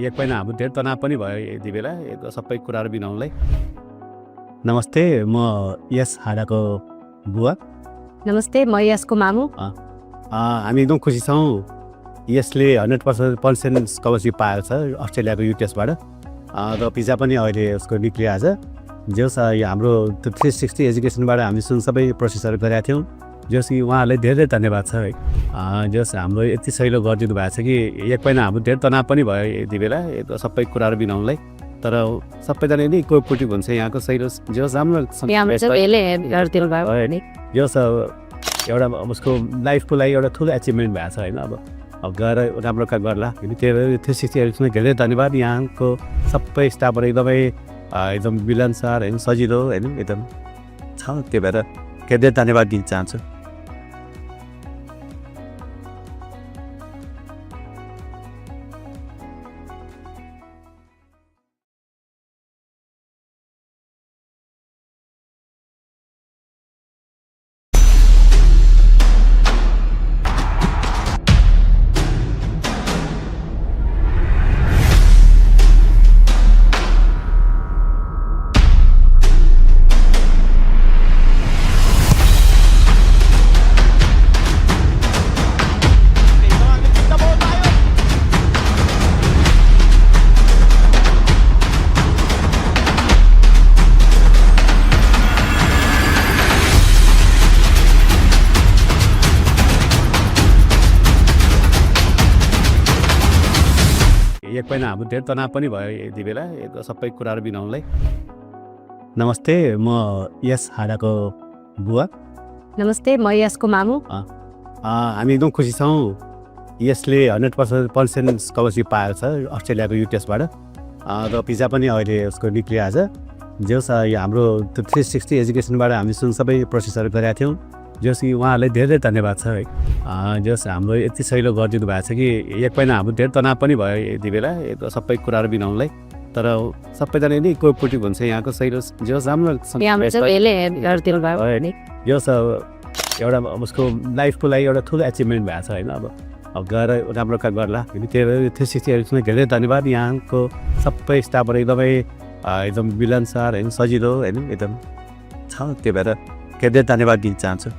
एक महिना हाम्रो धेरै तनाव पनि भयो यति बेला सबै कुराहरू बिनाउनलाई। नमस्ते, म यस हाडाको बुवा। नमस्ते, म यसको मामु। हामी एकदम खुसी छौँ। यसले 100% स्कलरसिप पाएको छ अस्ट्रेलियाको युटेसबाट र भिजा पनि अहिले उसको निक्लियो आज। जस हाम्रो 360 एजुकेसनबाट हामी सबै प्रोसेसहरू गरेका थियौँ। जस कि उहाँहरूलाई धेरै धन्यवाद छ है। जस हाम्रो यति सहिलो गरिदिनु भएको छ कि एक महिना हाम्रो धेरै तनाव पनि भयो यति बेला सबै कुराहरू बिनाउनलाई। तर सबैजना नै कोअपरेटिभ हुन्छ यहाँको सहिलो जस राम्रो जस एउटा उसको लाइफको लागि एउटा ठुलो एचिभमेन्ट भएको छ होइन। अब गएर राम्रो काम गर्ला। त्यो 360 एजुकेसनमा धेरै धन्यवाद। यहाँको सबै स्टाफहरू एकदम मिलनसार होइन, सजिलो होइन, एकदम छ। त्यो भएर धेरै धन्यवाद दिन चाहन्छु। एक महिना हाम्रो धेरै तनाव पनि भयो यति बेला सबै कुराहरू बिनाउनलाई। नमस्ते, म यस हाडाको बुवा। नमस्ते, म यसको मामु। हामी एकदम खुसी छौँ। यसले 100% स्कलरसिप पाएको छ अस्ट्रेलियाको युटेसबाट र भिजा पनि अहिले उसको निक्लियो आज। जस हाम्रो 360 एजुकेसनबाट हामी सबै प्रोसेसहरू गरेका थियौँ। जस कि उहाँहरूलाई धेरै धन्यवाद छ है। जस हाम्रो यति सहिलो गरिदिनु भएको छ कि एक महिना हाम्रो धेरै तनाव पनि भयो यति बेला सबै कुराहरू बिनाउनलाई। तर सबैजना नै कोअपरेटिभ हुन्छ यहाँको सहिलो जस राम्रो जस एउटा उसको लाइफको लागि एउटा ठुलो एचिभमेन्ट भएको छ होइन। अब गएर राम्रो काम गर्ला। त्यो 360 एजुकेसनमा धेरै धन्यवाद। यहाँको सबै स्टाफहरू एकदम मिलनसार होइन, सजिलो होइन, एकदम छ। त्यो भएर धेरै धन्यवाद दिन चाहन्छु।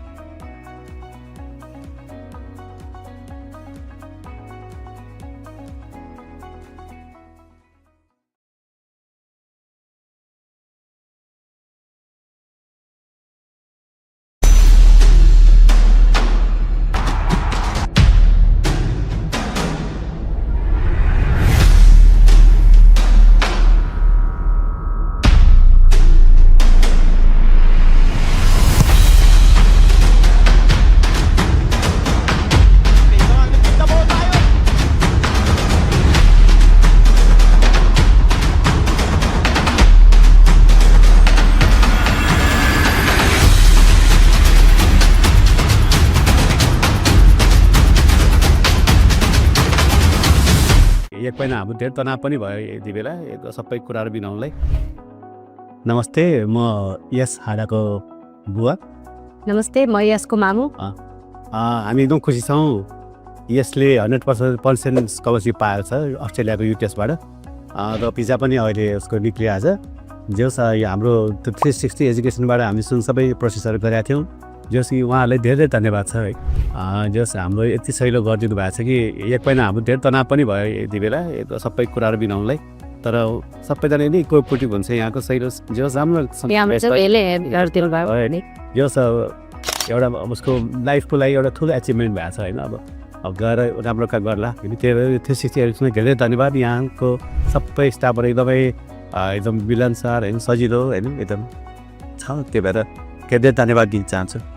एक महिना हाम्रो धेरै तनाव पनि भयो यति बेला सबै कुराहरू बिनाउनलाई। नमस्ते, म यस हाडाको बुवा। नमस्ते, म यसको मामु। हामी एकदम खुसी छौँ। यसले 100% स्कलरसिप पाएको छ अस्ट्रेलियाको युटेसबाट र भिजा पनि अहिले उसको निक्लियो आज। जस हाम्रो 360 एजुकेसनबाट हामी सबै प्रोसेसहरू गरेका थियौँ। जस कि उहाँहरूलाई धेरै धन्यवाद छ है। जस हाम्रो यति सहिलो गरिदिनु भएको छ कि एक महिना हाम्रो धेरै तनाव पनि भयो यति बेला सबै कुराहरू बिनाउनलाई। तर सबैजना नै कोअपरेटिभ हुन्छ यहाँको सहिलो जस राम्रो जस एउटा उसको लाइफको लागि एउटा ठुलो एचिभमेन्ट भएको छ होइन। अब गएर राम्रो काम गर्ला। त्यो 360 एजुकेसनमा धेरै धन्यवाद। यहाँको सबै स्टाफहरू एकदम मिलनसार होइन, सजिलो होइन, एकदम छ। त्यो भएर धेरै धन्यवाद दिन चाहन्छु।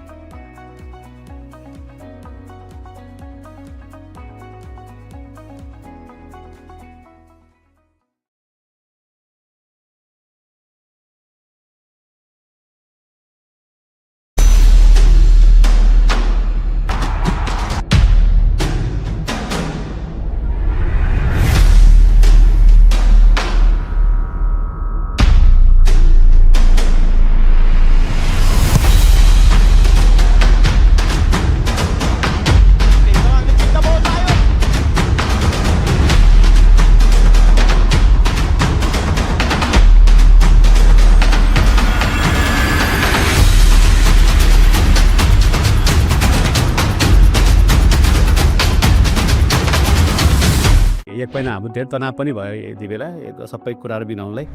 एक महिना हाम्रो धेरै तनाव पनि भयो यति बेला यो सबै कुराहरू बिनाउनलाई।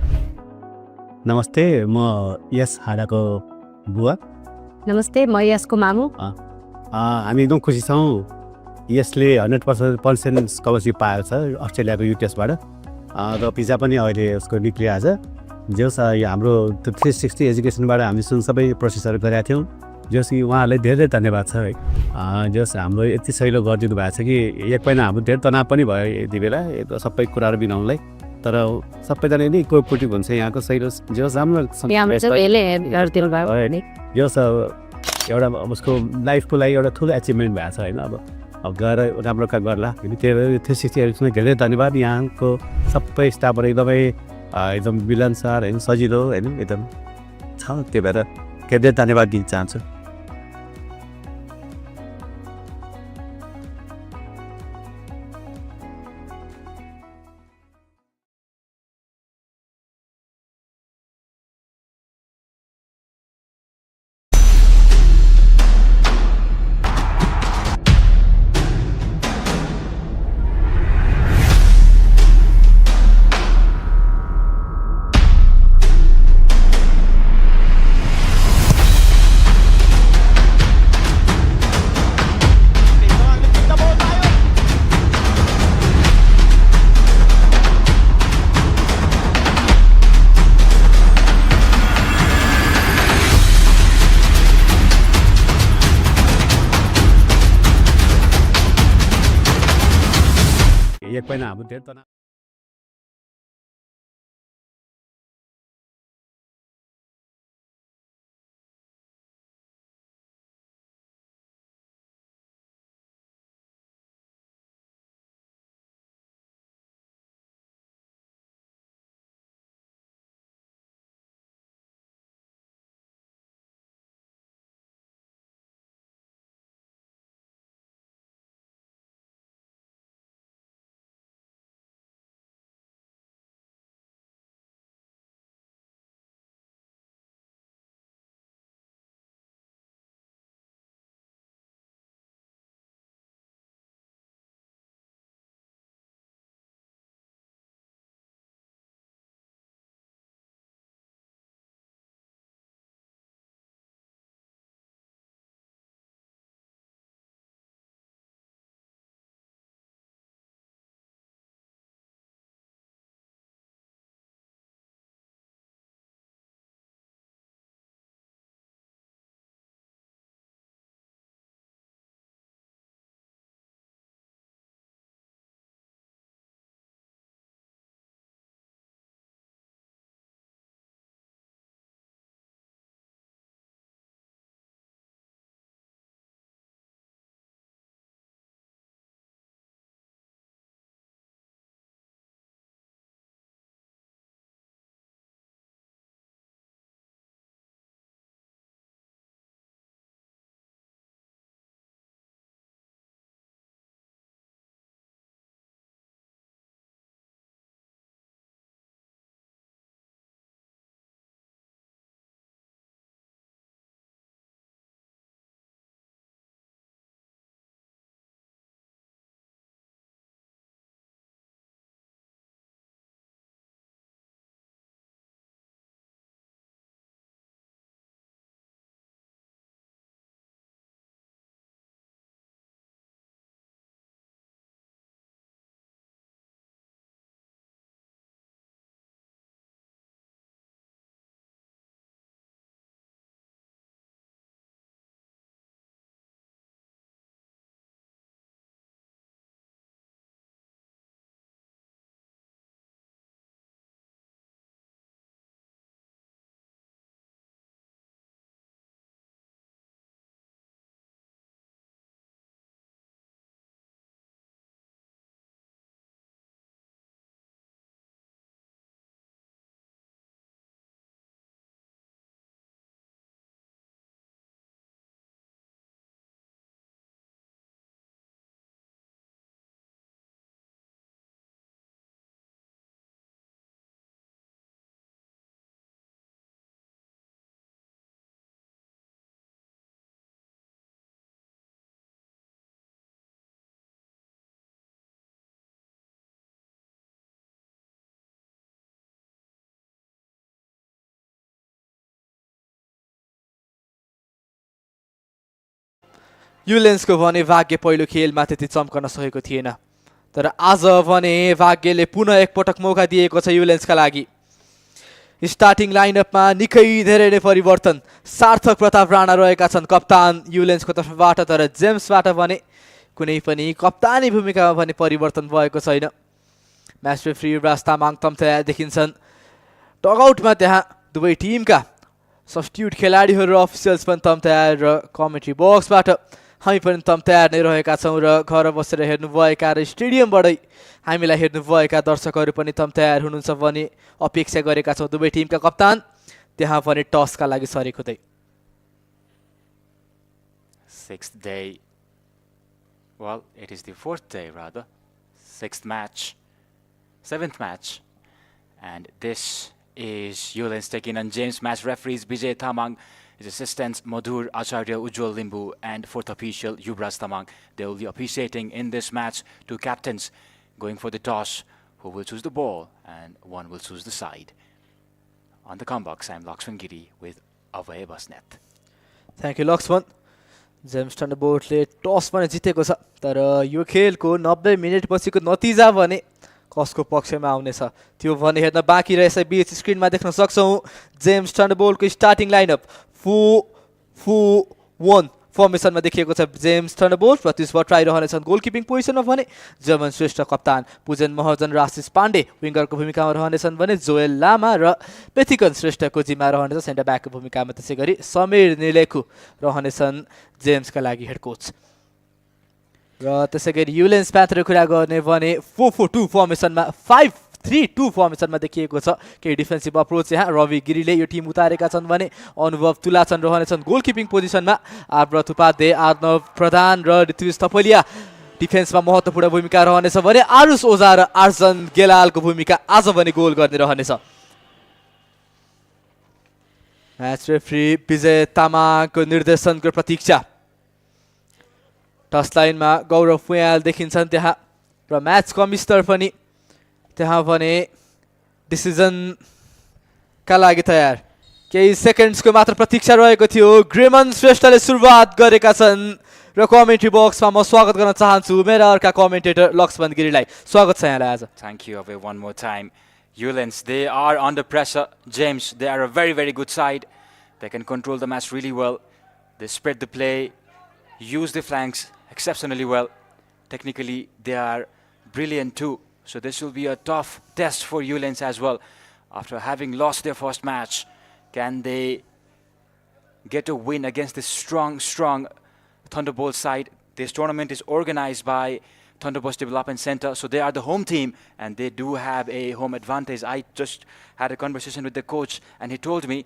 नमस्ते, म यस हाडाको बुवा। नमस्ते, म यसको मामु। हामी एकदम खुसी छौँ। यसले 100% स्कलरसिप पाएको छ अस्ट्रेलियाको युटिएसबाट र भिजा पनि अहिले उसको निक्लियो आज। जो हाम्रो 360 एजुकेसनबाट हामी सबै प्रोसेसहरू गरेका थियौँ। जस कि उहाँहरूलाई धेरै धन्यवाद छ है। जस हाम्रो यति सहिलो गरिदिनु भएको छ कि एक महिना हाम्रो धेरै तनाव पनि भयो यति बेला यो सबै कुराहरू बिनाउनलाई। तर सबैजना नै कोअपरेटिभ हुन्छ यहाँको सहिलो जस राम्रो जस एउटा उसको लाइफको लागि एउटा ठुलो एचिभमेन्ट भएको छ होइन। अब गएर राम्रो काम गर्ला। त्यो 360 एजुकेसनमा धेरै धन्यवाद। यहाँको सबै स्टाफहरू एकदम मिलन सर होइन, सजिलो होइन, एकदम छ। त्यो भएर धेरै धन्यवाद दिन चाहन्छु। एक महिना हाम्रो धेरै तनाव युलेन्सको भने भाग्य पहिलो खेलमा त्यति चम्कन सकेको थिएन, तर आज भने भाग्यले पुनः एकपटक मौका दिएको छ युलेन्सका लागि। स्टार्टिङ लाइनअपमा निकै धेरै नै परिवर्तन। सार्थक प्रताप राणा रहेका छन् कप्तान युलेन्सको तर्फबाट, तर जेम्सबाट भने कुनै पनि कप्तानी भूमिकामा भने परिवर्तन भएको छैन। म्याच रेफ्री युवराज तामाङ तम्तया देखिन्छन् डगआउटमा, त्यहाँ दुवै टिमका सब्स्टिट्युट खेलाडीहरू र अफिसियल्स पनि तम्तयार र कमेन्ट्री बक्सबाट हामी पनि तम्तयार नै रहेका छौँ र घर बसेर हेर्नुभएका र स्टेडियमबाटै हामीलाई हेर्नुभएका दर्शकहरू पनि तम्तयार हुनुहुन्छ भने अपेक्षा गरेका छौँ। दुवै टिमका कप्तान त्यहाँ भने टसका लागि सरेको हुँदै। Sixth day. Well, it is the fourth day rather. Sixth match. Seventh match. And this is Ullens taking on James. Match referees Vijay Thamang, his assistants Madhur Acharya, Ujjwal Limbu, and fourth official Yuvraj Thamang. They will be officiating in this match. Two captains going for the toss. Who will choose the ball and one will choose the side. On the combox, I'm Logkhyug Giri with Avay Basnet. Thank you, Loxman. James थन्डरबोल्टले toss पनि जितेको छ, तर यो खेलको 90 minute पछिको नतिजा भने कसको पक्षमा आउनेछ त्यो भने हेर्न बाँकी रहेछ। बीच स्क्रिनमा देख्न सक्छौँ जेम्स थन्डरबोल्टको स्टार्टिङ लाइनअप 4-4-1 फर्मेसनमा देखिएको छ। जेम्स थन्डरबोल्ट प्रत्युष भट्टराई रहनेछन् गोलकिपिङ पोजिसनमा भने जमन श्रेष्ठ कप्तान, पुजन महर्जन र आशिष पाण्डे विङ्गरको भूमिकामा रहनेछन् भने जोएल लामा र पेथिकन श्रेष्ठको जिम्मा रहनेछ सेन्टर ब्याकको भूमिकामा। त्यसै गरी समीर निलेखु रहनेछन् जेम्सका लागि हेड कोच। र त्यसै गरी युलेन्स प्यान्थर कुरा गर्ने भने 4-4-2 फर्मेसनमा 5-3-2 फर्मेसनमा देखिएको छ। केही डिफेन्सिभ अप्रोच यहाँ रवि गिरीले यो टिम उतारेका छन् भने अनुभव तुलाचन रहनेछन् गोलकिपिङ पोजिसनमा। आव्रत उपाध्याय, आर्नव प्रधान र ऋत्विज थपलिया डिफेन्समा महत्त्वपूर्ण भूमिका रहनेछ भने आरुष ओझा र आर्जन गेलालको भूमिका आज भने गोल गर्ने रहनेछ। म्याच रेफ्री विजय तामाङको निर्देशनको प्रतीक्षा। टस लाइनमा गौरव फुयाल देखिन्छन् त्यहाँ र म्याच कमिस्टर पनि त्यहाँ भने डिसिजनका लागि तयार। केही सेकेन्ड्सको मात्र प्रतीक्षा रहेको थियो। ग्रेमन श्रेष्ठले सुरुवात गरेका छन् र कमेन्ट्री बक्समा म स्वागत गर्न चाहन्छु मेरा अर्का कमेन्टेटर लक्ष्मण गिरीलाई। स्वागत छ यहाँलाई आज। Thank you, Avay, one more time. Ullens, they are under pressure. James, they are a very, very good side. They can control the match really well. They spread the play, use the flanks exceptionally well. Technically, they are brilliant too. So this will be a tough test for Ullens as well. After having lost their first match, can they get a win against this strong Thunderbolts side? This tournament is organized by Thunderbolts Development Center, so they are the home team and they do have a home advantage. I just had a conversation with the coach and he told me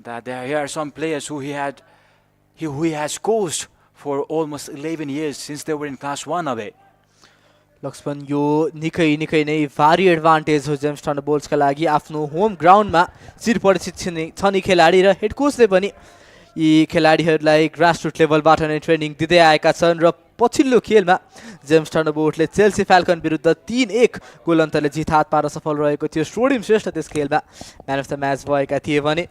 that there are some players who he has coached for almost 11 years since they were in class 1 away. Lakshman यो निकै नै भारी advantage हो James थन्डरबोल्ट्सका लागि। आफ्नो home ग्राउन्डमा चिरपरिचित छन् यी खेलाडी र हेड कोचले पनि यी खेलाडीहरूलाई ग्रासरुट लेभलबाट नै ट्रेनिङ दिँदै आएका छन्। र पछिल्लो खेलमा जेम्स थन्डरबोल्टले चेल्सी फ्याल्कन विरुद्ध 3-1 गोल अन्तरले जित हात पार्न सफल रहेको थियो। सोडिम श्रेष्ठ त्यस खेलमा म्यान अफ द म्याच भएका थिए भने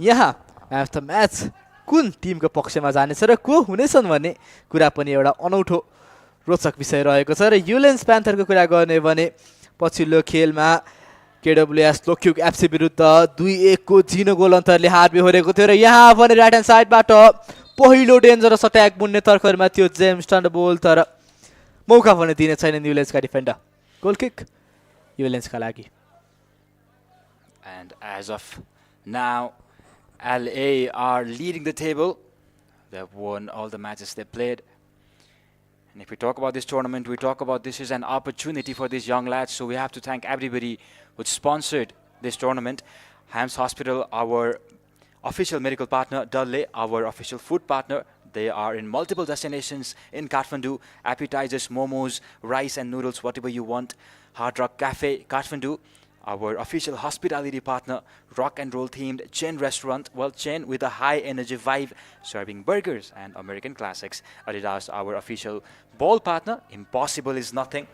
यहाँ म्यान अफ द म्याच कुन टिमको पक्षमा जानेछ र को हुनेछन् भन्ने कुरा पनि एउटा अनौठो रोचक विषय रहेको छ। र युलेन्स प्यान्थरको कुरा गर्ने भने पछिल्लो खेलमा KWS लोकयुग एफसी विरुद्ध 2-1 को जिनो गोल अन्तरले हार बेहोरेको थियो। र यहाँ भने राइट ह्यान्ड साइडबाट पहिलो डेन्जरस अट्याक बुन्ने तर्खरमा थियो जेम्स थन्डरबोल्ट, तर मौका भने दिने छैन युलेन्सका डिफेन्डर। गोल किक युलेन्सका लागि। And as of now, LA are leading the table. They have won all the matches they played. And if we talk about this tournament, we talk about this is an opportunity for these young lads. So we have to thank everybody who sponsored this tournament. Hams Hospital, our official medical partner. Dalle, our official food partner. They are in multiple destinations in Kathmandu. Appetizers, momos, rice and noodles, whatever you want. Hard Rock Cafe, Kathmandu. Our official hospitality partner, rock and roll themed chain restaurant, well, chain with a high energy vibe, serving burgers and American classics. Adidas, our official ball partner, Impossible is Nothing.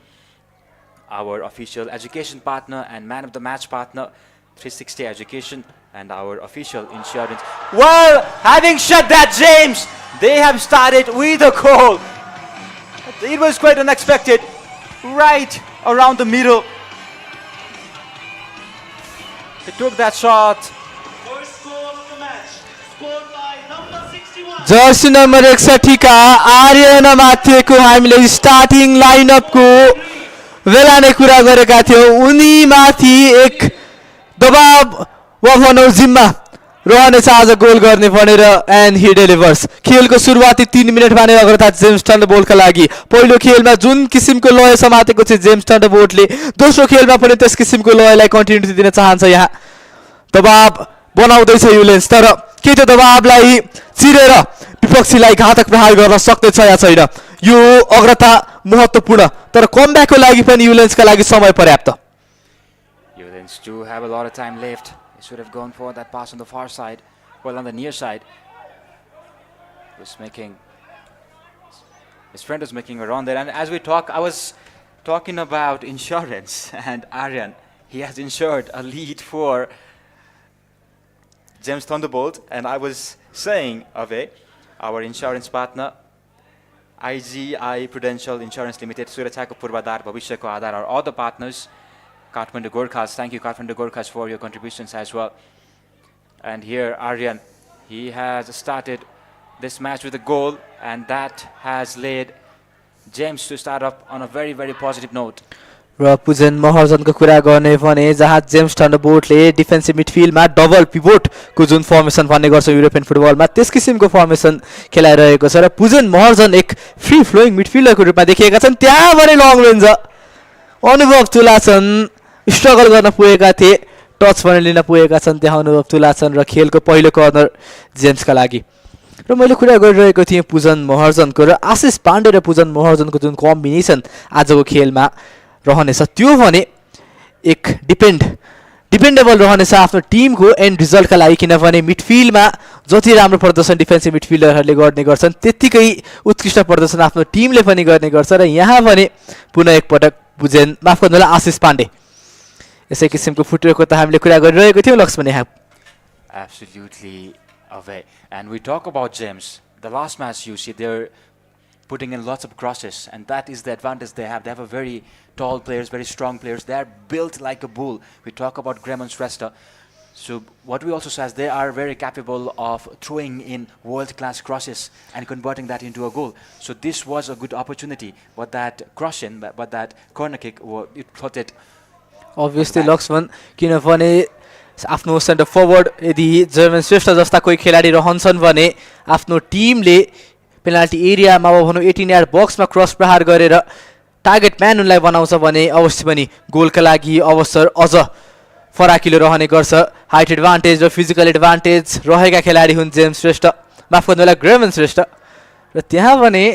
Our official education partner and man of the match partner, 360 Education, and our official insurance. Well, having said that, James, They have started with a goal. It was quite unexpected. Right around the middle. They took that shot. Jersey number 61 का आर्यन माथिको हामीले starting लाइनअपको बेला नै कुरा गरेका थियौँ उनी माथि एक दबाब वा भनौँ जिम्मा रहनेछ आज गोल गर्ने भनेर एन्ड हि डेलिभर्स खेलको सुरुवाती 3 मिनेटमा नै अग्रता जेम्स थन्डरबोल्टका लागि पहिलो खेलमा जुन किसिमको लय समातेको छ जेम्स थन्डरबोल्टले दोस्रो खेलमा पनि त्यस किसिमको लयलाई कन्टिन्युटी दिन चाहन्छ यहाँ दबाब बनाउँदैछ युलेन्स तर के त्यो दबाबलाई चिरेर विपक्षीलाई घातक प्रहार गर्न सक्दैछ या छैन यो अग्रता महत्त्वपूर्ण तर कमब्याकको लागि पनि युलेन्सका लागि समय पर्याप्त Ullens do have a lot of time left. He should have gone for that pass on the far side, well on the near side. His friend was making a run there, and as we talk, I was talking about insurance, and Aryan, he has insured a lead for James Thunderbolt, and I was saying, Ave, our insurance partner, IGI Prudential Insurance Limited, Surachako Purvadar, Bhavishya Ko Aadhar, our other partners, Kathmandu Gorkhas. Thank you, Kathmandu Gorkhas, for your contributions as well. And here, Aryan, he has started this match with a goal, and that has led James to start up on a very, very positive note. र पुजन महर्जनको कुरा गर्ने भने जहाँ James थन्डरबोल्टले defensive मिडफिल्डमा double पिभोटको जुन formation भन्ने गर्छ European फुटबलमा त्यस किसिमको फर्मेसन खेलाइरहेको छ र पुजन महर्जन एक फ्री फ्लोइङ मिडफिल्डरको रूपमा देखिएका छन् त्यहाँ भने लङ रेन्ज अनुभव तुलाछन् स्ट्रगल गर्न पुगेका थिए टच पनि लिन पुगेका छन् त्यहाँ अनुभव तुलाछन् र खेलको पहिलो कर्नर जेम्सका लागि र मैले कुरा गरिरहेको थिएँ पुजन महर्जनको र आशिष पाण्डे र पुजन महर्जनको जुन कम्बिनेसन आजको खेलमा रहनेछ त्यो भने एक डिपेन्डेबल रहनेछ आफ्नो टिमको एन्ड रिजल्टका लागि किनभने मिडफिल्डमा जति राम्रो प्रदर्शन डिफेन्सिभ मिडफिल्डरहरूले गर्ने गर्छन् त्यत्तिकै उत्कृष्ट प्रदर्शन आफ्नो टिमले पनि गर्ने गर्छ र यहाँ भने पुनः एकपटक पुजन माफ गर्नु होला आशिष पाण्डे यसै किसिमको फुटवर्कको त हामीले कुरा गरिरहेको थियौँ लक्ष्मण यहाँ Absolutely away. And we talk about James. The last match you see they're putting in lots of crosses, and that is the advantage they have. They have a very tall players, very strong players. They are built like a bull. We talk about Graham and Shrestha. So what we also say is they are very capable of throwing in world-class crosses and converting that into a goal. So this was a good opportunity, but that cross-in, but that corner kick, it put it. Obviously, Luxman, किनभने आफ्नो centre forward यदि German श्रेष्ठ जस्ता कोही खेलाडी रहन्छन् भने आफ्नो टिमले पेनाल्टी एरियामा भनौँ 18 यार्ड बक्समा क्रस प्रहार गरेर टार्गेट म्यान उनलाई बनाउँछ भने अवश्य पनि गोलका लागि अवसर अझ फराकिलो रहने गर्छ हाइट एडभान्टेज र फिजिकल एडभान्टेज रहेका खेलाडी हुन् जेम्स श्रेष्ठ माफ गर्नु होला ग्रेमन श्रेष्ठ र त्यहाँ भने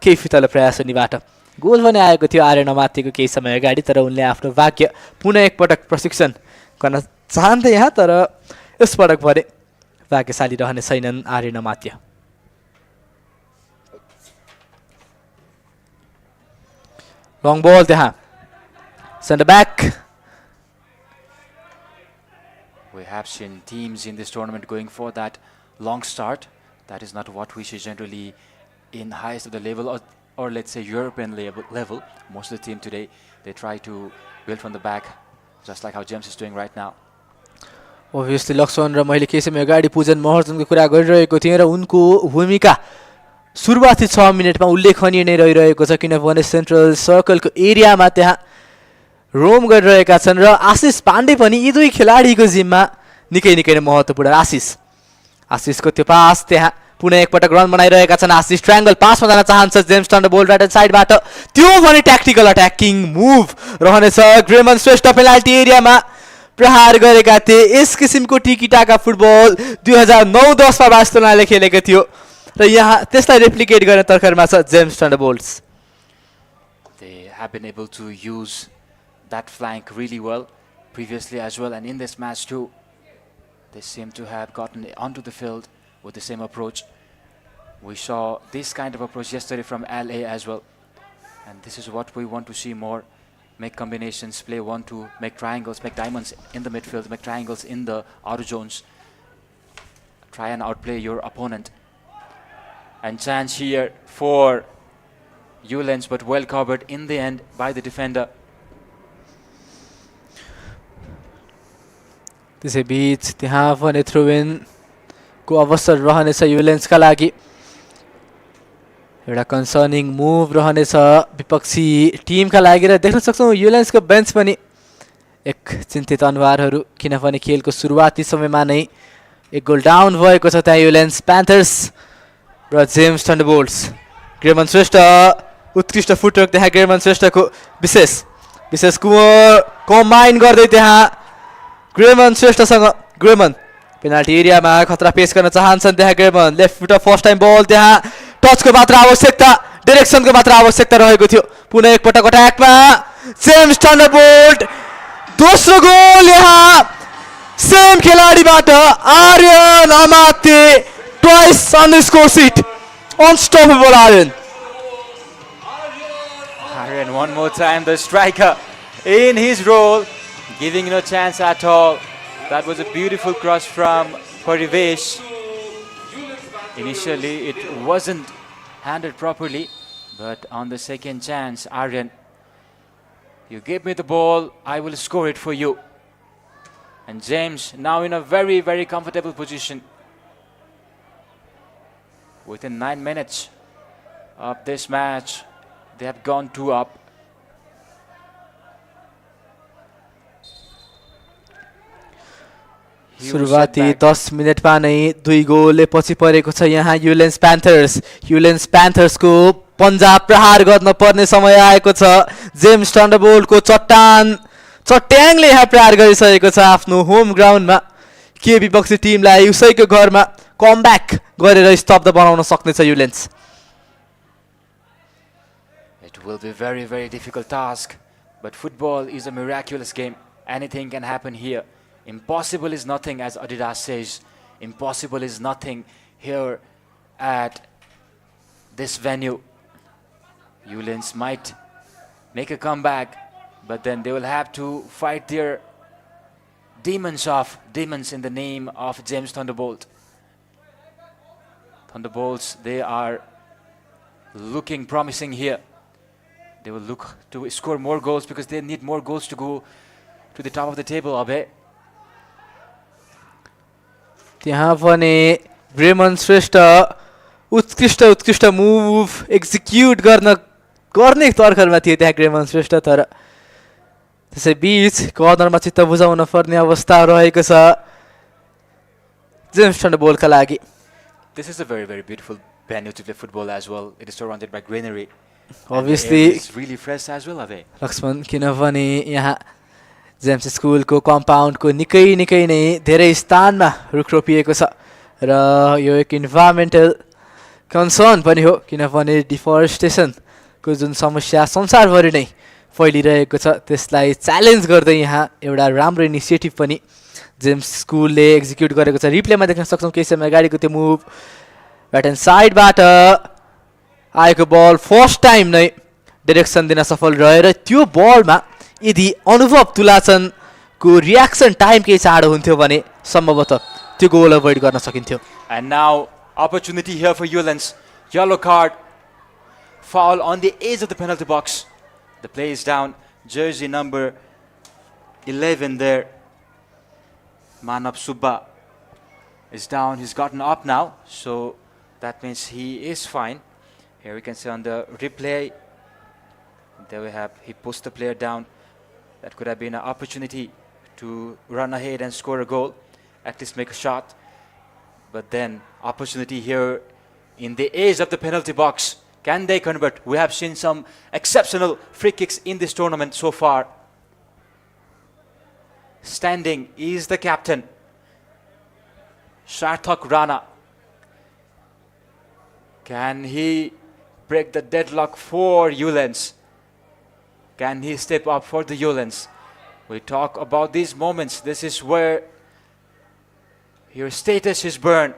केही फितलो प्रयास उनीबाट गोल पनि आएको थियो आर्यन माथिको केही समय अगाडि तर उनले आफ्नो भाग्य पुनः एकपटक प्रशिक्षण गर्न चाहन्थे यहाँ तर यसपटक भने भाग्यशाली रहने छैनन् आर्यन माथि long ball there center back. We have seen teams in this tournament going for that long start. That is not what we see generally in highest of the level or let's say European level. Most of the team today they try to build from the back just like how James is doing right now. Obviously Luxon र मैले केही समय अगाडि पुजन महर्जनको कुरा गरिरहेको थिएँ र उनको भूमिका सुरुवाती 6 मिनेटमा उल्लेखनीय नै रहिरहेको छ किनभने सेन्ट्रल सर्कलको एरियामा त्यहाँ रोम गरिरहेका छन् र आशिष पाण्डे पनि यी दुई खेलाडीको जिम्मा निकै नै महत्त्वपूर्ण आशिषको त्यो पास त्यहाँ पुनः एकपटक रन बनाइरहेका छन् आशिष ट्रायंगल पासमा जान चाहन्छ जेम्स थन्डरबोल्ट राइट साइडबाट त्यो पनि ट्याक्टिकल अट्याकिङ मुभ रहनेछ ग्रेमन श्रेष्ठ पेनाल्टी एरियामा प्रहार गरेका थिए यस किसिमको टिकीटाका फुटबल 2009-10 मा बार्सिलोनाले खेलेको थियो र यहाँ त्यसलाई रेप्लिकेट गर्ने तर्खरमा छ James थन्डरबोल्ट्स. They have been able to use that flank really well previously as well, and in this match too they seem to have gotten onto the field with the same approach. We saw this kind of approach yesterday from LA as well, and this is what we want to see more. Make combinations, play 1-2, make triangles, make diamonds in the midfield, make triangles in the outer zones. Try and outplay your opponent. And chance here for Ullens, but well covered in the end by the defender. त्यसैबीच त्यहाँ पनि throw in को अवसर रहनेछ युलेन्सका लागि एउटा concerning move रहनेछ विपक्षी टिमका लागि र देख्न सक्छौँ युलेन्सको बेन्च पनि एक चिन्तित अनुहारहरू किनभने खेलको सुरुवाती समयमा नै एक गोल डाउन भएको छ त्यहाँ युलेन्स प्यान्थर्स र जेम्स थन्डरबोल्ट्स ग्रेमन श्रेष्ठ उत्कृष्ट फुटवर्क त्यहाँ ग्रेमन श्रेष्ठको विशेष कम्बाइन गर्दै त्यहाँ ग्रेमन श्रेष्ठसँग ग्रेमन पेनाल्टी एरियामा खतरा पेश गर्न चाहन्छन् त्यहाँ ग्रेमन लेफ्ट फुट फर्स्ट टाइम बल त्यहाँ टचको मात्र आवश्यकता डिरेक्सनको मात्र आवश्यकता रहेको थियो पुनः एकपटक अट्याकमा जेम्स थन्डरबोल्ट दोस्रो गोल यहाँ सेम खेलाडीबाट Aryan Amatya twice on the score sheet unstoppable Aryan one more time, the striker in his role, giving no chance at all. That was a beautiful cross from Parivesh. Initially it wasn't handled properly, but on the second chance, Aryan, you give me the ball, I will score it for you. And James now in a very, very comfortable position. Within 9 minutes of this match, they have gone 2 up. सुरुवाती 10 मिनेटमा नै 2 गोलले पछि परेको छ यहाँ Ullens प्यान्थर्सको पन्जा प्रहार गर्न पर्ने समय आएको छ जेम्स थन्डरबोल्टको चट्याङले यहाँ प्रहार गरिसकेको छ आफ्नो होम ग्राउन्डमा के विपक्षी टिमलाई उसैको घरमा कमब्याक गरेर स्तब्ध बनाउन सक्नेछ Ullens It will be very, very difficult task, but football is a miraculous game. Anything can happen here. Impossible is nothing, as Adidas says. Impossible is nothing here at this venue. Ullens might make a comeback, but then they will have to fight their demons in the name of James Thunderbolt. Thunderbolts, they are looking promising here. They will look to score more goals because they need more goals to go to the top of the table, Abhay. त्यहाँ पनि ग्रेमन श्रेष्ठ उत्कृष्ट move execute गर्ने तर्खरमा थियो त्यहाँ ग्रेमन श्रेष्ठ तर त्यसै बीच कर्नरमा चित्त बुझाउन पर्ने अवस्था रहेको छ जेम्स थन्डरबोल्टका लागि This is a very, very beautiful venue to play football as well. It is surrounded by greenery. Obviously, it's really fresh as well, Abhay. Lakshman किनभने यहाँ जेम्स स्कुलको कम्पाउन्डको निकै नै धेरै स्थानमा रुख रोपिएको छ र यो एक इन्भाइरोमेन्टल कन्सर्न पनि हो किनभने डिफरेस्टेसनको जुन समस्या संसारभरि नै फैलिरहेको छ त्यसलाई च्यालेन्ज गर्दै यहाँ एउटा राम्रो इनिसिएटिभ पनि जेम्स स्कुलले एक्जिक्युट गरेको छ रिप्लेमा देख्न सक्छौँ केही समय अगाडिको त्यो मुभ राइट ह्यान्ड साइडबाट आएको बल फर्स्ट टाइम नै डिरेक्सन दिन सफल रहेर त्यो बलमा यदि अनुभव तुलाचनको रियाक्सन टाइम केही चाँडो हुन्थ्यो भने सम्भवतः त्यो गोल अभोइड गर्न सकिन्थ्यो And now opportunity here for Ullens. Yellow card. Foul on the edge of the penalty box. The play is down. Jersey number 11 there. Manap Subba is down. He's gotten up now. So that means he is fine. Here we can see on the replay. There we have, he pushed the player down. That could have been an opportunity to run ahead and score a goal. At least make a shot. But then opportunity here in the edge of the penalty box. Can they convert? We have seen some exceptional free kicks in this tournament so far. Standing is the captain, Sarthak Rana. Can he break the deadlock for Ullens? Can he step up for the Ullens? We talk about these moments. This is where your status is burned.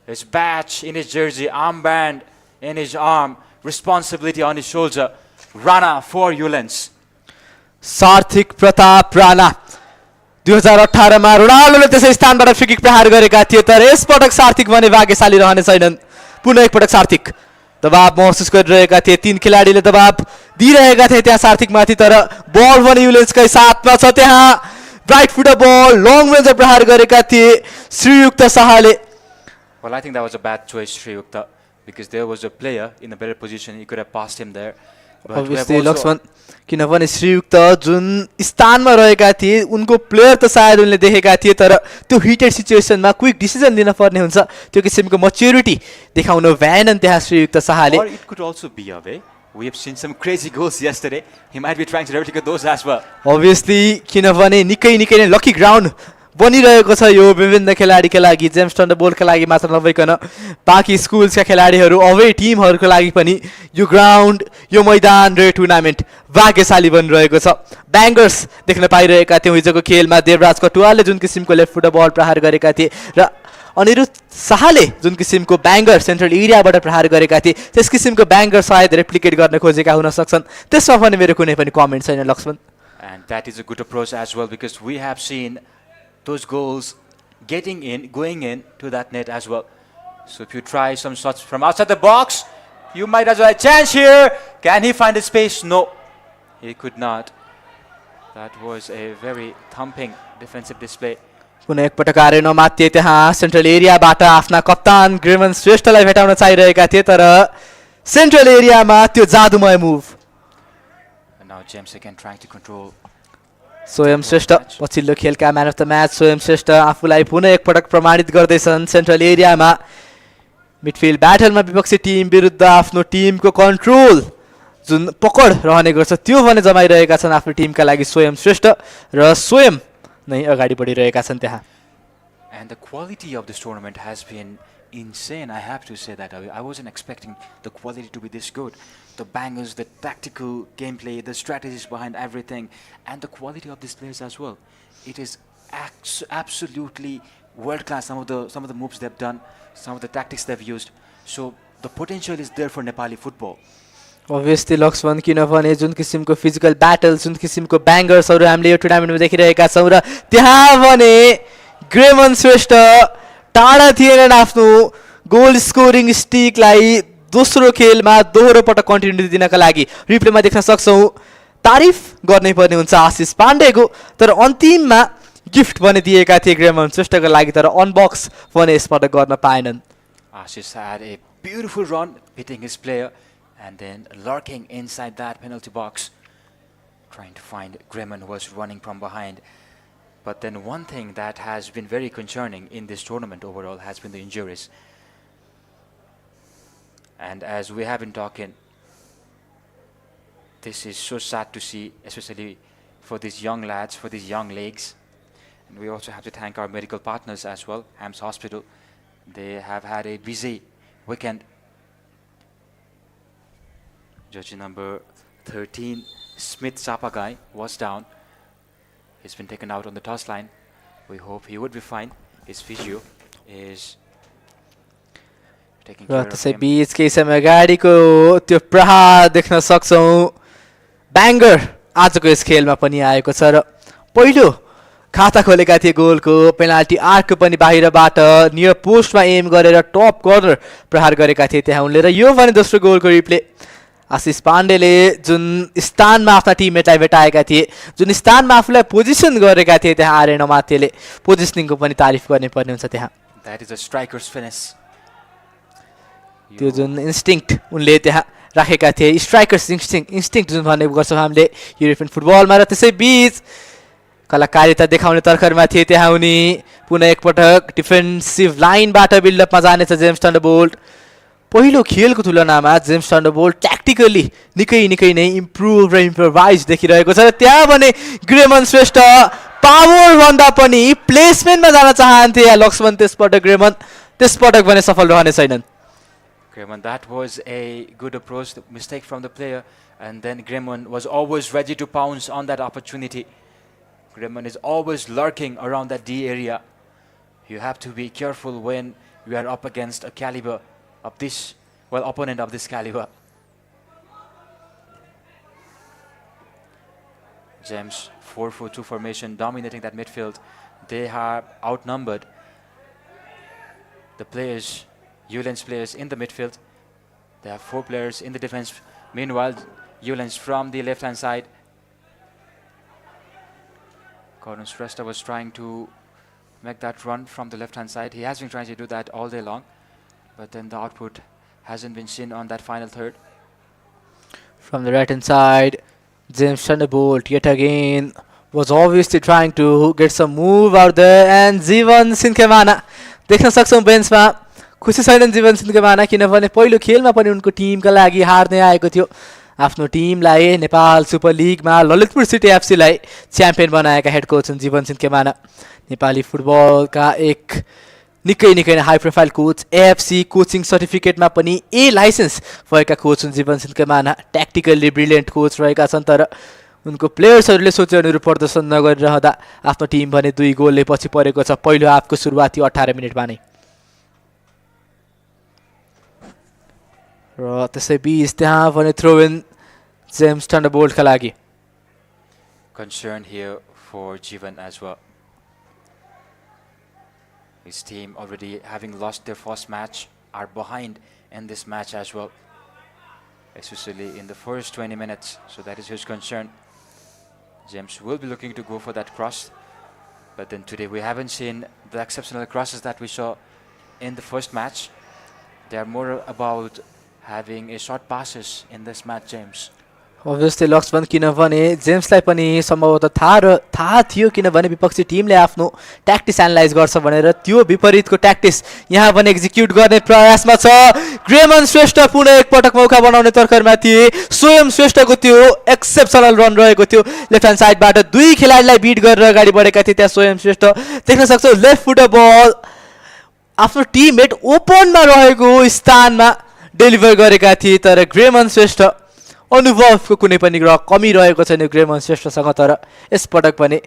His badge in his jersey, armband in his arm, responsibility on his shoulder. Rana for Ullens. सार्थिक Pratap Rana 2018 मा रोनाल्डोले त्यसै स्थानबाट free kick प्रहार गरेका थिए तर यसपटक सार्थिक भने भाग्यशाली रहने छैनन् पुनः एकपटक सार्थिक दबाब महसुस गरिरहेका थिए 3 खेलाडीले दबाब दिइरहेका थिए त्यहाँ सार्थिकमाथि तर बल भने युलेन्सकै साथमा छ त्यहाँ राइट फुट बल लङ रेन्जर प्रहार गरेका थिए श्रीयुक्त शाहले Well, I think that was a bad choice, Shriyukta, because there was a player in a better position. He could have passed him there. But we have obviously also- Lakshman किनभने श्रीयुक्त जुन स्थानमा रहेका थिए उनको player त सायद उनले देखेका थिए तर त्यो हिटेड सिचुएसनमा क्विक डिसिजन दिन पर्ने हुन्छ त्यो किसिमको म्याच्युरिटी देखाउन भएनन् त्यहाँ श्रीयुक्त शाहले Or it could also be a way. We have seen some crazy goals yesterday. He might be trying to replicate those as well. obviously किनभने निकै नै लकी ग्राउन्ड बनिरहेको छ यो विभिन्न खेलाडीका लागि जेम्स थन्डरबोल्टका लागि मात्र नभइकन बाँकी स्कुल्सका खेलाडीहरू अवे टिमहरूको लागि पनि यो ग्राउन्ड यो मैदान र यो टुर्नामेन्ट भाग्यशाली बनिरहेको छ ब्याङ्गर्स देख्न पाइरहेका थियौँ हिजोको खेलमा देवराज कटुवालले जुन किसिमको लेफ्ट फुट बल प्रहार गरेका थिए र अनिरुद्ध शाहले जुन किसिमको ब्याङ्गर सेन्ट्रल एरियाबाट प्रहार गरेका थिए त्यस किसिमको ब्याङ्गर सायद रेप्लिकेट गर्न खोजेका हुन सक्छन् त्यसमा पनि मेरो कुनै पनि कमेन्ट छैन Lakshman And that is a good approach as well, because we have seen those goals going in to that net as well. So if you try some shots from outside the box, you might as well have a chance here. Can he find the space? No, he could not. That was a very thumping defensive display. पुनः एकपटक आएर नमात्तिए त्यहाँ central एरियाबाट आफ्ना कप्तान ग्रेमन श्रेष्ठलाई भेटाउन चाहिरहेका थिए तर central एरियामा त्यो जादुमय move And now James again trying to control. स्वयं श्रेष्ठ पछिल्लो खेलका म्यान अफ द म्याच स्वयं श्रेष्ठ आफूलाई पुनः एकपटक प्रमाणित गर्दैछन् सेन्ट्रल एरियामा मिडफिल्ड ब्याटलमा विपक्षी टिम विरुद्ध आफ्नो टिमको कन्ट्रोल जुन पकड रहने गर्छ त्यो भने जमाइरहेका छन् आफ्नो टिमका लागि स्वयं श्रेष्ठ र स्वयं नै अगाडि बढिरहेका छन् त्यहाँ And the quality of this tournament has been insane, I have to say that. I wasn't expecting the quality to be this good. The bangers, the tactical gameplay, the strategies behind everything, and the quality of these players as well. It is absolutely world class. Some of the moves they've done, some of the tactics they've used. So the potential is there for Nepali football. Obviously Laxman किनभने जुन किसिमको physical battle जुन किसिमको ब्याङ्गर्सहरू हामीले यो टुर्नामेन्टमा देखिरहेका छौँ र त्यहाँ भने ग्रेमन श्रेष्ठ टाढा थिएनन् आफ्नो गोल स्कोरिङ स्टिकलाई दोस्रो खेलमा दोहोरो पटक कन्टिन्युटी दिनका लागि रिप्लेमा देख्न सक्छौँ तारिफ गर्नै पर्ने हुन्छ आशिष पाण्डेको तर अन्तिममा गिफ्ट पनि दिएका थिए ग्रेमन श्रेष्ठको लागि तर अनबक्स पनि यसपटक गर्न पाएनन् Ashish had a beautiful run, hitting his player, and then lurking inside that penalty box, trying to find Greman, who was running from behind. But then one thing that has been very concerning in this tournament overall has been the injuries. And as we have been talking, this is so sad to see, especially for these young lads, for these young legs. And we also have to thank our medical partners as well, Hams Hospital. They have had a busy weekend. Jersey number 13, Smith Sapagai, was down. He's been taken out on the toss line. We hope he would be fine. His physio is taking care raw of त्यसै him. बीच केही समय अगाडिको त्यो प्रहार देख्न सक्छौँ banger आजको yes खेलमा पनि आएको छ र पहिलो खाता खोलेका थिए गोलको पेनाल्टी आर्क पनि बाहिरबाट नियर पोस्टमा एम गरेर टप कर्नर प्रहार गरेका थिए त्यहाँ उनले र यो भने दोस्रो गोलको रिप्ले आशिष पाण्डेले जुन स्थानमा आफ्ना टिममेटलाई भेटाएका थिए जुन स्थानमा आफूलाई पोजिसन गरेका थिए त्यहाँ आर्यन अमात्यले पोजिसनिङको पनि तारिफ गर्ने पर्ने हुन्छ त्यहाँ That is a striker's finish. त्यो जुन इन्स्टिङ्क्ट उनले त्यहाँ राखेका थिए स्ट्राइकर्स इन्स्टिङ्क्ट जुन भन्ने गर्छौँ हामीले युरोपियन फुटबलमा र त्यसै बीच कलाकारिता देखाउने तर्खरमा थिए त्यहाँ उनी पुनः एकपटक डिफेन्सिभ लाइनबाट बिल्डअपमा जानेछ जेम्स थन्डरबोल्ट पहिलो खेलको तुलनामा जेम्स थन्डरबोल्ट ट्याक्टिकली निकै नै इम्प्रुभ र इम्प्रोभाइज देखिरहेको छ र त्यहाँ भने ग्रेमन श्रेष्ठ पावर भन्दा पनि प्लेसमेन्टमा जान चाहन्थे या लक्ष्मण त्यसपटक भने सफल रहने छैनन् Greman, that was a good approach, the mistake from the player, and then Greman was always ready to pounce on that opportunity. Greman is always lurking around that D area. You have to be careful when you are up against a caliber of this, well, opponent of this caliber. Gems 4-4-2 formation dominating that midfield. They are outnumbered. The players, Ullens players in the midfield. They have 4 players in the defense. Meanwhile, Ullens from the left-hand side. Gordon Shrestha was trying to make that run from the left-hand side. He has been trying to do that all day long, but then the output hasn't been seen on that final third. From the right-hand side, James Thunderbolt yet again was obviously trying to get some move out there, and जीवन सिन्खेमाना देख्न सक्छौं बेन्चमा खुसी छैनन् जीवन सिन्खेमाना किनभने पहिलो खेलमा पनि उनको टिमका लागि हार्ने आएको थियो। आफ्नो टिमलाई नेपाल सुपर लिगमा ललितपुर सिटी एफसीलाई च्याम्पियन बनाएका हेड कोच हुन् जीवन सिन्खेमाना। नेपाली फुटबलका एक निकै नै high profile coach, AFC coaching सर्टिफिकेटमा पनि ए लाइसेन्स भएका कोच हुन् जीवन सिन्खेमाना। ट्याक्टिकल्ली ब्रिलियन्ट कोच रहेका छन्, तर उनको प्लेयर्सहरूले सोचे अनुरूप प्रदर्शन नगरिरहँदा आफ्नो टिम भने 2 गोलले पछि परेको छ पहिलो हाफको सुरुवाती 18 मिनेटमा नै। र त्यसैबीच त्यहाँ भने थ्रो इन जेम्स थन्डरबोल्टका लागि। Concern here for Jivan as well. His team already having lost their first match are behind in this match as well, especially in the first 20 minutes. So that is his concern. James will be looking to go for that cross, but then today we haven't seen the exceptional crosses that we saw in the first match. They are more about having a short passes in this match, James. Obviously Laxman किनभने जेम्सलाई पनि सम्भवतः थाहा थियो किनभने विपक्षी टिमले आफ्नो tactics analyse गर्छ भनेर त्यो विपरीतको ट्याक्टिस यहाँ पनि एक्जिक्युट गर्ने प्रयासमा छ। ग्रेमन श्रेष्ठ पुनः एकपटक मौका बनाउने तर्करमा थिए। स्वयं श्रेष्ठको त्यो एक्सेप्सनल रन रहेको थियो। लेफ्ट ह्यान्ड साइडबाट 2 खेलाडीलाई बिट गरेर अगाडि बढेका थिए त्यहाँ स्वयं श्रेष्ठ। देख्न सक्छौ लेफ्ट फुट बल आफ्नो टिममेट ओपनमा रहेको स्थानमा डेलिभर गरेका थिए, तर ग्रेमन श्रेष्ठ अनुभवको कुनै पनि कमी रहेको छैन ग्रेमन श्रेष्ठसँग, तर यसपटक पनि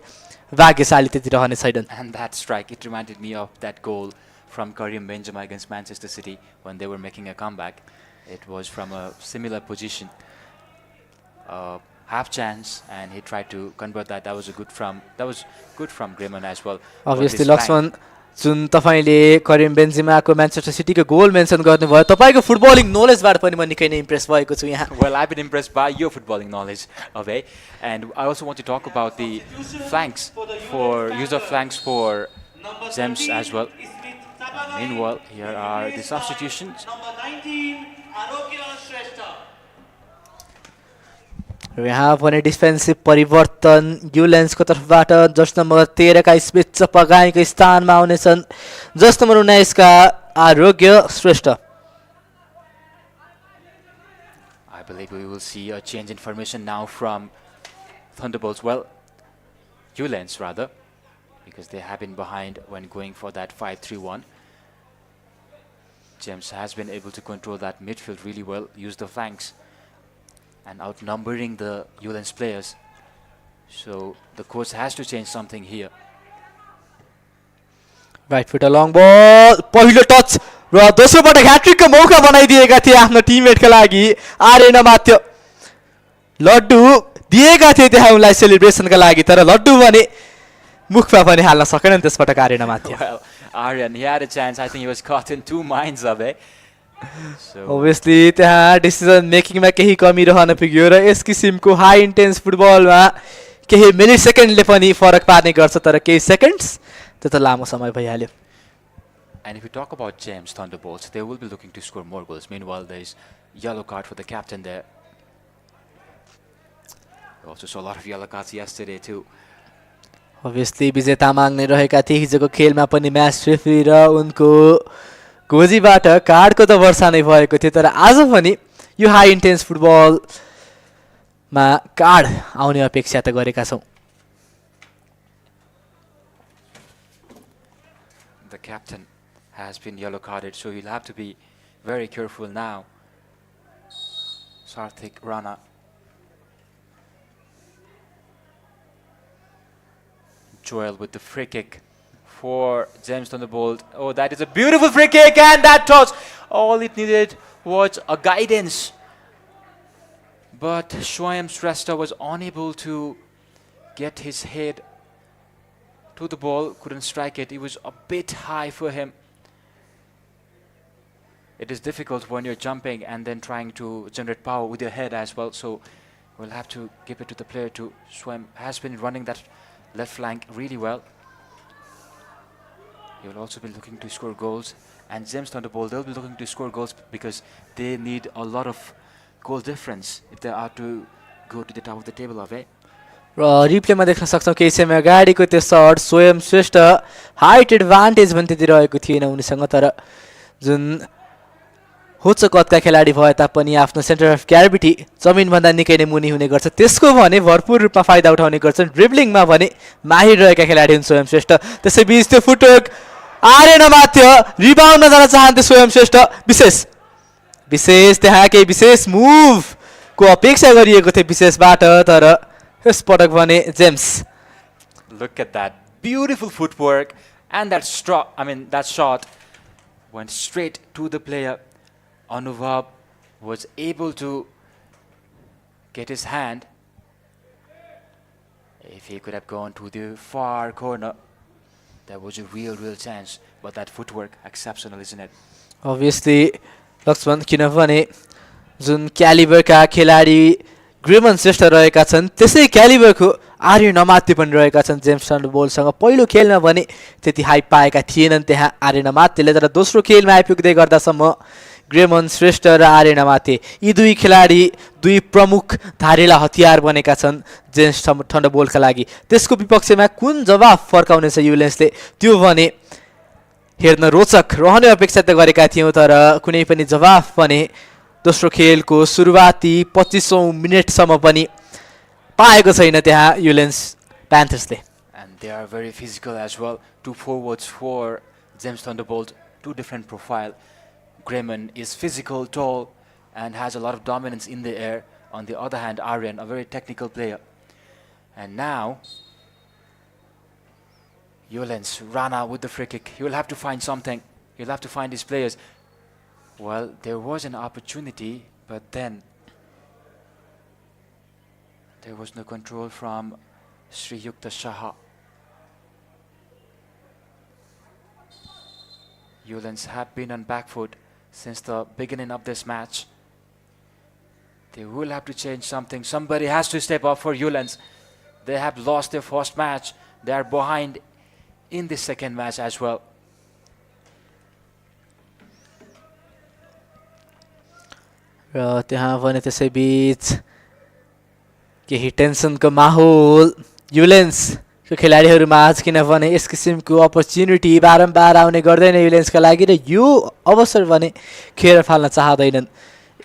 भाग्यशाली त्यति रहने छैनन्। And that strike, it reminded me of that goal from Karim Benzema against Manchester City when they were making a comeback. It was from a similar position, half chance, and he tried to convert that. That was good from Grayman as well. Obviously Lakshman जुन तपाईले करिम बेन्जेमाको Manchester सिटीको गोल mention गर्नुभयो, तपाईको फुटबलिङ नलेजबाट पनि म निकै नै impress भएको छु यहाँ। Well, I've been impressed by your footballing knowledge, Abhay, and I also want to talk about the flanks use of flanks for Gems as well. Meanwhile, here are the substitutions. यहाँ पनि defensive परिवर्तन युलेन्सको तर्फबाट just number 13 का Smith पगाईको स्थानमा आउनेछन् just number 19 का आरोग्य श्रेष्ठ। I believe we will see a change in formation now from Thunderbolts. Well, Ullens rather, because they have been behind when going for that 5-3-1. James has been able to control that midfield really well, use the flanks, and outnumbering the Ullens players. So the coach has to change something here. Right foot long ball, पहिलो touch र दोस्रो पटक ह्याट्रिकको मौका बनाइदिएका थिए आफ्नो टिममेटका लागि आर्यन माथ्यो। लड्डु दिएका थिए त्यहाँ उनलाई सेलिब्रेसनका लागि, तर लड्डु भने मुखमा पनि हाल्न सकेनन् त्यसपटक Aryan माथ्यो। Well, Aryan, he had a chance. I think he was caught in 2 minds of it. So obviously त्यहाँ डिसिजन मेकिङमा केही कमी रहन पुग्यो र यस किसिमको हाई इन्टेन्स फुटबलमा केही मिली सेकेन्डले पनि फरक पार्ने गर्छ, तर केही सेकेन्ड्स त्यो त लामो समय भइहाल्यो। And if we talk about James Thunderbolts, they will be looking to score more goals. Meanwhile, there is yellow card for the captain there. We also saw a lot of yellow cards yesterday too. Obviously विजय तामाङ नै रहेका थिए हिजोको खेलमा पनि match referee र उनको गोजीबाट कार्डको त वर्षा नै भएको थियो, तर आज पनि यो हाई इन्टेन्स फुटबलमा कार्ड आउने अपेक्षा त गरेका छौं। The captain has been yellow carded, so he'll have to be very careful now. Sarthik Rana. Joel with the free kick for James Thunderbolt. Oh, that is a beautiful free kick, and that touch. All it needed was a guidance. But Shoyam Shrestha was unable to get his head to the ball, couldn't strike it. It was a bit high for him. It is difficult when you're jumping and then trying to generate power with your head as well. So we'll have to give it to the player to swim. Has been running that left flank really well. He will also be looking to score goals. And Gems Thunderbolts, they'll be looking to score goals because they need a lot of goal difference if they are to go to the top of the table away. र रिप्लेमा देख्न सक्छौँ केही समय अगाडिको त्यो shirt स्वयं श्रेष्ठ height advantage पनि त्यति रहेको थिएन उनीसँग तर जुन उच्च कदका खेलाडी भए तापनि आफ्नो सेन्टर अफ ग्राभिटी जमिनभन्दा निकै नै मुनि हुने गर्छ त्यसको भने भरपुर रूपमा फाइदा उठाउने गर्छन् ड्रिब्लिङमा भने माहिर रहेका खेलाडी हुन् स्वयं श्रेष्ठ त्यसैबीच त्यो फुटवर्क आर्यन माथ्यो रिबाउन्डमा जान चाहन्थे स्वयं श्रेष्ठ विशेष त्यहाँ केही विशेष मुभको अपेक्षा गरिएको थियो विशेषबाट तर यस पटक भने James Look at that beautiful footwork and that shot went straight to the player. Anubhav was able to get his hand. If he could have gone to the far corner, there was a real chance. But that footwork, exceptional, isn't it? Obviously, Laxman किनभने जुन क्यालिबरका खेलाडी ग्रेमन श्रेष्ठ रहेका छन् त्यसै क्यालिबरको आर्यन अमात्य पनि रहेका छन् जेम्स थन्डरबोल्टसँग पहिलो खेलमा भने त्यति हाइप पाएका थिएनन् त्यहाँ आर्यन अमात्यले तर दोस्रो खेलमा आइपुग्दै गर्दासम्म ग्रेमन श्रेष्ठ र आर्यन अमात्य यी दुई खेलाडी दुई प्रमुख धारिला हतियार बनेका छन् जेम्स थन्डरबोल्टका लागि त्यसको विपक्षमा कुन जवाफ फर्काउनेछ युलेन्सले त्यो भने हेर्न रोचक रहने अपेक्षा त गरेका थियौँ तर कुनै पनि जवाफ भने दोस्रो खेलको सुरुवाती 25औं मिनेटसम्म पनि पाएको छैन त्यहाँ Ullens प्यान्थर्सले And they are very physical as well. Two forwards for James Thunderbolt, two different profile. Grayman is physical, tall, and has a lot of dominance in the air. On the other hand, Aryan, a very technical player. And now, Ullens, Rana with the free kick. He will have to find something. He'll have to find his players. Well, there was an opportunity, but then there was no control from Sri Yukta Shaha. Ullens have been on back foot since the beginning of this match. They will have to change something. Somebody has to step up for Ullens. They have lost their first match. They are behind in the second match as well. र त्यहाँ भने त्यसैबीच केही टेन्सनको माहौल युलेन्सको खेलाडीहरूमा आज किनभने yes किसिमको opportunity बारम्बार आउने गर्दैन युलेन्सका लागि र यो अवसर भने खेर फाल्न चाहँदैनन्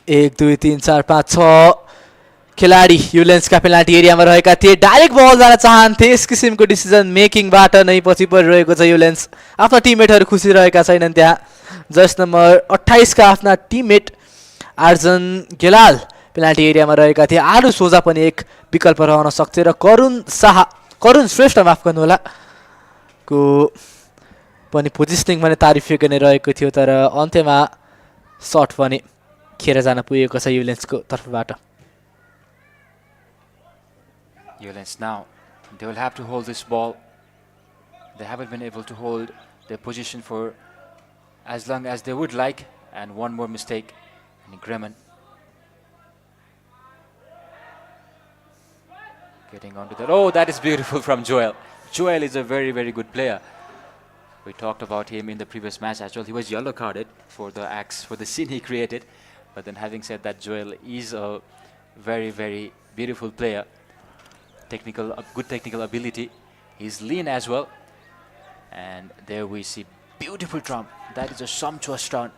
1 2 3 4 5 6 खेलाडी युलेन्सका पेनाल्टी एरियामा रहेका थिए डाइरेक्ट बल जान चाहन्थे यस किसिमको डिसिजन मेकिङबाट नै पछि परिरहेको छ युलेन्स आफ्ना टिममेटहरू खुसी रहेका छैनन् त्यहाँ जर्सी नम्बर 28 का आफ्ना टिममेट आर्जन गेलाल पेनाल्टी एरियामा रहेका थिए आलु सोझा पनि एक विकल्प रहन सक्छ र करुण श्रेष्ठ माफ गर्नुहोला को पनि पोजिसनिङ भने तारिफ गर्ने रहेको थियो तर अन्त्यमा शट पनि खेर जान पुगेको छ युलेन्सको तर्फबाट Ullens now, they will have to hold this ball. They haven't been able to hold their position for as long as they would like. And one more mistake. And Grayman getting onto that. Oh, that is beautiful from Joel. Joel is a very, very good player. We talked about him in the previous match as well. He was yellow carded for the acts, for the scene he created. But then having said that, Joel is a very, very beautiful player. Good technical ability. He's lean as well. And there we see beautiful trump. That is a sumptuous turn.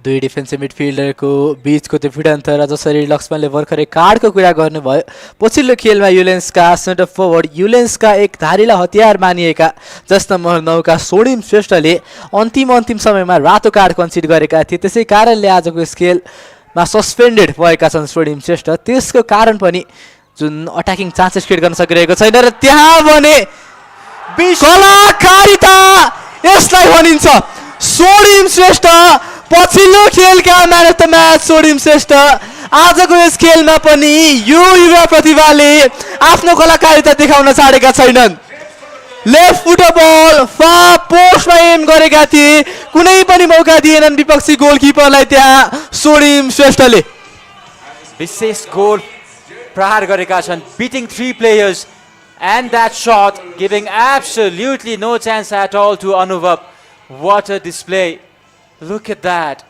दुई defensive मिडफिल्डरको बीचको त्यो भिडन्त र जसरी लक्ष्मणले भर्खरै कार्डको कुरा गर्नुभयो पछिल्लो खेलमा युलेन्सका सेन्टर फरवर्ड युलेन्सका एक धारिला हतियार मानिएका जस नम्बर 9 का सोडिम श्रेष्ठले अन्तिम समयमा रातो कार्ड कन्सिड गरेका थिए त्यसै कारणले आजको यस खेलमा सस्पेन्डेड भएका छन् सोडिम श्रेष्ठ त्यसको कारण पनि जुन अट्याकिङ चान्सेस क्रिएट गर्न सकिरहेको छैन र त्यहाँ भने कलाकारिता यसलाई भनिन्छ सोडिम श्रेष्ठ पछिल्लो खेलका man of the match Swarnim श्रेष्ठ आजको यस खेलमा पनि यो युवा प्रतिभाले आफ्नो कलाकारिता देखाउन छाडेका छैनन् लेफ्ट फुट बल फा पोस्टमा एम गरेका थिए कुनै पनि मौका दिएनन् विपक्षी गोलकिपरलाई त्यहाँ सोडिम श्रेष्ठले विशेष गोल प्रहार गरेका छन् beating 3 players and that shot giving absolutely no chance at all to Anubhav. What a display. Look at that.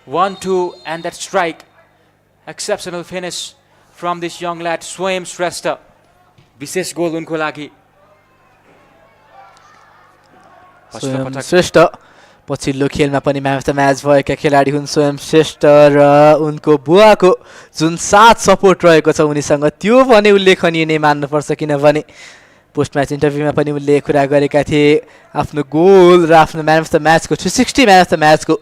1-2 and that strike. Exceptional finish from this young lad Swayam Shrestha. विशेष गोल उनको लागि स्वयं श्रेष्ठ पछिल्लो खेलमा पनि म्यान अफ द म्याच भएका खेलाडी हुन् स्वयं श्रेष्ठ र उनको बुवाको जुन साथ सपोर्ट रहेको छ उनीसँग त्यो पनि उल्लेखनीय नै मान्नुपर्छ किनभने पोस्ट म्याच इन्टरभ्यूमा पनि उनले कुरा गरेका थिए आफ्नो गोल र आफ्नो man of the म्याचको 360 man of the म्याचको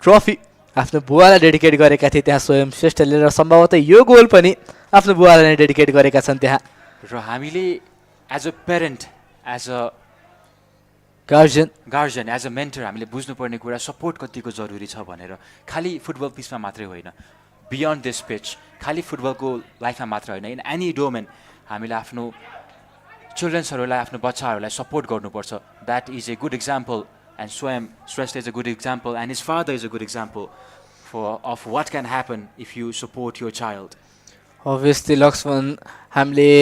trophy आफ्नो बुवालाई डेडिकेट गरेका थिए त्यहाँ स्वयं श्रेष्ठले र सम्भवतः यो गोल पनि आफ्नो बुवालाई नै डेडिकेट गरेका छन् त्यहाँ र हामीले as a parent as a guardian as a mentor हामीले बुझ्नुपर्ने कुरा सपोर्ट कतिको जरुरी छ भनेर खालि फुटबल पिचमा मात्रै होइन बियोन्ड दिस पिच खालि फुटबलको लाइफमा मात्र होइन इन एनी डोमेन हामीले आफ्नो चिल्ड्रेन्सहरूलाई आफ्नो बच्चाहरूलाई सपोर्ट गर्नुपर्छ that is a good example and Swayam Shrestha is a good example and his father is a good example of what can happen if you support your child obviously Laxman हामीले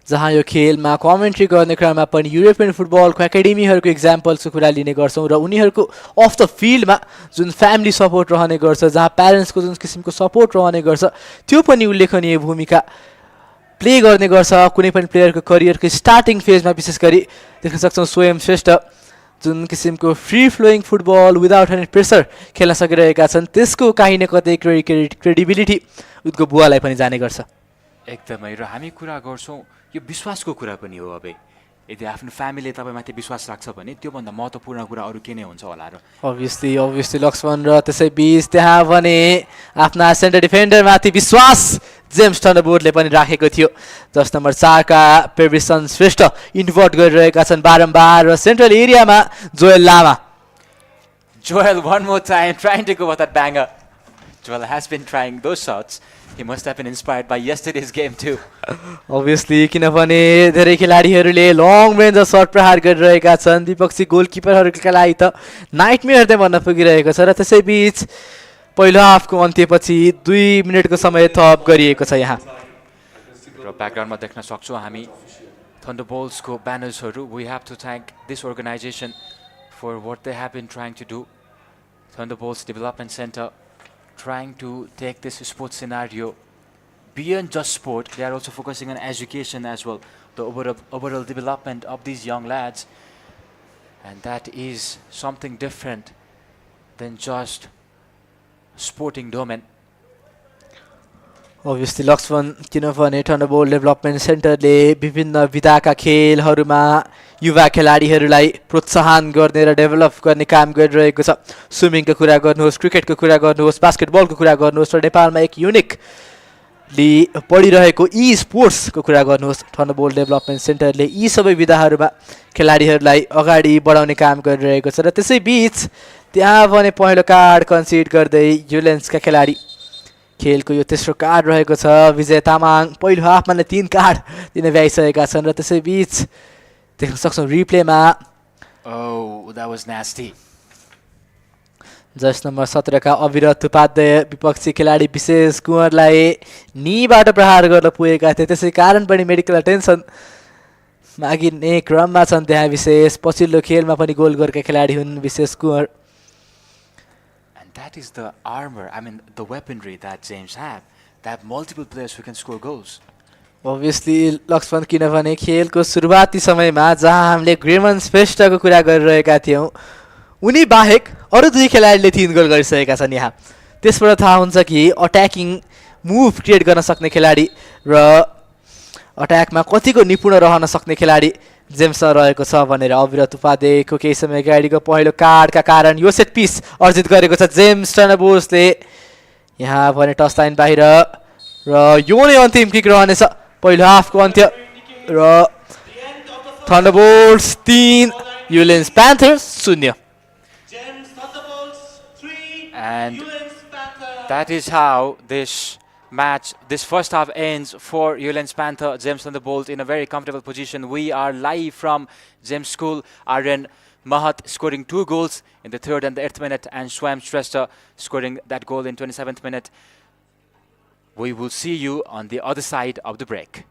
जहाँ यो खेलमा commentary गर्ने क्रममा पनि युरोपियन फुटबलको एकाडेमीहरूको इक्जाम्पल्सको कुरा लिने गर्छौँ र उनीहरूको अफ द फिल्डमा जुन फ्यामिली सपोर्ट रहने गर्छ जहाँ प्यारेन्ट्सको जुन किसिमको सपोर्ट रहने गर्छ त्यो पनि उल्लेखनीय भूमिका प्ले गर्ने गर्छ कुनै पनि प्लेयरको करियरको स्टार्टिङ फेजमा विशेष गरी देख्न सक्छौँ स्वयं श्रेष्ठ जुन किसिमको free flowing football without any pressure खेल्न सकिरहेका छन् त्यसको काहीँ न कतै क्रेडिबिलिटी उनको बुवालाई पनि जाने गर्छ एकदमै र हामी कुरा गर्छौँ यो विश्वासको कुरा पनि हो अब यदि आफ्नो फ्यामिलीले तपाईँमाथि विश्वास राख्छ भने त्योभन्दा महत्त्वपूर्ण कुरा अरू के नै हुन्छ होला र अभियसली लक्ष्मण र त्यसै बीच त्यहाँ भने आफ्ना सेन्टर डिफेन्डरमाथि विश्वास जेम्स थन्डरबोल्टले पनि राखेको थियो 10 नम्बर 4 का पेब्रिसन श्रेष्ठ इन्भर्ट गरिरहेका छन् बारम्बार र सेन्ट्रल एरियामा Joel Lama one more time trying to go with that banger. Joel has been trying those shots. He must have been inspired by yesterday's game too. Obviously किनभने धेरै खेलाडीहरूले लङ रेन्ज सर्ट प्रहार गरिरहेका छन् विपक्षी गोलकिपरहरूका लागि त नाइटमेयर नै भन्न पुगिरहेको छ र त्यसै बीच पहिलो हाफको अन्त्यपछि 2 मिनेटको समय थप गरिएको छ यहाँ र ब्याकग्राउन्डमा देख्न सक्छौँ हामी थन्डरबोल्ट्सको ब्यानर्सहरू we have to thank this organization for what they have been trying to do. Thunderbolts Development Center trying to take this sports scenario beyond just sport. They are also focusing on education as well, the overall development of these young lads, and that is something different than just sporting domain. Obviously Laxman किनभने थन्डरबोल्ट development सेन्टरले विभिन्न विधाका खेलहरूमा युवा खेलाडीहरूलाई प्रोत्साहन गर्ने र develop गर्ने काम गरिरहेको छ स्विमिङको कुरा गर्नुहोस् क्रिकेटको कुरा गर्नुहोस् बास्केटबलको कुरा गर्नुहोस् र नेपालमा एक युनिकली पढिरहेको ई स्पोर्ट्सको कुरा गर्नुहोस् थन्डरबोल्ट डेभलपमेन्ट सेन्टरले यी सबै विधाहरूमा खेलाडीहरूलाई अगाडि बढाउने काम गरिरहेको छ र त्यसै बीच त्यहाँ भने पहिलो कार्ड कन्सिड गर्दै युलेन्सका खेलाडी खेलको यो तेस्रो कार्ड रहेको छ विजय तामाङ पहिलो हाफमा नै 3 कार्ड दिन भ्याइसकेका छन् र त्यसै बीच देख्न सक्छौँ रिप्लेमा that was nasty. जस नम्बर 17 का अविरत उपाध्याय विपक्षी खेलाडी विशेष कुँवरलाई नीबाट प्रहार गर्न पुगेका थिए त्यसै कारण पनि मेडिकल अटेन्सन मागिने क्रममा छन् त्यहाँ विशेष पछिल्लो खेलमा पनि गोल गरेका खेलाडी हुन् विशेष Kunwar. That is the armor, I mean the weaponry that James have. They have multiple players who can score goals. Obviously Laxman किनभने खेलको सुरुवाती समयमा जहाँ हामीले ग्रेमन श्रेष्ठको कुरा गरिरहेका थियौँ उनी बाहेक अरू 2 खेलाडीले 3 गोल गरिसकेका छन् यहाँ त्यसबाट थाहा हुन्छ कि अट्याकिङ मुभ क्रिएट गर्न सक्ने खेलाडी र अट्याकमा कतिको निपुण रहन सक्ने खेलाडी जेम्ससँग रहेको छ भनेर अविरत उपाध्यायको केही समय अगाडिको पहिलो कार्डका कारण यो सेट पिस अर्जित गरेको छ जेम्स थन्डरबोल्ट्सले यहाँ भने टच लाइन बाहिर र यो नै अन्तिम किक रहनेछ पहिलो हाफको अन्त्य र थन्डरबोल्ट्स 3 Ullens प्यान्थर्स 0. And that is how this match. This first half ends for Ullens Panther, James Thunderbolts in a very comfortable position. We are live from James School. Aryan Mahat scoring 2 goals in the 3rd and the 8th minute, and Swam Shrestha scoring that goal in 27th minute. We will see you on the other side of the break.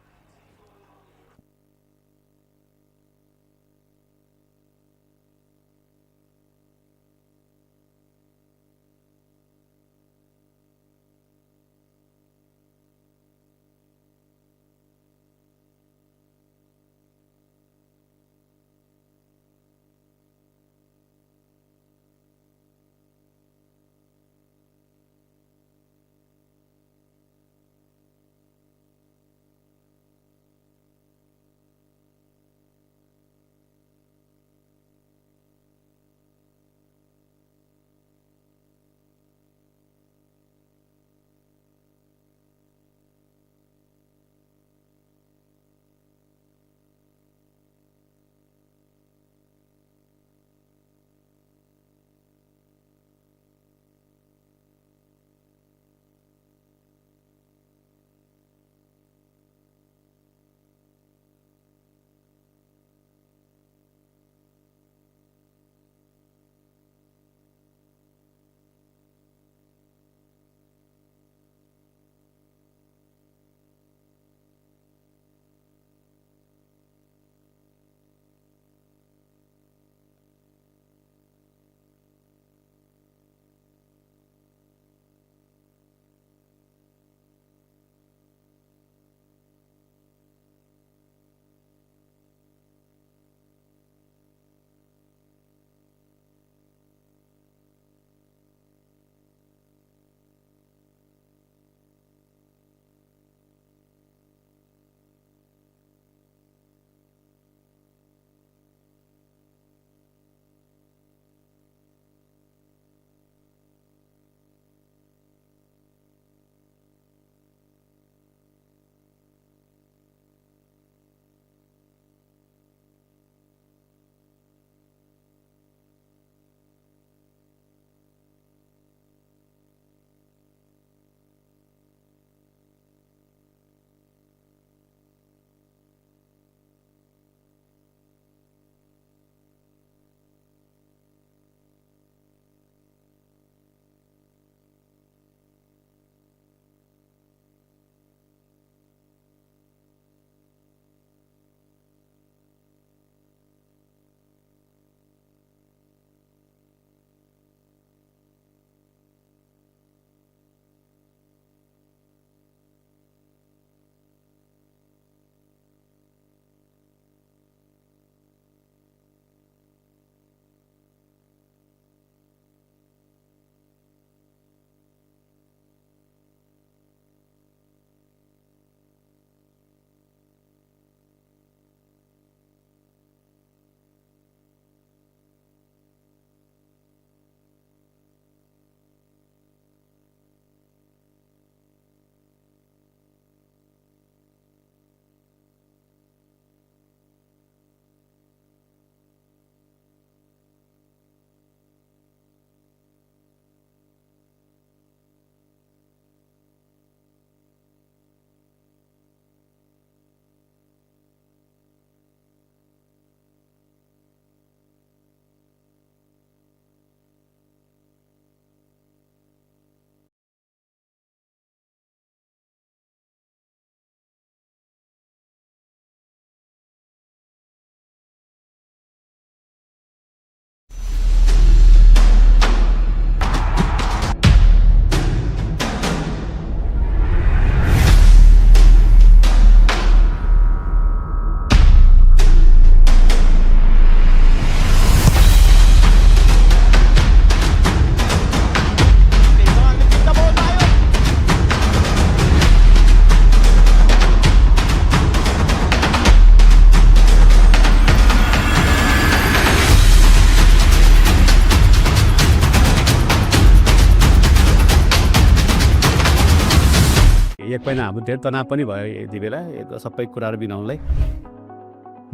एक महिना हाम्रो धेरै तनाव पनि भयो यति बेला यो सबै कुराहरू बिनाउनलाई।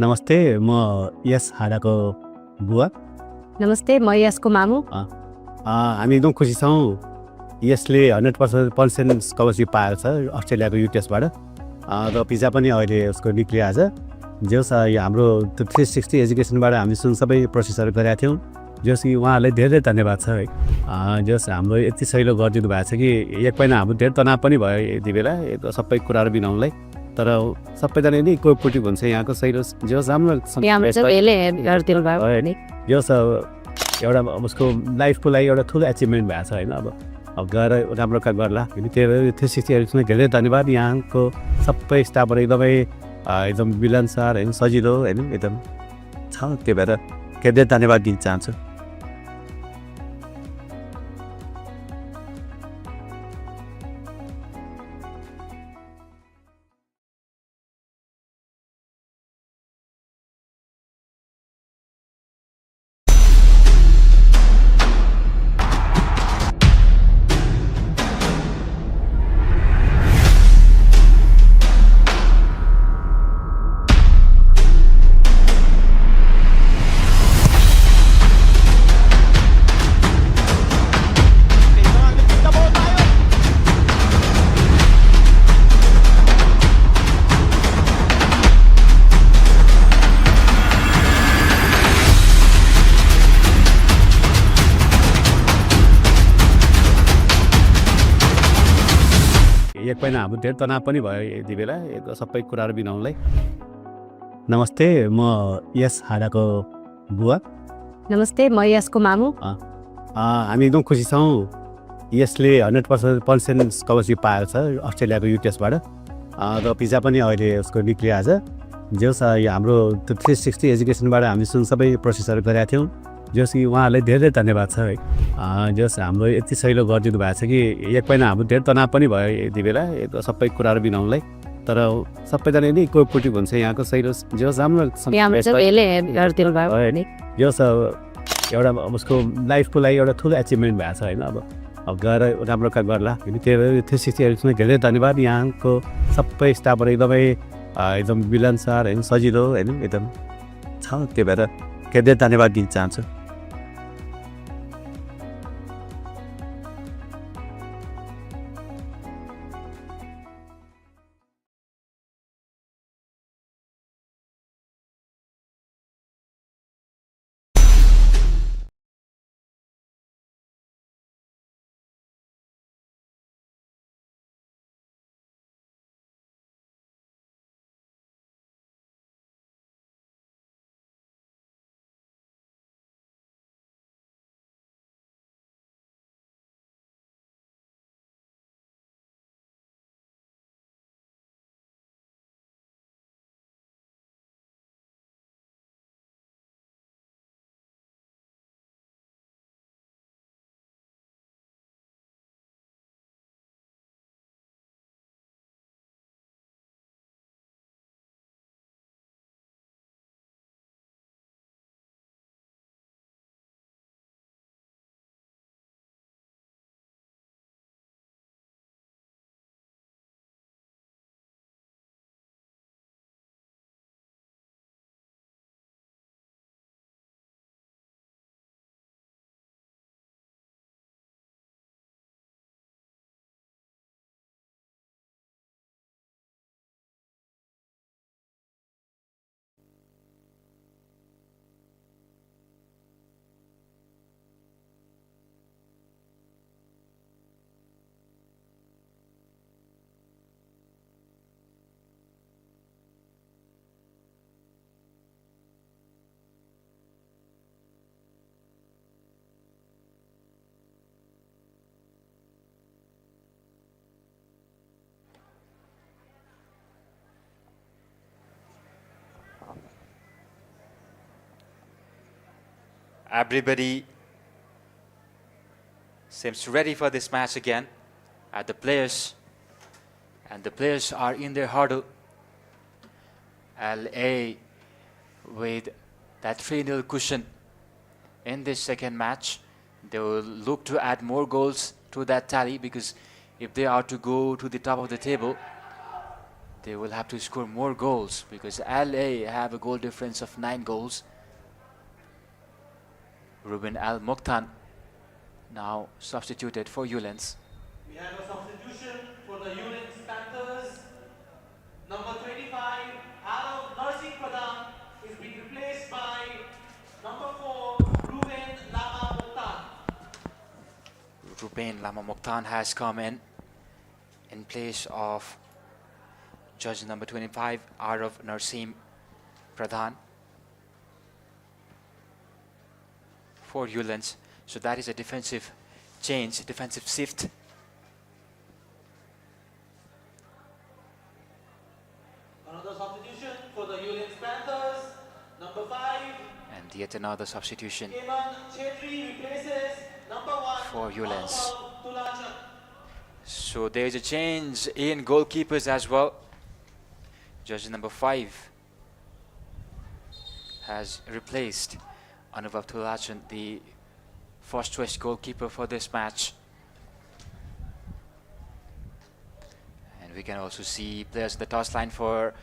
नमस्ते, म यस हाडाको बुवा। नमस्ते, म यसको मामु। हामी एकदम खुसी छौँ यसले 100% स्कलरसिप पाएको छ अस्ट्रेलियाको युटिएसबाट र भिजा पनि अहिले उसको निक्लिआएको छ। जस हाम्रो 360 एजुकेसनबाट हामी सबै प्रोसेसहरू गरेका थियौँ। जस कि उहाँहरूलाई धेरै धन्यवाद छ है। जस हाम्रो यति सहिलो गरिदिनु भएको छ कि एक महिना हाम्रो धेरै तनाव पनि भयो यति बेला सबै कुराहरू बिनाउनलाई। तर सबैजना नै कोअपरेटिभ हुन्छ यहाँको सहिलो जस राम्रो यहाँबाट चाहिँ यसले गरिदिनु भयो होइन जस एउटा उसको लाइफको लागि एउटा ठुलो एचिभमेन्ट भएको छ होइन। अब गएर राम्रो काम गर्ला त्यही 360 एजुकेसनलाई धेरै धन्यवाद। यहाँको सबै स्टाफहरू एकदम मिलनसार होइन सजिलो होइन एकदम छ। त्यही भएर धेरै धन्यवाद दिन चाहन्छु। एक महिना हाम्रो धेरै तनाव पनि भयो यति बेला सबै कुराहरू बिनाउनलाई। नमस्ते, म यस हाडाको बुवा। नमस्ते, म यसको मामु। हामी एकदम खुसी छौँ। यसले 100% स्कलरसिप पाएको छ अस्ट्रेलियाको युटिएसबाट र भिजा पनि अहिले उसको निक्लिआएको छ। जस हाम्रो 360 एजुकेसनबाट हामी सबै प्रोसेसहरू गरेका थियौँ। जस कि उहाँहरूलाई धेरै धन्यवाद छ है। जस हाम्रो यति सहिलो गरिदिनु भएको छ कि एक महिना हाम्रो धेरै तनाव पनि भयो यति बेला सबै कुराहरू बिनाउनलाई। तर सबैजना नै कोअपरेटिभ हुन्छ यहाँको सहिलो जस राम्रो यहाँबाट चाहिँ यसले गरिदिनु भयो होइन जस एउटा उसको लाइफको लागि एउटा ठुलो एचिभमेन्ट भएको छ होइन। अब गएर राम्रो काम गर्ला त्यही 360 एजुकेसनलाई धेरै धन्यवाद। यहाँको सबै स्टाफहरू एकदम मिलनसार होइन सजिलो होइन एकदम छ। त्यही भएर धेरै धन्यवाद दिन चाहन्छु। Everybody seems ready for this match again. The players are in their huddle. LA with that 3-0 cushion in this second match. They will look to add more goals to that tally, because if they are to go to the top of the table, they will have to score more goals, because LA have a goal difference of 9 goals. Ruben Al Mokhtar now substituted for Ullens. have a substitution for the Ullens Panthers. Number 25, Arav Narsing Pradhan, is being replaced by number 4, Ruben Lama Mokhtar. Ruben Lama Mokhtar has come in place of judge number 25, Arav Narsim Pradhan for Ullens. So that is a defensive change, defensive shift. Another substitution for the Ullens Panthers. Number 5, And yet another substitution Keman Chetri replaces number 1 for Ullens. Tulachan. So there is a change in goalkeepers as well. Judge number 5 has replaced Anubhav Tulachan, the first choice goalkeeper for this match. And we can also see players in the toss line for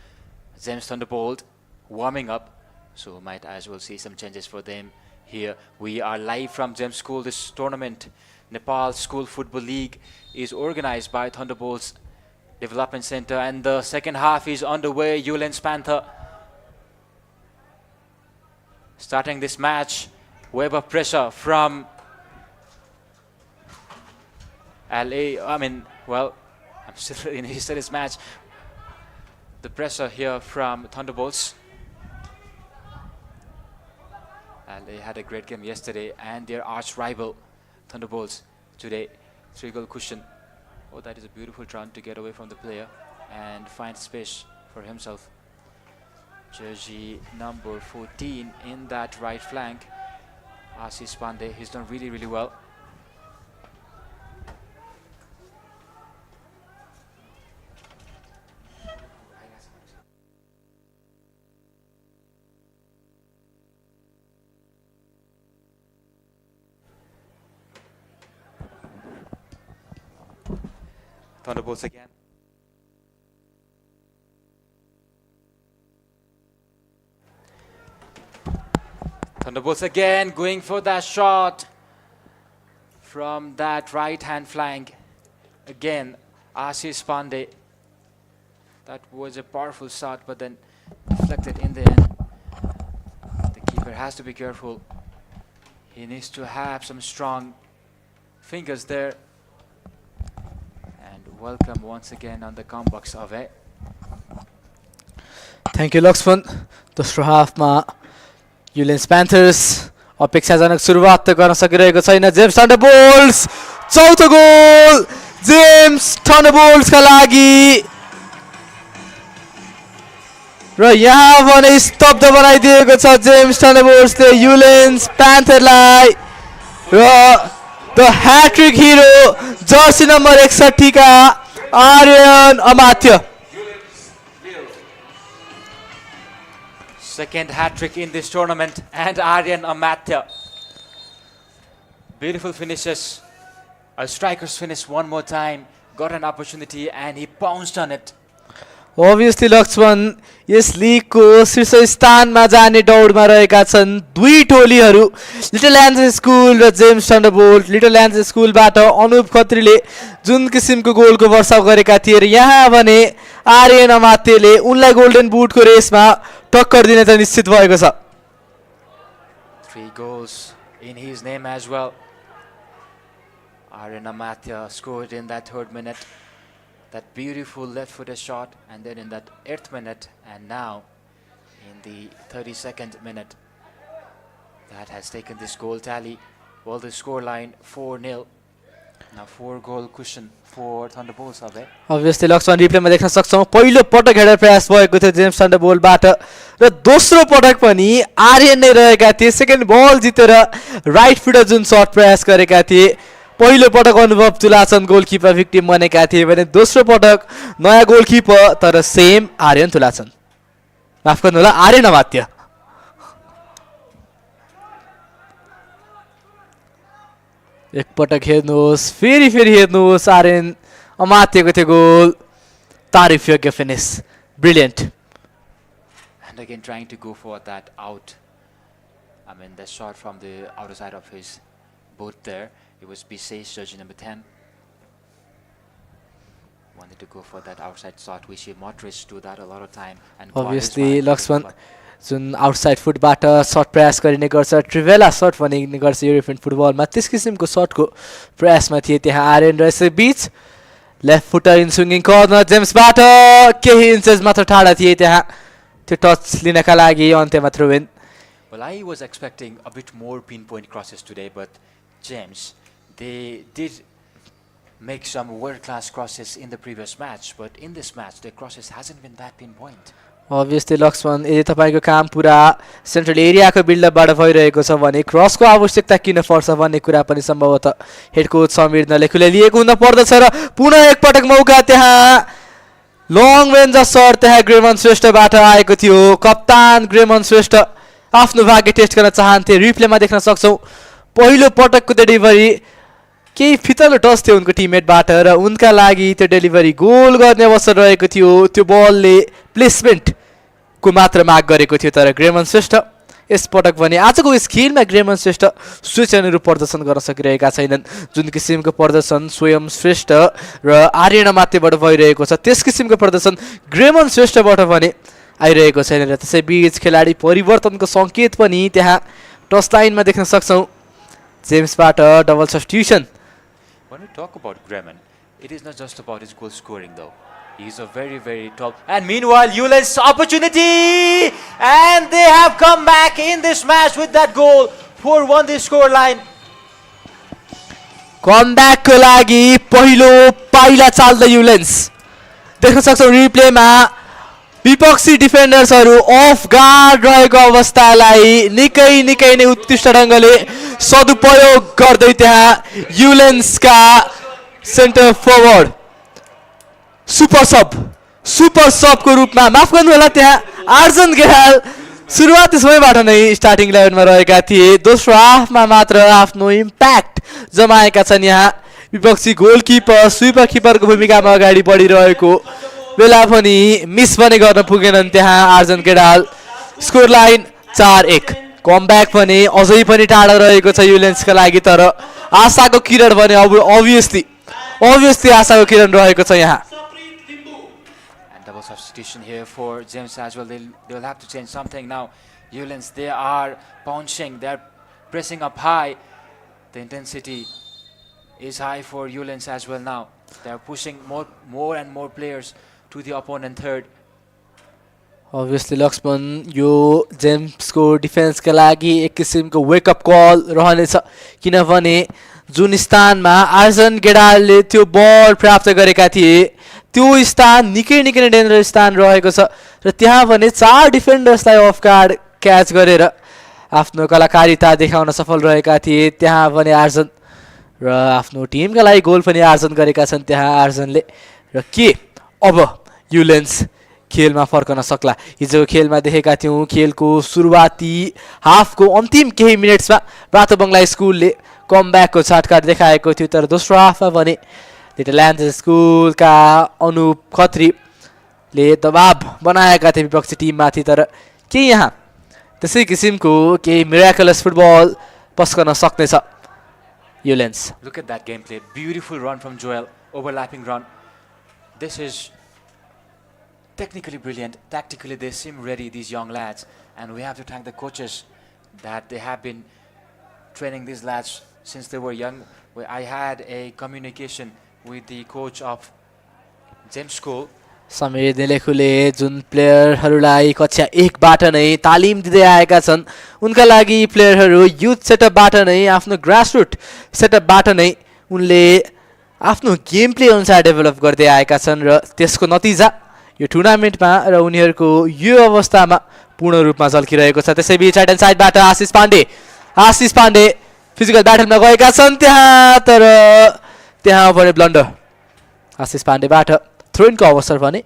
James Thunderbolt warming up. So might as well see some changes for them here. We are live from James School. This tournament, Nepal School Football League, is organized by Thunderbolts Development Center, and the second half is underway. Ullens Panther starting this match. Wave of pressure from LA. I'm still in this match. The pressure here from Thunderbolts. LA had a great game yesterday, and their arch rival Thunderbolts today. 3-goal cushion. Oh, that is a beautiful run to get away from the player and find space for himself. Jersey number 14 in that right flank, Ashish Pandey. He's done really, really well. Thunderbolts again. Thunderbolts again going for that shot from that right hand flank. Again, Ashish Pandey. That was a powerful shot, but then deflected in the end. The keeper has to be careful. He needs to have some strong fingers there. Welcome once again on the comebacks of it. Thank you, Laxman. दोस्रो हाफमा Ullens प्यान्थर्स अपेक्षाजनक सुरुवात त गर्न सकिरहेको छैन. James थन्डरबोल्ट्स चौथो गोल James थन्डरबोल्ट्सका लागि र यहाँ भने स्तब्ध बनाइदिएको छ जेम्स थन्डरबोल्ट्सले युलेन्स प्यान्थरलाई र the hat-trick hero jersey number 61 का Aryan Amatya. Second hat-trick in this tournament, and Aryan Amatya. Beautiful finishes. A striker's finish one more time. Got an opportunity and he pounced on it. Obviously, Laxman, यस लिगको शीर्ष स्थानमा जाने दौडमा रहेका छन् दुई टोलीहरू, लिटल ह्यान्ड्स स्कुल र जेम्स थन्डरबोल्ट. लिटल ह्यान्ड्स स्कुलबाट अनुप खत्रीले जुन किसिमको गोलको वर्षाव गरेका थिए र यहाँ भने आर्यन अमात्यले उनलाई गोल्डन बुटको रेसमा टक्कर दिने त निश्चित भएको छ. 3 goals in his name as well. Aryan Amatya scored in that 3rd minute. That beautiful left-footed shot, and then in that 8th minute, and now in the 32nd minute, that has taken this goal tally. Well, the score line 4-0. Now 4-goal cushion for Thunderbolts of it. Obviously, Laxman रिप्लेमा देख्न सक्छौं पहिलो पटक header प्रयास भएको थियो James थन्डरबोल्टबाट र दोस्रो पटक पनि आर्यन नै रहेका थिए. सेकेन्ड बल जितेर राइट फुटर जुन शट प्रयास गरेका थिए. पहिलो पटक अनुभव तुलाचन गोलकिपर भिक्टिम बनेका थिए भने दोस्रो पटक नयाँ गोलकिपर तर सेम आर्यन तुलाचन. माफ गर्नु होला, आर्यन अमात्य. एक पटक हेर्नुहोस्, फेरि हेर्नुहोस्, आर्यन अमात्यको थियो गोल. तारिफ योग्य finish, brilliant. And again trying to go for that out. I mean, the shot from the outer side of his boot there. It was Bisay's jersey number 10. wanted to go for that outside shot. We see Modric do that a lot of time. And Obviously, Laxman जुन outside फुटबाट short प्रयास गरिने गर्छ ट्रिभेला shirt भनिने गर्छ European फुटबलमा त्यस किसिमको सर्टको प्रयासमा थिए त्यहाँ आर्यन र यसै बीच लेफ्ट फुटर इन स्विङ्गिङ कर्नर जेम्सबाट केही इन्चेस मात्र टाढा थिए त्यहाँ त्यो टच लिनका लागि अन्त्यमा throw in Well, I was expecting a bit more pinpoint crosses today, but James, they did make some world-class crosses in the previous match, but in this match, the crosses hasn't been that pinpoint. Obviously, Laxman यदि तपाईको काम पुरा central एरियाको बिल्डअपबाट भइरहेको छ भने क्रसको आवश्यकता किन पर्छ भन्ने कुरा पनि सम्भवतः हेड कोच समीर नलेखुले लिएको हुन पर्दछ र पुनः एकपटक मौका त्यहाँ लङ रेन्ज सर्ट त्यहाँ ग्रेमन श्रेष्ठबाट आएको थियो कप्तान ग्रेमन श्रेष्ठ आफ्नो भाग्य टेस्ट गर्न चाहन्थे रिप्लेमा देख्न सक्छौं पहिलो पटकको डेलिभरी केही फितलो टच थियो उनको टिममेटबाट र उनका लागि त्यो डेलिभरी गोल गर्ने अवसर रहेको थियो त्यो बलले प्लेसमेन्ट को मात्र माग गरेको थियो तर ग्रेमन श्रेष्ठ यस पटक भने आजको यस खेलमा ग्रेमन श्रेष्ठ स्विच अनुरूप प्रदर्शन गर्न सकिरहेका छैनन् जुन किसिमको प्रदर्शन स्वयं श्रेष्ठ र आर्यन मातेबाट भइरहेको छ त्यस किसिमको प्रदर्शन ग्रेमन श्रेष्ठबाट भने आइरहेको छैन र त्यसै बीच खेलाडी परिवर्तनको संकेत पनि त्यहाँ टच लाइनमा देख्न सक्छौं जेम्सबाट double substitution When we talk about Gremon, it is not just about his goal scoring though. He's a very, very top. And meanwhile, Ullens opportunity! And they have come back in this match with that goal. 4-1 the scoreline. Comeback को लागि पहिलो पाइला चाल्दै Ullens देख्न सक्छौं रिप्लेमा विपक्षी डिफेन्डर्सहरु of guard रहेको अवस्थालाई निकै नै उत्कृष्ट ढंगले सदुपयोग गर्दै त्यहाँ युलेन्सका सेन्टर फरवर्ड सुपर सब को रूपमा माफ गर्नु होला त्यहाँ आर्जन गेहाल सुरुवाती समयबाट नै स्टार्टिङ 11 मा रहेका थिए दोस्रो हाफमा मात्र आफ्नो इम्प्याक्ट जमाएका छन् यहाँ विपक्षी गोलकिपर स्विपर किपरको भूमिकामा अगाडि बढिरहेको बेला पनि मिस पनि गर्न पुगेनन् त्यहाँ आर्जन गेडाल स्कोर लाइन 4-1 कमब्याक पनि अझै पनि टाढा रहेको छ युलेन्सका लागि तर आशाको किरण भने obviously आशाको किरण रहेको छ यहाँ And double substitution here for James as well. They'll have to change something now. Ullens, they are pouncing, they're pressing up high. The intensity is high for Ullens as well now. They're pushing more and more players to the opponent third. Obviously Lakshman यो जेम्सको डिफेन्सका लागि एक किसिमको wake up कल रहनेछ किनभने जुन स्थानमा आर्जन गेडालले त्यो बल प्राप्त गरेका थिए त्यो स्थान निकै डेन्जर स्थान रहेको छ र त्यहाँ भने 4 डिफेन्डर्सलाई अफ गार्ड क्याच गरेर आफ्नो कलाकारिता देखाउन सफल रहेका थिए त्यहाँ भने आर्जन र आफ्नो टिमका लागि गोल पनि आर्जन गरेका छन् त्यहाँ आर्जनले र के अब युलेन्स खेलमा फर्कन सक्ला हिजोको खेलमा देखेका थियौं खेलको सुरुवाती हाफको अन्तिम केही मिनेट्समा रातोबंगला स्कुलले कमब्याकको छाटकाट देखाएको थियो तर दोस्रो हाफमा भने लिटल ल्यान्ड्स स्कुलका अनुप खत्रीले दबाब बनाएका थिए विपक्षी टिममाथि तर के यहाँ त्यसै किसिमको केही मिराकलस फुटबल पस्कन सक्नेछ Ullens Look at that gameplay. Beautiful run from Joel. Overlapping run. This is technically brilliant. Tactically, they seem ready, these young lads. And we have to thank the coaches that they have been training these lads since they were young. I had a communication with the coach of James School. Samir नेलेखुले जुन प्लेयरहरूलाई कक्षा 1 बाट नै तालिम दिँदै आएका छन् उनका लागि प्लेयरहरू युथ सेटअपबाट नै आफ्नो ग्रासरुट सेटअपबाट नै उनले आफ्नो गेम प्ले अनुसार डेभलप गर्दै आएका छन् र त्यसको नतिजा यो टुर्नामेन्टमा र उनीहरूको यो अवस्थामा पूर्ण रूपमा झल्किरहेको छ त्यसैबीच राइट ह्यान्ड साइडबाट आशिष पाण्डे फिजिकल ब्याटलमा गएका छन् तर त्यहाँ भने ब्लन्डर आशिष पाण्डेबाट थ्रो इनको अवसर भने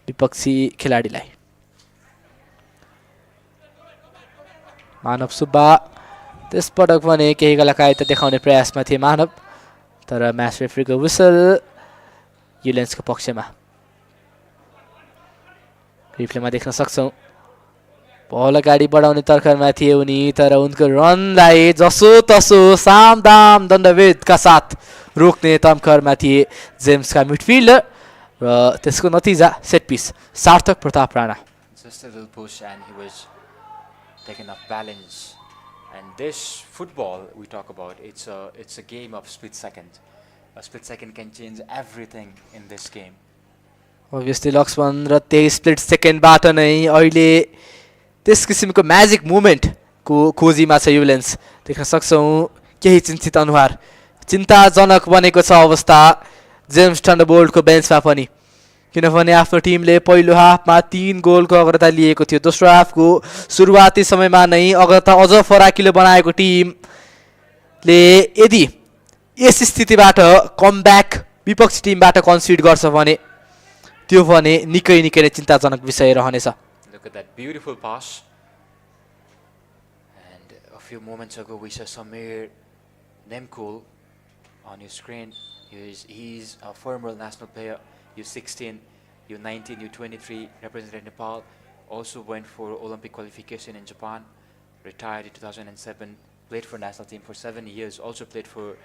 विपक्षी खेलाडीलाई मानव सुब्बा त्यसपटक भने केही कलाकारिता देखाउने प्रयासमा थिए मानव तर म्याच रेफ्रीको विसल युलेन्सको पक्षमा रिप्लेमा देख्न सक्छौं बल अगाडि बढाउने तर्खरमा थिए उनी तर उनको रनलाई जसो तसो सामदाम दण्डभेदका साथ रोक्ने तम्खरमा थिए जेम्सका मिडफिल्डर र त्यसको नतिजा सेट पिस सार्थक Pratap Rana. Just a little push and he was taken off balance. And this football we talk about, it's a game of split second. A split second can change everything in this game. Obviously Lakshman र त्यही split सेकेन्डबाट नै अहिले त्यस किसिमको magic मुभमेन्टको खोजीमा छ Ullens. देख्न सक्छौँ केही चिन्तित अनुहार, चिन्ताजनक बनेको छ अवस्था जेम्स थन्डरबोल्टको बेन्चमा पनि, किनभने आफ्नो टिमले पहिलो हाफमा 3 गोलको अग्रता लिएको थियो. दोस्रो हाफको सुरुवाती समयमा नै अग्रता अझ फराकिलो बनाएको टिमले यदि यस स्थितिबाट कमब्याक विपक्षी टिमबाट कन्सिड गर्छ भने त्यो भने निकै निकै नै चिन्ताजनक विषय रहनेछ. Look at that beautiful pass. And a few moments ago we saw Samir Nemkul on your screen. He's a former national player. U16, U19, U23, represented Nepal. Also went for Olympic qualification in Japan. Retired in 2007. Played for national team for 7 years. Also played for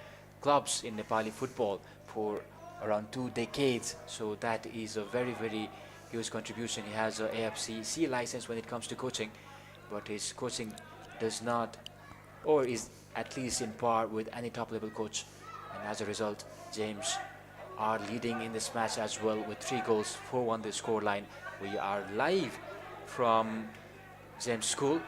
clubs in Nepali football for around 2 decades. So that is a very, very huge contribution. He has a AFC C license when it comes to coaching, but his coaching does not, or is at least in par with any top level coach. And as a result, James are leading in this match as well with 3 goals, 4-1 the score line. We are live from James School.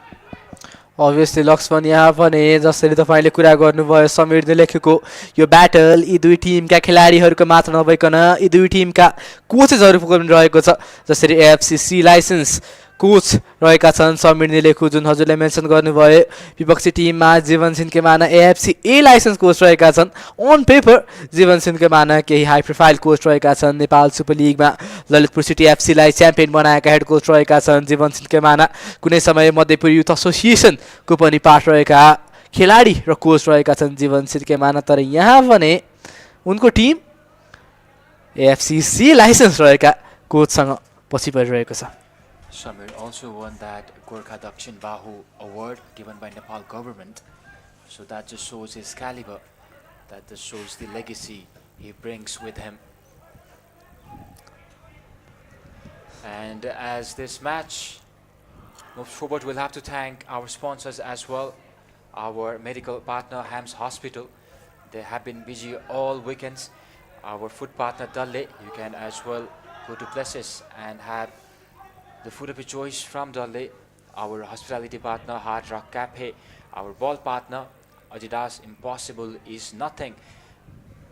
Obviously Lakshman यहाँ भने जसरी तपाईले कुरा गर्नुभयो समीरले लेखेको यो battle यी दुई टिमका खेलाडीहरूको मात्र नभइकन यी दुई टिमका कोचेसहरूको पनि रहेको छ. जसरी एएफसी सी लाइसेन्स कोच रहेका छन् समीरले लेखु, जुन हजुरले मेन्सन गर्नुभयो विपक्षी टिममा जीवन सिन्केमाना एएफसी ए लाइसेन्स कोच रहेका छन्. अन पेपर जीवन सिन्केमाना केही हाई प्रोफाइल कोच रहेका छन्. नेपाल सुपर लिगमा ललितपुर सिटी एफसीलाई च्याम्पियन बनाएका हेड कोच रहेका छन् जीवन सिन्केमाना. कुनै समय मध्यपुर युथ एसोसिएसनको पनि पार्ट रहेका खेलाडी र कोच रहेका छन् जीवन सिन्केमाना. तर यहाँ भने उनको टिम एएफसी सी लाइसेन्स रहेका कोचसँग पछि परिरहेको छ. Samir also won that Gorkha Dakshin Bahu award given by Nepal government. So that just shows his caliber. That just shows the legacy he brings with him. And as this match moves forward, we'll have to thank our sponsors as well. Our medical partner, Hams Hospital. They have been busy all weekends. Our food partner, Dalle. You can as well go to places and have the food of your choice from Dalle. Our hospitality partner, Hard Rock Cafe. Our ball partner, Adidas, Impossible is Nothing.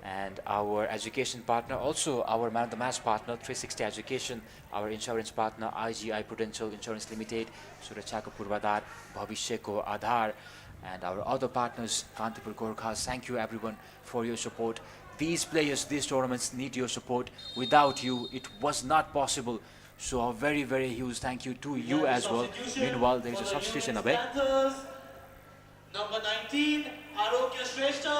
And our education partner, also our man of the match partner, 360 Education. Our insurance partner, IGI Prudential Insurance Limited, Surachaka Purvadar, Bhavisheko Adhar. And our other partners, Kantipur Gorkhas. Thank you everyone for your support. These players, these tournaments need your support. Without you, it was not possible. So a very, very huge thank you to you as well. Meanwhile, there is a substitution away. Panthers, number 19, Arogya Shrestha,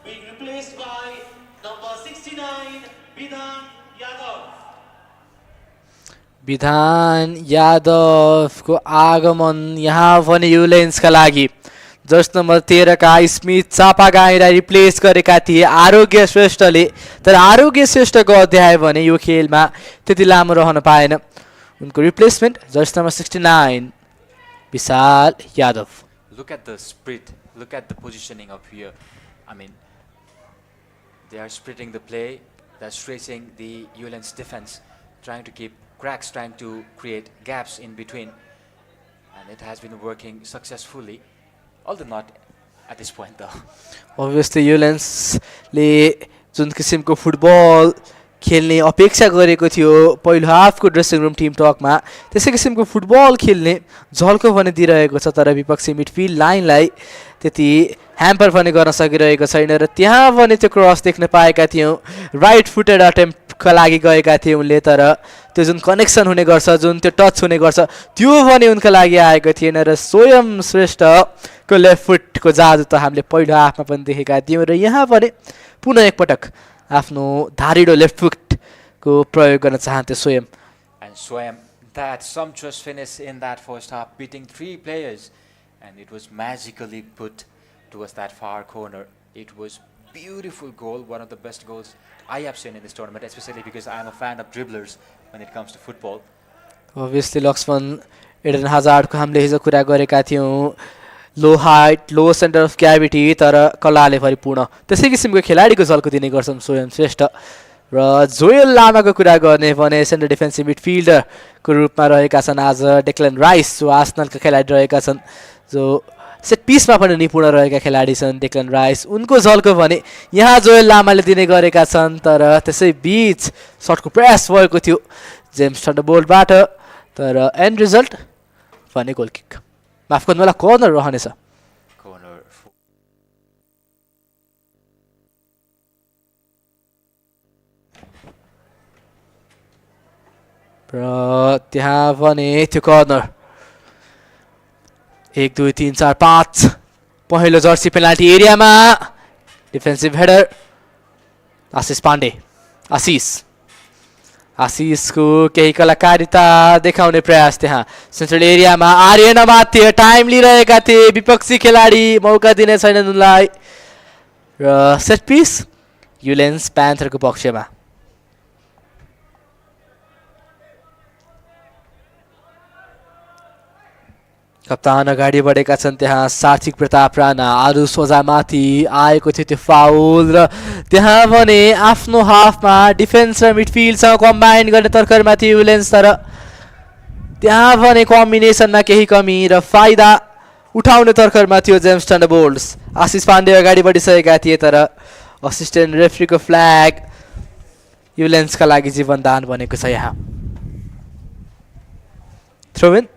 being replaced by number 69, Bidhan Yadav. विधान यादवको आगमन यहाँ भने युलेन्सका लागि. Just number 13 का Smith चापागाईलाई replace गरेका थिए आरोग्य श्रेष्ठले. तर आरोग्य श्रेष्ठको अध्याय भने यो खेलमा त्यति लामो रहन पाएन. उनको replacement just number 69 Vishal Yadav. Look at the split. Look at the positioning up here. I mean, they are splitting the play. They're stressing the Ullens defense, trying to keep cracks, trying to create gaps in between. And it has been working successfully. Although not at this point though. Obviously युलेन्सले जुन किसिमको football खेल्ने अपेक्षा गरेको थियो पहिलो हाफको dressing room Tim टकमा, त्यसै किसिमको football खेल्ने झल्को पनि दिइरहेको छ. तर विपक्षी मिडफिल्ड लाइनलाई त्यति ह्याम्पर पनि गर्न सकिरहेको छैन. र त्यहाँ पनि त्यो क्रस देख्न पाएका थियौँ. राइट फुटेड अटेम्प्टका लागि गएका थिए उनले, तर त्यो जुन कनेक्सन हुने गर्छ, जुन त्यो टच हुने गर्छ, त्यो पनि उनका लागि आएको थिएन. र स्वयं श्रेष्ठको लेफ्ट फुटको जादु त हामीले पहिलो हाफमा पनि देखेका थियौँ. र यहाँ पनि पुनः एकपटक आफ्नो धारिडो लेफ्ट फुटको प्रयोग गर्न चाहन्थे स्वयं. And Swayam, that sumptuous finish in that first half, beating 3 players, and it was magically put towards that far corner. It was beautiful goal, one of the best goals I have seen in this tournament, especially because I am a fan of dribblers when it comes to football. Obviously Laxman Eden हजार्डको हामीले हिजो कुरा गरेका थियौँ low height low centre of gravity तर कलाले परिपूर्ण त्यसै किसिमको खेलाडीको झल्को दिने गर्छन् स्वयं श्रेष्ठ र जोयल लामाको कुरा गर्ने भने सेन्टर डिफेन्सिभ मिडफिल्डरको रूपमा रहेका छन् आज डेक्लन राइस जो आर्सेनलका खेलाडी रहेका छन् जो सेट पिसमा पनि निपुण रहेका खेलाडी छन् डेक्लन राइस उनको झल्को भने यहाँ जोयल लामाले दिने गरेका छन् तर त्यसै बीच सर्टको प्रयास भएको थियो जेम्स थन्डरबोल्टबाट तर एन्ड रिजल्ट भने गोल किक माफ गर्नु होला कर्नर रहनेछ Corner. र त्यहाँ भने त्यो कर्नर 1 2 3 4 5 पहिलो जर्सी पेनाल्टी एरियामा डिफेन्सिभ हेडर आशिष पाण्डे आशिषको केही कलाकारिता देखाउने प्रयास त्यहाँ सेन्ट्रल एरियामा आर्यन अमात्य टाइम लिइरहेका थिए विपक्षी खेलाडी मौका दिने छैनन् उनलाई र सेट पिस युलेन्स प्यान्थरको पक्षमा कप्तान अगाडि बढेका छन् त्यहाँ सार्थिक प्रताप राणा आरु सोझामाथि आएको थियो त्यो फाउल र त्यहाँ भने आफ्नो हाफमा डिफेन्स र मिडफिल्डसँग कम्बाइन गर्ने तर्करमा थियो युलेन्स तर त्यहाँ भने कम्बिनेसनमा केही कमी र फाइदा उठाउने तर्करमा थियो जेम्स थन्डरबोल्ट्स आशिष पाण्डे अगाडि बढिसकेका थिए तर असिस्टेन्ट रेफ्रीको फ्ल्याग युलेन्सका लागि जीवनदान बनेको छ यहाँ थ्रो इन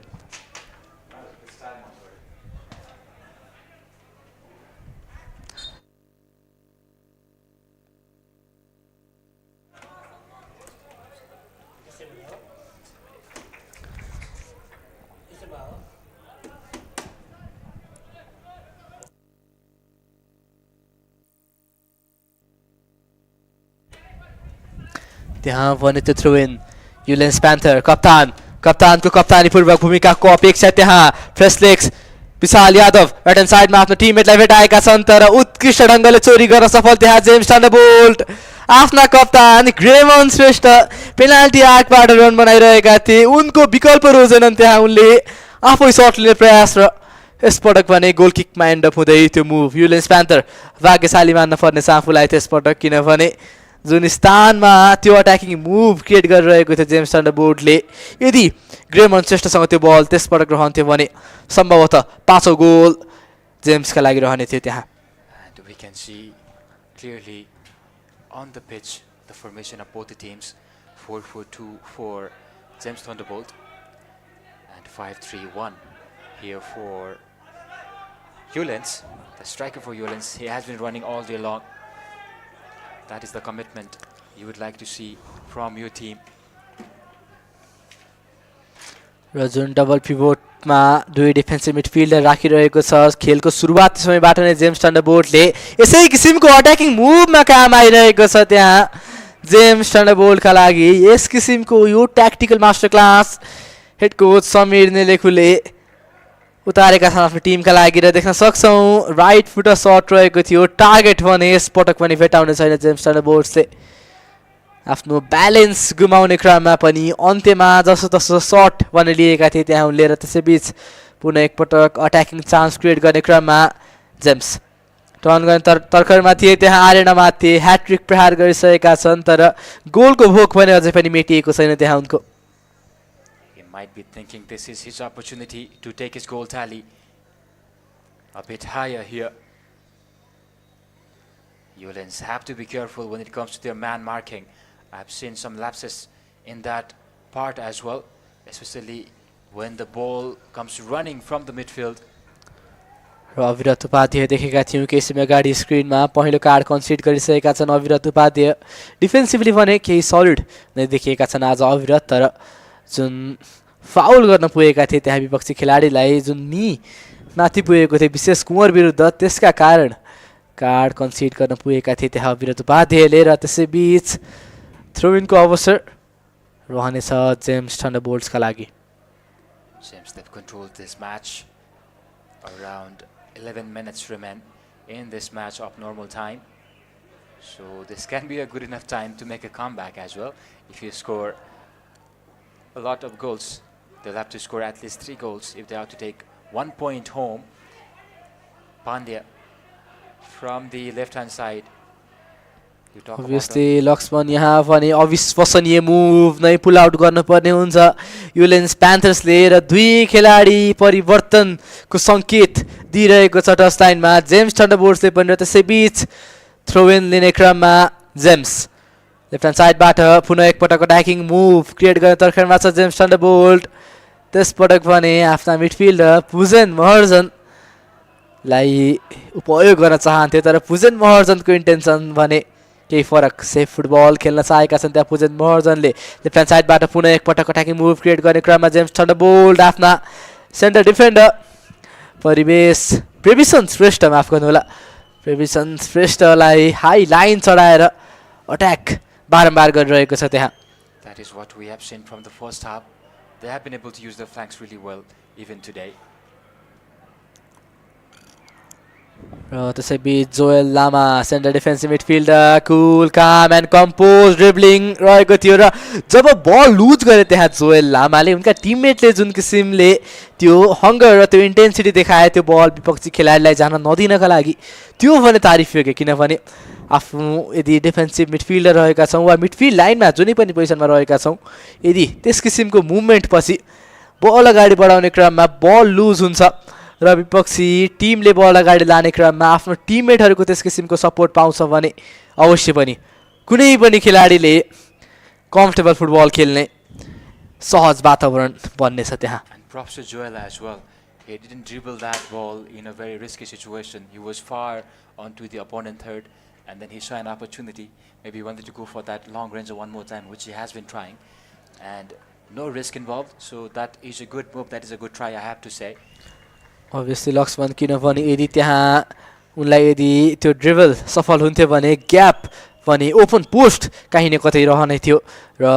त्यहाँ भने त्यो थ्रो इन युलेन्स प्यान्थर कप्तानको कप्तानीपूर्वक भूमिकाको अपेक्षा त्यहाँ फ्रेसलेक्स विशाल यादव राइट ह्यान्ड साइडमा आफ्नो टिममेटलाई भेटाएका छन् तर उत्कृष्ट ढङ्गले चोरी गर्न सफल त्यहाँ जेम्स थन्डरबोल्ट आफ्ना कप्तान ग्रेमन श्रेष्ठ पेनाल्टी आर्कबाट रन बनाइरहेका थिए उनको विकल्प रोजेनन् त्यहाँ उनले आफै सर्ट लिने प्रयास र यसपटक भने गोल किकमा एन्ड अप हुँदै त्यो मुभ युलेन्स प्यान्थर भाग्यशाली मान्न पर्नेछ आफूलाई त्यसपटक किनभने जुन स्थानमा त्यो अट्याकिङ मुभ क्रिएट गरिरहेको थियो जेम्स थन्डरबोल्टले यदि ग्रेमन श्रेष्ठसँग त्यो बल त्यसपटक रहन्थ्यो भने सम्भवतः 5औं गोल जेम्सका लागि रहने थियो त्यहाँ And we can see clearly on the pitch the formation of both the teams 4-4-2 for James Thunderbolt and 5-3-1 here for Ullens, the striker for Ullens. He has been running all day long. That is the commitment you would like to see from your team. र जुन double पिभोटमा दुई defensive midfielder राखिरहेको छ खेलको सुरुवाती समयबाट नै James थन्डरबोल्टले यसै किसिमको अट्याकिङ मुभमा काम आइरहेको छ त्यहाँ जेम्स थन्डरबोल्टका लागि यस किसिमको यो tactical masterclass head coach Samir नेलेखुले उतारेका छन् आफ्नो टिमका लागि र देख्न सक्छौँ राइट फुटर सर्ट रहेको थियो टार्गेट भने यसपटक पनि भेटाउने छैन जेम्स थन्डरबोल्ट्सले आफ्नो ब्यालेन्स गुमाउने क्रममा पनि अन्त्यमा जसोतसो सर्ट भने लिएका थिए त्यहाँ उनले र त्यसैबीच पुनः एकपटक अट्याकिङ चान्स क्रिएट गर्ने क्रममा जेम्स टर्न गर्ने तर्करमा थिए त्यहाँ आर्यन अमात्य ह्याट्रिक प्रहार गरिसकेका छन् तर गोलको भोक भने अझै पनि मेटिएको छैन त्यहाँ उनको Might be thinking this is his opportunity to take his goal tally a bit higher here. Ullens have to be careful when it comes to their man marking. I've seen some lapses in that part as well, especially when the ball comes running from the midfield. र अविरत उपाध्याय देखेका थियौँ केही समय अगाडि स्क्रिनमा पहिलो card concede गरिसकेका छन् अविरत उपाध्याय डिफेन्सिभली भने केही सलिड नै देखिएका छन् आज अविरत तर जुन फाउल गर्न पुगेका थिए त्यहाँ विपक्षी खेलाडीलाई जुन नी माथि पुगेको थियो विशेष कुँवर विरुद्ध त्यसका कारण कार्ड कन्सिड गर्न पुगेका थिए त्यहाँ अविरत उपाध्यायले र त्यसैबीच थ्रो इनको अवसर रहनेछ जेम्स थन्डरबोल्ट्सका लागि Seems they've controlled this match. Around 11 minutes remain in this match of normal time. So this can be a good enough time to make a comeback as well. If you score a lot of goals, they'll have to score at least 3 goals if they have to take 1 point home. Pandya from the left-hand side. You talk Obviously Lakshman यहाँ पनि अविश्वसनीय move नै pull out गर्नुपर्ने हुन्छ Ullens प्यान्थर्सले र दुई खेलाडी परिवर्तनको सङ्केत दिइरहेको छ टच लाइनमा जेम्स थन्डरबोल्ट्सले पनि र त्यसैबीच थ्रो इन लिने क्रममा जेम्स लेफ्ट ह्यान्ड साइडबाट पुनः एकपटक अट्याकिङ मुभ क्रिएट गर्ने तर्खरमा छ जेम्स थन्डरबोल्ट त्यसपटक भने आफ्ना मिडफिल्डर पुजन महर्जनलाई उपयोग गर्न चाहन्थे तर पुजन महर्जनको इन्टेन्सन भने केही फरक सेफ फुटबल खेल्न चाहेका छन् त्यहाँ पुजन महर्जनले लेफ्ट ह्यान्ड साइडबाट पुनः एकपटक अट्याकिङ मुभ क्रिएट गर्ने क्रममा जेम्स थन्डरबोल्ट आफ्ना सेन्टर डिफेन्डर प्रेभिसन श्रेष्ठ माफ गर्नुहोला प्रेभिसन श्रेष्ठलाई हाई लाइन चढाएर अट्याक बारम्बार गरिरहेको छ त्यहाँ That is what we have seen from the first half. They have been able to use the flanks really well even today. र त्यसैबीच Joel Lama centre defensive midfielder cool calm end compose dribbling रहेको थियो र जब बल लुज गरे त्यहाँ Joel लामाले उनका टिममेटले जुन किसिमले त्यो हङ्गर र त्यो इन्टेन्सिटी देखाए त्यो बल विपक्षी खेलाडीलाई जान नदिनका लागि त्यो भने तारिफ योग्य किनभने आफ्नो यदि डिफेन्सिभ मिडफिल्डर रहेका छौँ वा मिडफिल्ड लाइनमा जुनै पनि पोजिसनमा रहेका छौँ यदि त्यस किसिमको मुभमेन्ट पछि बल अगाडि बढाउने क्रममा बल लुज हुन्छ र विपक्षी टिमले बल अगाडि लाने क्रममा आफ्नो टिममेटहरूको त्यस किसिमको सपोर्ट पाउँछ भने अवश्य पनि कुनै पनि खेलाडीले कम्फर्टेबल फुटबल खेल्ने सहज वातावरण बन्नेछ त्यहाँ And props to Joel as well. He didn't dribble that ball in a very risky situation. He was far onto the opponent third and then he saw an opportunity. Maybe he wanted to go for that long range one more time, which he has been trying. And no risk involved, so that is a good move. That is a good try, I have to say. Obviously Laxman किनभने यदि त्यहाँ उनलाई यदि त्यो dribble सफल हुन्थ्यो भने gap भने ओपन पोस्ट कहीँ न कतै रहने थियो र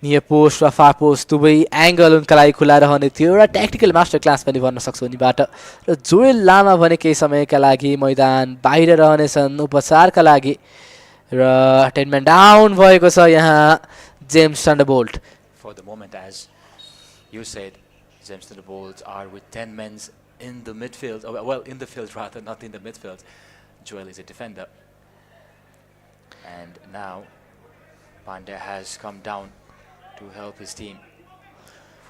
नियर पोस्ट वा फार पोस्ट दुवै एङ्गल उनका लागि खुला रहने थियो एउटा ट्याक्टिकल मास्टर क्लास पनि भन्न सक्छु उनीबाट र जोएल लामा भने केही समयका लागि मैदान बाहिर रहनेछन् उपचारका लागि र 10 म्यान डाउन भएको छ यहाँ James थन्डरबोल्ट For the moment, as you said, James Thunderbolts are with 10 men in the midfield, well, in the field rather, not in the midfield. Joel is a defender. And now, Pandya has come down to help his team.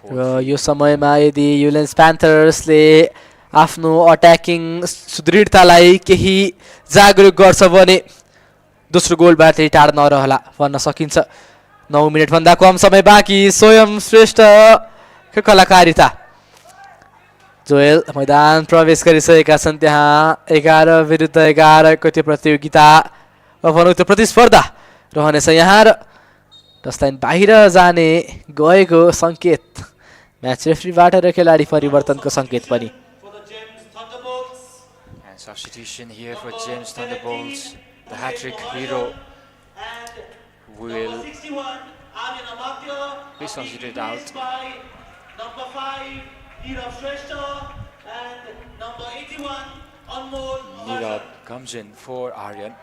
र यो समयमा यदि Ullens प्यान्थर्सले आफ्नो attacking सुदृढतालाई केही जागरुक गर्छ भने दोस्रो गोलबाट टाढा नरहला भन्न सकिन्छ 9 मिनेटभन्दा कम समय बाँकी स्वयं श्रेष्ठ कलाकारिता जोएल मैदान प्रवेश गरिसकेका छन् त्यहाँ 11 विरुद्ध 11 को त्यो प्रतियोगिता वा भनौँ त्यो प्रतिस्पर्धा रहनेछ यहाँ र टचलाइन बाहिर जाने गएको सङ्केत म्याच रेफ्रीबाट र खेलाडी परिवर्तनको सङ्केत पनि And substitution here for James Thunderbolts, the hat-trick hero will be substituted out. Number 5, Nirav Shrestha, and number 81, Anmol Nirav comes in for Aryan.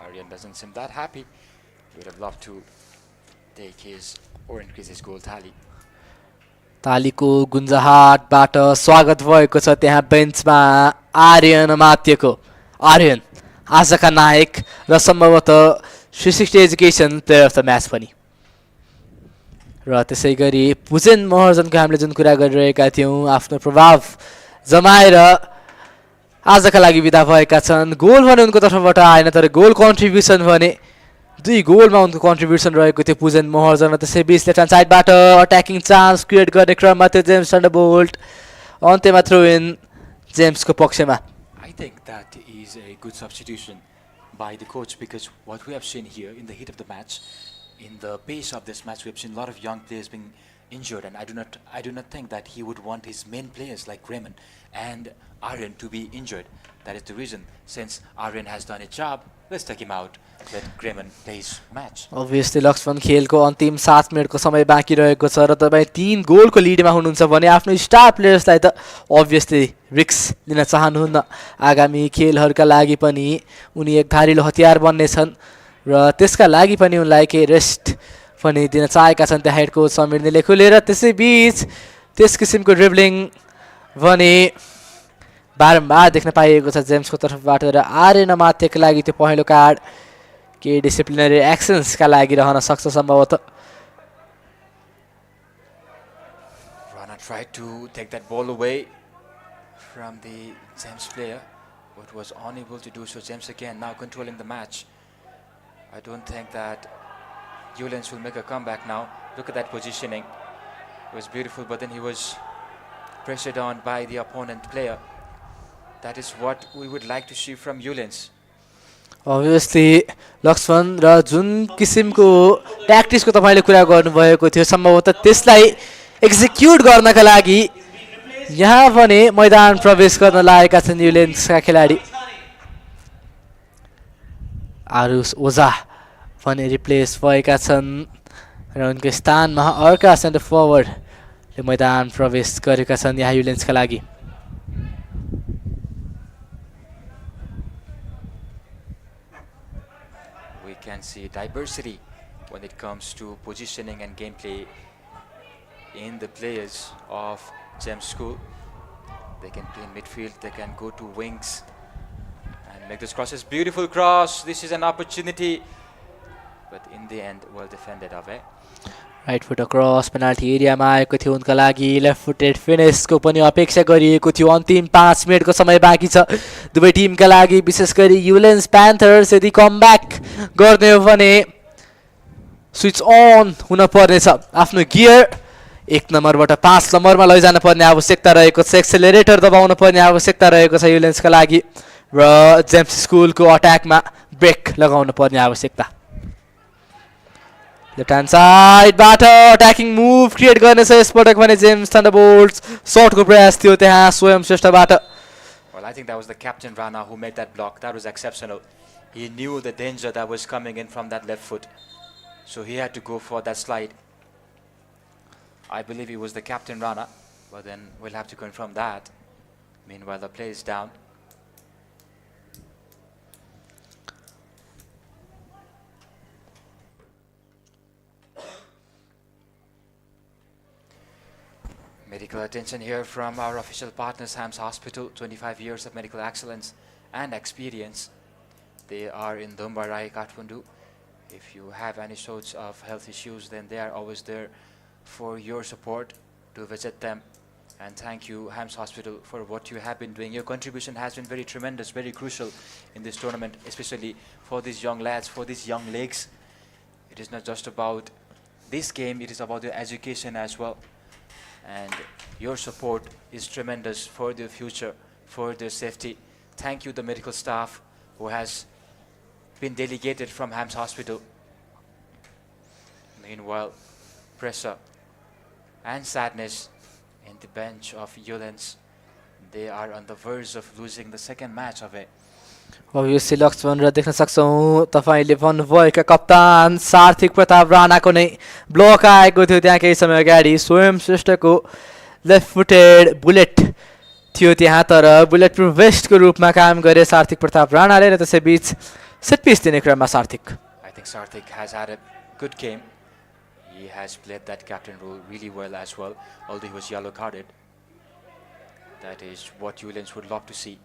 Aryan doesn't seem that happy. He would have loved to take his or increase his goal tally. तालीको गुन्जहाटबाट स्वागत भएको छ त्यहाँ बेन्चमा आर्यन मात्यको आर्यन आजका नायक र सम्भवतः 360 education player of the match पनि र त्यसै गरी पुजेन महर्जनको हामीले जुन कुरा गरिरहेका थियौँ आफ्नो प्रभाव जमाएर आजका लागि बिदा भएका छन् गोल भने उनको तर्फबाट आएन तर गोल कन्ट्रिब्युसन भने 2 गोलमा उनको कन्ट्रिब्युसन रहेको थियो पुजेन महर्जन र त्यसै बीच लेफ्ट ह्यान्ड साइडबाट अट्याकिङ चान्स क्रिएट गर्ने क्रममा थियो जेम्स थन्डरबोल्ट अन्त्यमा थ्रो इन जेम्सको पक्षमा I think that is a good substitution by the coach because what we have seen here in the heat of the match, in the pace of this match, we've seen a lot of young players being injured, and I do not think that he would want his main players like Raymond and Aryan to be injured. That is the reason. Since Aryan has done his job, let's take him out. Let Raymond play his match. Obviously Lakshman खेलको अन्तिम 7 मिनेटको समय बाँकी रहेको छ र तपाईँ 3 गोलको लिडमा हुनुहुन्छ भने आफ्नो स्टार प्लेयर्सलाई त obviously रिस्क लिन चाहनुहुन्न। आगामी खेलहरूका लागि पनि उनी एक धारिलो हतियार बन्नेछन् र त्यसका लागि पनि उनलाई केही रेस्ट पनि दिन चाहेका छन् त्यहाँ हेड कोच समीरले खुलेर। त्यसैबीच त्यस किसिमको ड्रिब्लिङ भने बारम्बार देख्न पाइएको छ जेम्सको तर्फबाट र आर्यन अमात्यका लागि त्यो पहिलो कार्ड के डिसिप्लिनरी एक्सन्सका लागि रहन सक्छ सम्भवतः। Rana tried to take that ball away from the James player, but was unable to do so. James again now controlling the match. I don't think that Ullens will make a comeback now. Look at that positioning. It was beautiful, but then he was pressured on by the opponent player. That is what we would like to see from Ullens. Obviously Lakshman र जुन किसिमको ट्याक्टिक्सको तपाईले कुरा गर्नुभएको थियो सम्भवतः त्यसलाई execute गर्नका लागि यहाँ भने मैदान प्रवेश गर्न लागेका छन् युलेन्सका खेलाडी। आरुष ओझा भने रिप्लेस भएका छन् र उनको स्थानमा अर्का सेन्टर फरवर्डले मैदान प्रवेश गरेका छन् यहाँ युलेन्सका लागि। We can see diversity when it comes to positioning and gameplay in the players of James School. They can play in midfield, they can go to wings and make this crosses. Beautiful cross, this is an opportunity, but in the end well defended of it. Right foot cross penalty एरियामा आएको थियो उनका लागि। Left footed फिनिशको पनि अपेक्षा गरिएको थियो। अन्तिम 5 मिनेटको समय बाँकी छ दुवै टिमका लागि, विशेष गरी युलेन्स प्यान्थर्स यदि कमब्याक गर्ने हो भने स्विच अन हुन पर्नेछ। आफ्नो गियर 1 नम्बरबाट 5 नम्बरमा लैजान पर्ने आवश्यकता रहेको छ। एक्सेलरेटर दबाउन पर्ने आवश्यकता रहेको छ युलेन्सका लागि र जेम्स स्कुलको अट्याकमा ब्रेक लगाउन पर्ने आवश्यकता। लेफ्ट ह्यान्ड साइडबाट अट्याकिङ मुभ क्रिएट गर्नेछ यसपटक भने जेम्स थन्डरबोल्ट्स। सर्टको प्रयास थियो त्यहाँ स्वयं श्रेष्ठबाट। Well, I think that was the captain Rana who made that block. That was exceptional. He knew the danger that was coming in from that left foot, so he had to go for that slide. I believe it was the captain Rana, but then we'll have to confirm that. Meanwhile, the play is down. Medical attention here from our official partners, Hams Hospital. 25 years of medical excellence and experience. They are in Dumbarai, Kathmandu. If you have any sorts of health issues, then they are always there for your support. To visit them. And thank you, Hams Hospital, for what you have been doing. Your contribution has been very tremendous, very crucial in this tournament, especially for these young lads, for these young legs. It is not just about this game, it is about their education as well. And your support is tremendous for their future, for their safety. Thank you, the medical staff who has been delegated from Hams Hospital. Meanwhile, pressure and sadness in the bench of Ullens. They are on the verge of losing the second match of it. Obviously Lakshman र देख्न सक्छौं तपाईले भन्नुभएका कप्तान सार्थिक प्रताप राणाको नै block आएको थियो त्यहाँ केही समय अगाडि। स्वयं श्रेष्ठको लेफ्ट फुटेड बुलेट थियो त्यहाँ, तर बुलेट प्रुफ वेस्टको रूपमा काम गरे सार्थिक प्रताप राणाले र त्यसैबीच सेट पिस दिने क्रममा सार्थिक। I think Sarthik has had a good game. He has played that captain role really well as well, although he was yellow carded. That is what Ullens would love to see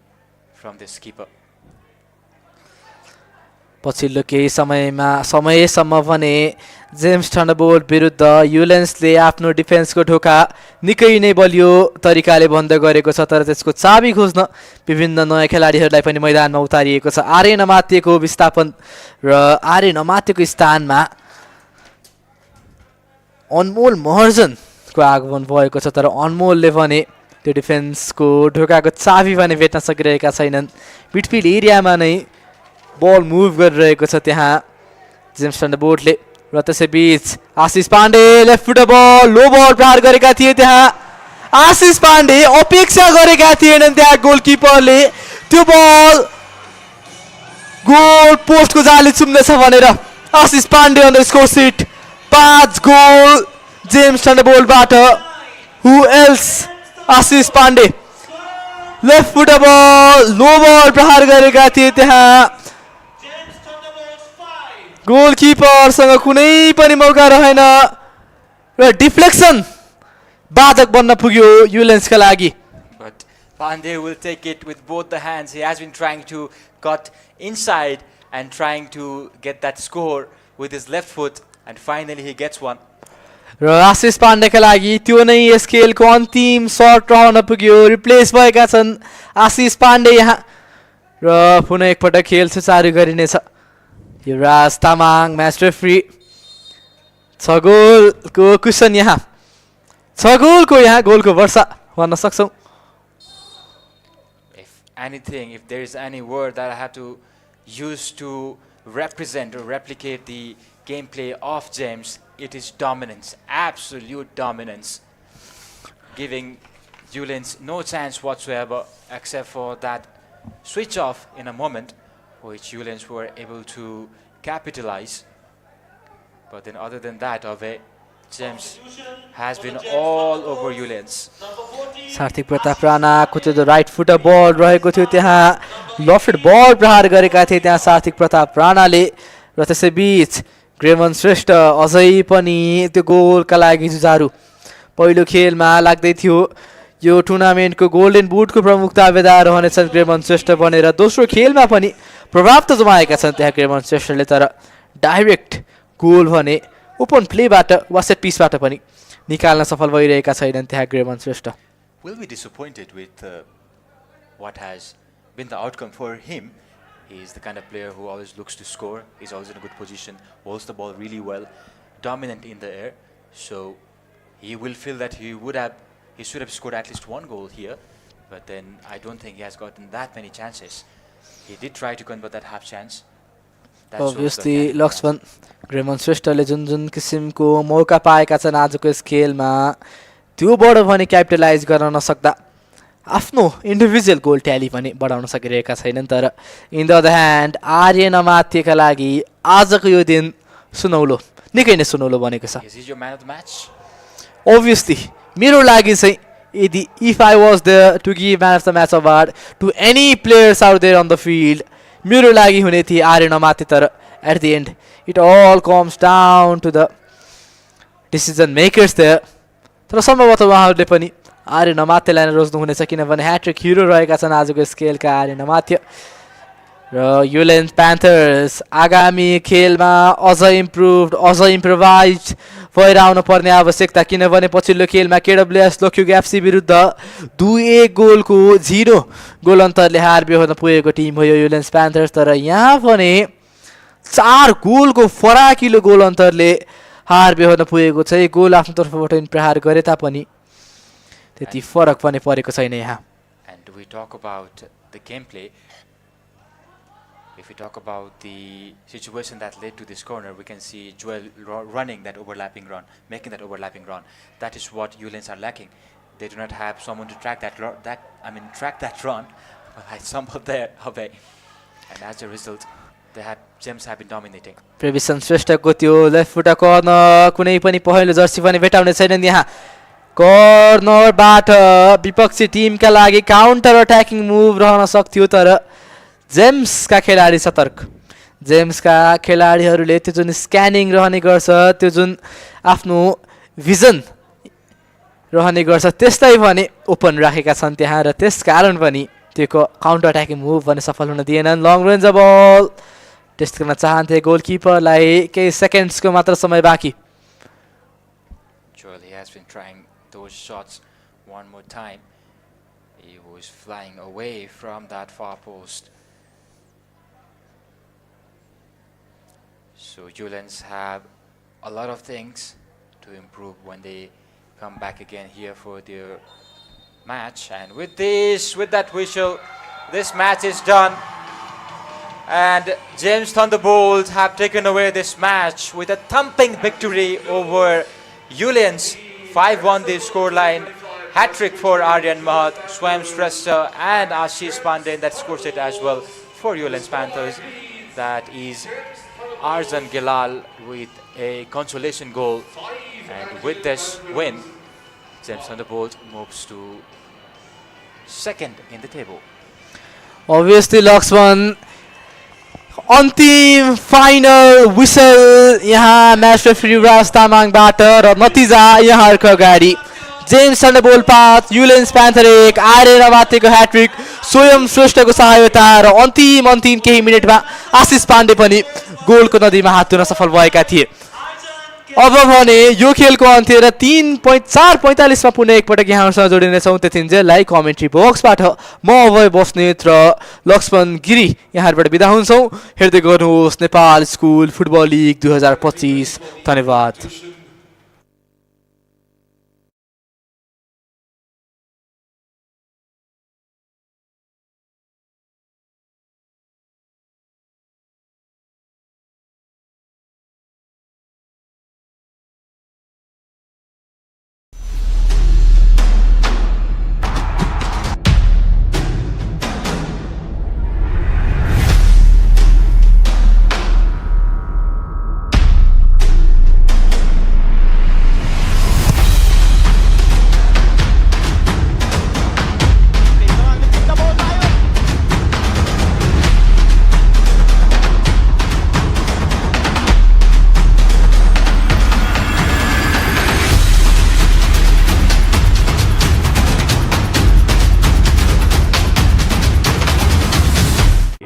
from this keeper. पछिल्लो केही समयसम्म भने James थन्डरबोल्ट विरुद्ध युलेन्सले आफ्नो डिफेन्सको ढोका निकै नै बलियो तरिकाले बन्द गरेको छ, तर त्यसको चाबी खोज्न विभिन्न नयाँ खेलाडीहरूलाई पनि मैदानमा उतारिएको छ। आर्यन अमात्यको विस्थापन र आर्यन अमात्यको स्थानमा अनमोल महर्जनको आगमन भएको छ, तर अनमोलले भने त्यो डिफेन्सको ढोकाको चाबी भने भेट्न सकिरहेका छैनन्। मिडफिल्ड एरियामा नै बल मुभ गरिरहेको छ त्यहाँ जेम्स थन्डरबोल्टले र त्यसैबीच Ashish Pandey left foot ball low बल प्रहार गरेका थिए त्यहाँ आशिष पाण्डे अपेक्षा गरेका थिएनन् त्यहाँ गोलकिपरले त्यो बल गोल पोस्टको जाली चुम्नेछ भनेर Ashish Pandey on the score sheet 5 goal James थन्डरबोल्टबाट who else Ashish Pandey left foot ball low बल प्रहार गरेका थिए त्यहाँ गोलकिपरसँग कुनै पनि मौका रहेन र डिफ्लेक्सन बाधक बन्न पुग्यो युलेन्सका लागि But Pandey will take it with both the hands. He has been trying to cut inside and trying to get that score with his left foot, and finally he gets one. र आशिष पाण्डेका लागि त्यो नै yes खेलको अन्तिम shirt रहन पुग्यो replace भएका छन् आशिष पाण्डे यहाँ र पुनः एकपटक खेल सुचारु गरिनेछ युवराज तामाङ म्याच रेफ्री 6 गोलको कुसन यहाँ 6 गोलको यहाँ गोलको वर्षा भन्न सक्छौं If anything, if there is any word that I have to use to represent or replicate the gameplay of James, it is dominance, absolute dominance, giving Ullens no chance whatsoever except for that switch off in a moment, which Ullens were able to capitalize. But then other than that, James has been all over Ullens. सार्थिक Pratap राणाको त्यो right foot बल रहेको थियो त्यहाँ लफ्ट बल प्रहार गरेका थिए त्यहाँ सार्थिक प्रताप राणाले र त्यसैबीच ग्रेमन श्रेष्ठ अझै पनि त्यो गोलका लागि जुझारु पहिलो खेलमा लाग्दै थियो यो टुर्नामेन्टको गोल्डन बुटको प्रमुख दावेदार रहनेछन् ग्रेमन श्रेष्ठ बनेर दोस्रो खेलमा पनि प्रभाव त जमाएका छन् त्यहाँ ग्रेमन श्रेष्ठले तर डाइरेक्ट गोल भने ओपन प्लेबाट वा सेट पिसबाट पनि निकाल्न सफल भइरहेका छैनन् त्यहाँ ग्रेमन श्रेष्ठ Will be disappointed with what has been the outcome for him. He is the kind of player who always looks to score. He's always in a good position, holds the ball really well, dominant in the air. So he will feel that he should have scored at least one goal here. But then I don't think he has gotten that many chances. He did try to convert that half chance. Obviously, Logkhyug ग्रेमन श्रेष्ठले जुन जुन किसिमको मौका पाएका छन् आजको yes खेलमा त्योबाट भने capitalise गर्न नसक्दा आफ्नो इन्डिभिजुअल गोल ट्याली पनि बढाउन सकिरहेका छैनन् तर in the other hand Aryan अमात्यका लागि आजको यो दिन सुनौलो निकै नै सुनौलो बनेको छ Obviously मेरो लागि चाहिँ यदि if I was there to give man of the match award to any players out there on the field मेरो लागि हुने थियो आर्यन अमात्य तर at the end it all comes down to the decision makers there तर सम्भवतः उहाँहरूले पनि आर्यन अमात्यलाई नै रोज्नु हुनेछ किनभने ह्याट्रिक हिरो रहेका छन् आजको स्केलका आर्यन अमात्य र युलेन्स प्यान्थर्स आगामी खेलमा अझ इम्प्रुभड अझ इम्प्रोभाइज भएर आउनु पर्ने आवश्यकता किनभने पछिल्लो खेलमा केडब्ल्युएस लोक्युग एफसी विरुद्ध 2-1 गोलको 0 गोल अन्तरले हार बेहोर्न पुगेको टिम हो यो युलेन्स प्यान्थर्स तर यहाँ भने 4 गोलको फराकिलो गोल अन्तरले हार बेहोर्न पुगेको छ गोल आफ्नो तर्फबाट प्रहार गरे तापनि त्यति फरक पनि परेको छैन यहाँ And we talk about the gameplay. If we talk about the situation that led to this corner, we can see Joel running that overlapping run, making that overlapping run. That is what Ullens are lacking. They do not have someone to track that run. I stumbled there away, and as a result, James have been dominating. प्रेविसन श्रेष्ठको त्यो left foot corner कुनै पनि पहिलो Jersey पनि भेटाउने छैनन् यहाँ कर्नरबाट विपक्षी टिमका लागि counter attacking move रहन सक्थ्यो तर जेम्सका खेलाडी सतर्क जेम्सका खेलाडीहरूले त्यो जुन स्क्यानिङ रहने गर्छ त्यो जुन आफ्नो भिजन रहने गर्छ त्यसलाई भने ओपन राखेका छन् त्यहाँ र त्यसकारण पनि त्यो काउन्टर अट्याकिङ मुभ भने सफल हुन दिएनन् लङ रेन्ज बल टेस्ट गर्न चाहन्थे गोलकिपरलाई केही सेकेन्ड्सको मात्र समय बाँकी Joel, he has been trying those shots one more time. He was flying away from that far post. So Ullens have a lot of things to improve when they come back again here for their match. And with that whistle, this match is done. And James Thunderbolts have taken away this match with a thumping victory over Ullens. 5-1 the scoreline. Hat-trick for Aryan Mahat, Swam Shrestha and Ashish Pandey that scores it as well for Ullens Panthers. That is Arzan Gilal with a consolation goal. And with this win, James Thunderbolt moves to second in the table. Obviously, Logkhyug अन्तिम final whistle यहाँ match referee Raj तामाङबाट र नतिजा यहाँहरूको अगाडि James Thunderbolt 5 युलेन्स Panther 1 Aryan मातेको ह्याट्रिक स्वयं श्रेष्ठको सहायता र अन्तिम केही मिनेटमा आशिष पाण्डे पनि गोलको नदीमा हात धुन सफल भएका थिए। अब भने यो खेलको अन्त्य र 3:45 मा पुनः एकपटक यहाँसँग जोडिनेछौँ। त्यतिन्जेललाई कमेन्ट्री बक्सबाट म अभय बस्नेत र लक्ष्मण गिरी यहाँबाट बिदा हुन्छौँ। हेर्दै गर्नुहोस् नेपाल स्कुल फुटबल लिग 2025। धन्यवाद।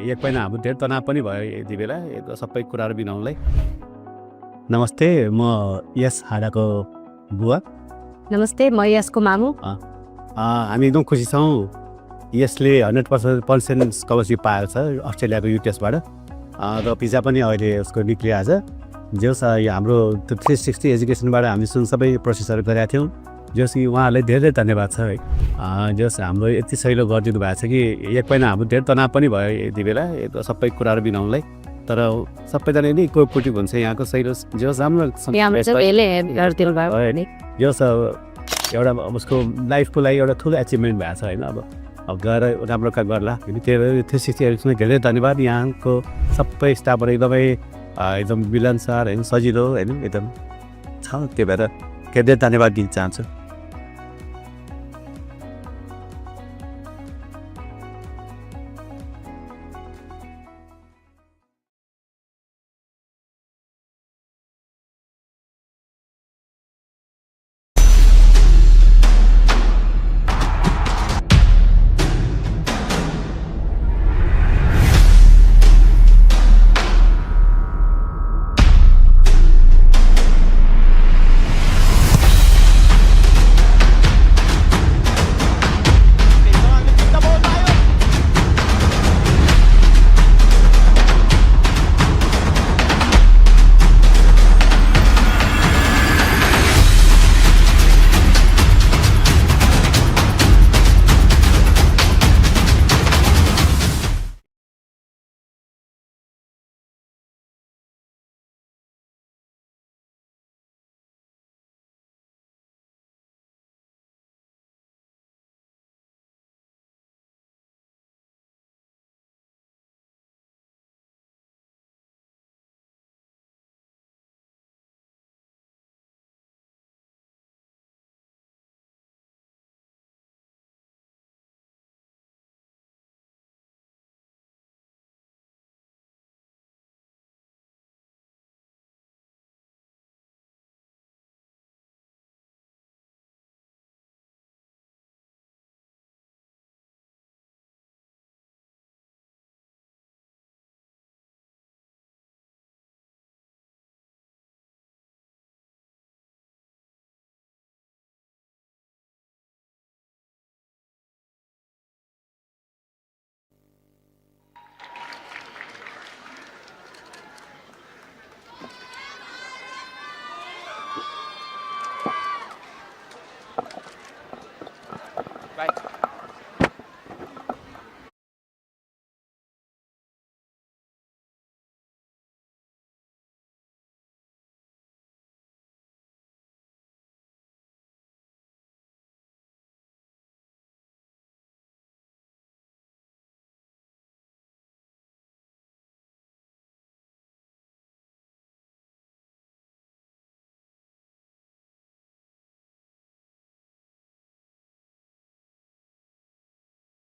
एक महिना हाम्रो धेरै तनाव पनि भयो यति बेला सबै कुराहरू बिनाउनलाई। नमस्ते, म यस हाडाको बुवा। नमस्ते, म यसको मामु। हामी एकदम खुसी छौँ। यसले 100% स्कलरसिप पाएको छ अस्ट्रेलियाको युटिएसबाट र भिजा पनि अहिले उसको निक्लियो आज। जस हाम्रो 360 एजुकेसनबाट हामी सबै प्रोसेसहरू गरेका थियौँ। जस उहाँहरूलाई धेरै धन्यवाद छ है। जस हाम्रो यति सहिलो गरिदिनु भएको छ कि एक महिना हाम्रो धेरै तनाव पनि भयो यति बेला सबै कुराहरू बिनाउनलाई। तर सबैजना नै कोअपरेटिभ हुन्छ यहाँको सहिलो जस राम्रो जस एउटा उसको लाइफको लागि एउटा ठुलो एचिभमेन्ट भएको छ होइन। अब गएर राम्रो काम गर्ला। त्यो 360 एजुकेसनमा धेरै धन्यवाद। यहाँको सबै स्टाफहरू एकदम मिलनसार होइन, सजिलो होइन, एकदम छ। त्यो भएर धेरै धन्यवाद दिन चाहन्छु।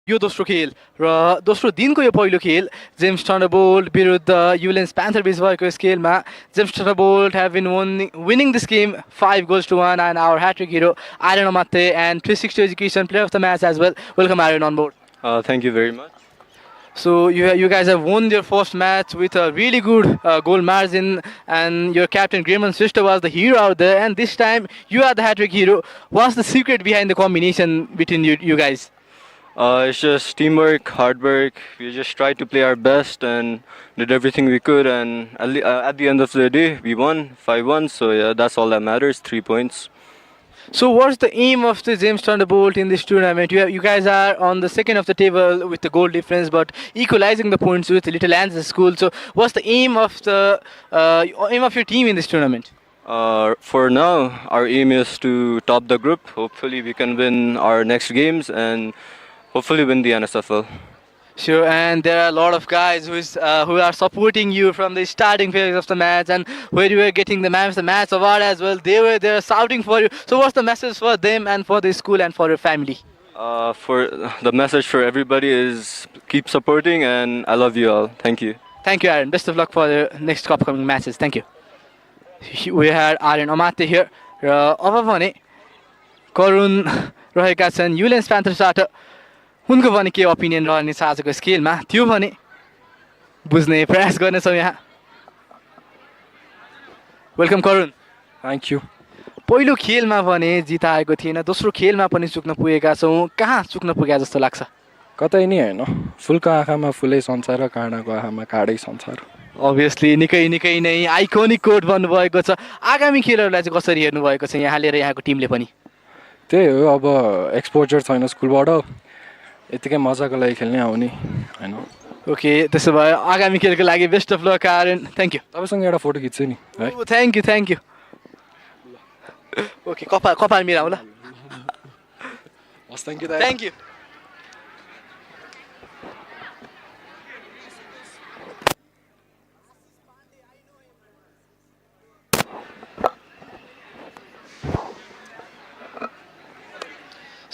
यो दोस्रो खेल र दोस्रो दिनको यो पहिलो खेल जेम्स थन्डरबोल्ट विरुद्ध युलेन्स प्यान्थर बिच भएको यस खेलमा James थन्डरबोल्ट have been winning this game 5-1 and our hat-trick hero Aaron Amatte and 360 Education player of the match as well. Welcome Aaron on board. Thank you very much. So you guys have won your first match with a really good goal margin, and your captain Grayman Shrestha was the hero out there, and this time you are the hat-trick hero. What's the secret behind the combination between you guys? It's just teamwork, hard work. We just tried to play our best and did everything we could. And at the end of the day, we won 5-1. So yeah, that's all that matters. 3 points. So what's the aim of the James Thunderbolt in this tournament? You guys are on the second of the table with the goal difference, but equalizing the points with Little Anza's school. So what's the aim of your team in this tournament? For now, our aim is to top the group. Hopefully, we can win our next games and hopefully win the NSFL. Sure, and there are a lot of guys who are supporting you from the starting phase of the match, and where you were getting the man of the match award as well. They were there shouting for you. So what's the message for them and for the school and for your family? For the message for everybody is keep supporting, and I love you all. Thank you. Thank you, Aaron. Best of luck for the next upcoming matches. Thank you. We had Aaron Amatte here. र अब भने करुण रहेका छन् Ullens प्यान्थर्सबाट उनको पनि के opinion रहनेछ आजको yes खेलमा त्यो भने बुझ्ने प्रयास गर्नेछौँ यहाँ वेलकम करुण थ्याङ्क यू पहिलो खेलमा भने जित आएको थिएन दोस्रो खेलमा पनि चुक्न पुगेका छौँ कहाँ चुक्न पुगे जस्तो लाग्छ कतै नि होइन फुलको आँखामा फुलै संसार र काँडाको आँखामा काँडै संसार अभियसली निकै नै आइकोनिक कोट बन्नुभएको छ आगामी खेलहरूलाई चाहिँ कसरी हेर्नुभएको छ यहाँले र यहाँको टिमले पनि त्यही हो अब एक्सपोजर छैन स्कुलबाट यतिकै मजाको लागि खेल्ने आउने होइन ओके त्यसो भए आगामी खेलको लागि best of luck Aryan thank you तपाईँसँग एउटा फोटो खिच्छु नि है थ्याङ्क यू ओके कपाल मिलाउँ ल हस् thank you thank you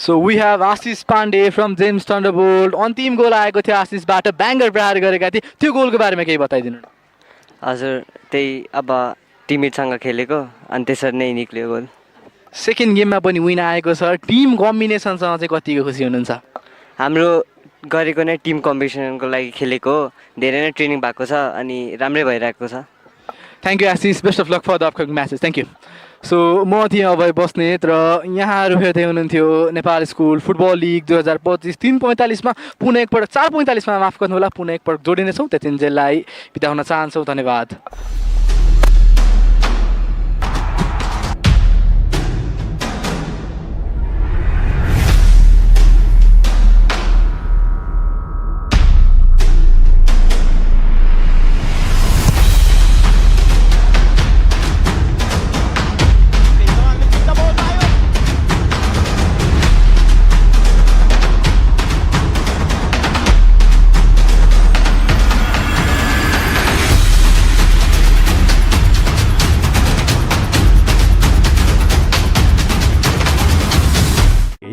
So we have Ashish Pandey from James Thunderbolt. अन्तिम गोल आएको थियो आशिषबाट ब्याङ्गर प्रहार गरेका थिए त्यो गोलको बारेमा केही बताइदिनु न हजुर त्यही अब टिममेटसँग खेलेको अनि त्यसरी नै निक्ल्यो गोल सेकेन्ड गेममा पनि विन आएको छ टिम कम्बिनेसनसँग चाहिँ कतिको खुसी हुनुहुन्छ हाम्रो गरेको नै टिम कम्पिटिसनको लागि खेलेको धेरै नै ट्रेनिङ भएको छ अनि राम्रै भइरहेको छ thank you Ashish best of luck for the upcoming matches thank you so म थिएँ अब बस्नेत र यहाँहरू हेर्दै हुनुहुन्थ्यो नेपाल स्कुल फुटबल लिग 2025 3:45 पुनः एकपल्ट 4:45 माफ गर्नुहोला पुनः एकपल्ट जोडिनेछौँ त्यतिन्जेललाई बिदा हुन चाहन्छौँ धन्यवाद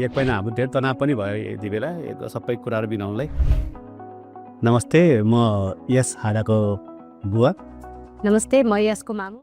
एक महिना हाम्रो धेरै तनाव पनि भयो यति बेला सबै कुराहरू बिनाउनलाई नमस्ते म यस हाडाको बुवा नमस्ते म यसको मामु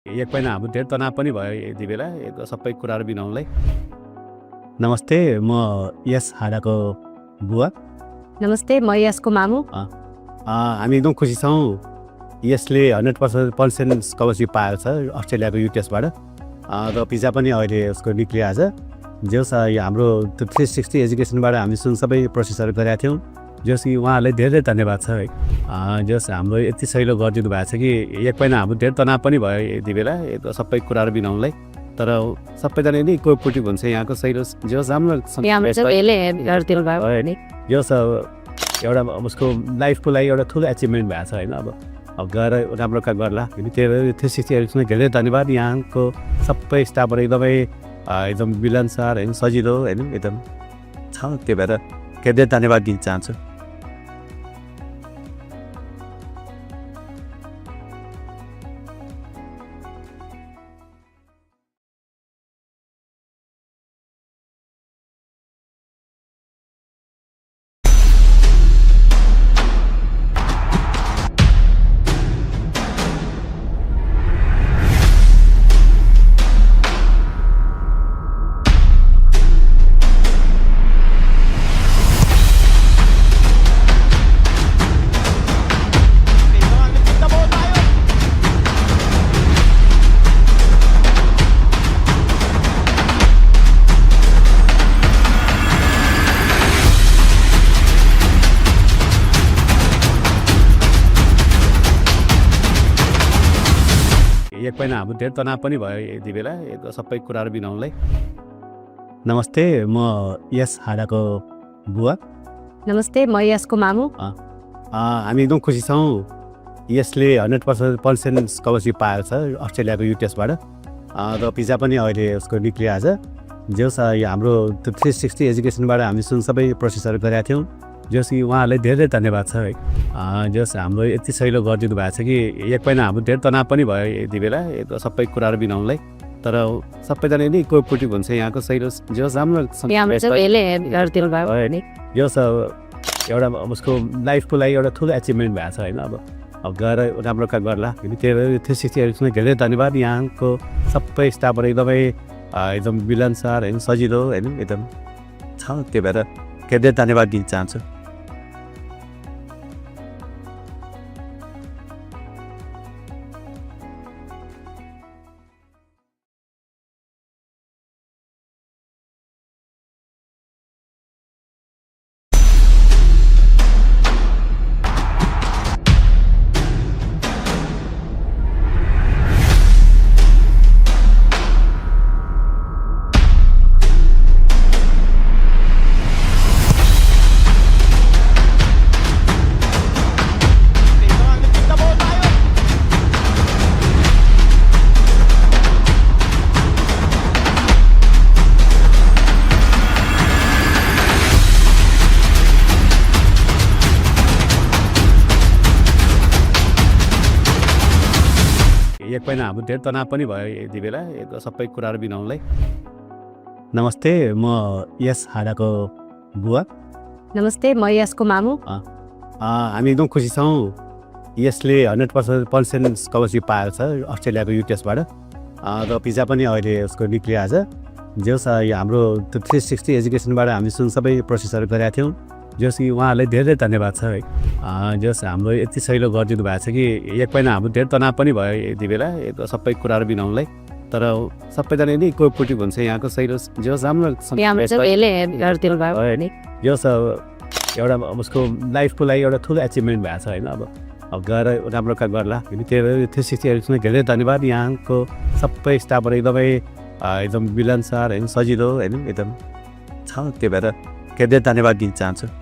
एक महिना हाम्रो धेरै तनाव पनि भयो यति बेला यो सबै कुराहरू बिनाउनलाई। नमस्ते, म यस हाडाको बुवा। नमस्ते, म यसको मामु। हामी एकदम खुसी छौँ। यसले 100% स्कलरसिप पाएको छ अस्ट्रेलियाको युटिएसबाट र भिजा पनि अहिले उसको निक्लिआएको छ। जस हाम्रो 360 एजुकेसनबाट हामी सबै प्रोसेसहरू गरेका थियौँ। जस कि उहाँहरूलाई धेरै धन्यवाद छ है। जस हाम्रो यति सहिलो गरिदिनु भएको छ कि एक महिना हाम्रो धेरै तनाव पनि भयो यति बेला यो सबै कुराहरू बिनाउनलाई। तर सबैजना नै कोअपरेटिभ हुन्छ यहाँको सहिलो जस राम्रो जस एउटा उसको लाइफको लागि एउटा ठुलो एचिभमेन्ट भएको छ होइन। अब गएर राम्रो काम गर्ला। त्यही 360 एजुकेसनलाई धेरै धन्यवाद। यहाँको सबै स्टाफहरू एकदम मिलनसार होइन, सजिलो होइन, एकदम छ। त्यही भएर धेरै धन्यवाद दिन चाहन्छु। एक महिना हाम्रो धेरै तनाव पनि भयो यति बेला यो सबै कुराहरू बिनाउनलाई। नमस्ते, म यस हाडाको बुवा। नमस्ते, म यसको मामु। हामी एकदम खुसी छौँ। यसले 100% स्कलरसिप पाएको छ अस्ट्रेलियाको युटिएसबाट र भिजा पनि अहिले उसको निक्लिआएको छ। जस हाम्रो 360 एजुकेसनबाट हामी सबै प्रोसेसहरू गरेका थियौँ। जस कि उहाँहरूलाई धेरै धन्यवाद छ है। जस हाम्रो यति सहिलो गरिदिनु भएको छ कि एक महिना हाम्रो धेरै तनाव पनि भयो यति बेला यो सबै कुराहरू बिनाउनलाई। तर सबैजना नै कोअपरेटिभ हुन्छ यहाँको सहिलो जस राम्रो जस एउटा उसको लाइफको लागि एउटा ठुलो एचिभमेन्ट भएको छ होइन। अब गएर राम्रो काम गर्ला। त्यही 360 एजुकेसनलाई धेरै धन्यवाद। यहाँको सबै स्टाफहरू एकदम मिलनसार होइन, सजिलो होइन, एकदम छ। त्यही भएर धेरै धन्यवाद दिन चाहन्छु। एक महिना हाम्रो धेरै तनाव पनि भयो यति बेला यो सबै कुराहरू बिनाउनलाई। नमस्ते, म यस हाडाको बुवा। नमस्ते, म यसको मामु। हामी एकदम खुसी छौँ। यसले 100% स्कलरसिप पाएको छ अस्ट्रेलियाको युटिएसबाट र भिजा पनि अहिले उसको निक्लिआएको छ। जस हाम्रो 360 एजुकेसनबाट हामी सबै प्रोसेसहरू गरेका थियौँ। जस कि उहाँहरूलाई धेरै धन्यवाद छ है। जस हाम्रो यति सहिलो गरिदिनु भएको छ कि एक महिना हाम्रो धेरै तनाव पनि भयो यति बेला यो सबै कुराहरू बिनाउनलाई। तर सबैजना नै कोअपरेटिभ हुन्छ यहाँको सहिलो जस राम्रो जस एउटा उसको लाइफको लागि एउटा ठुलो एचिभमेन्ट भएको छ होइन। अब गएर राम्रो काम गर्ला। त्यही 360 एजुकेसनलाई धेरै धन्यवाद। यहाँको सबै स्टाफहरू एकदम मिलनसार होइन, सजिलो होइन, एकदम छ। त्यही भएर धेरै धन्यवाद दिन चाहन्छु।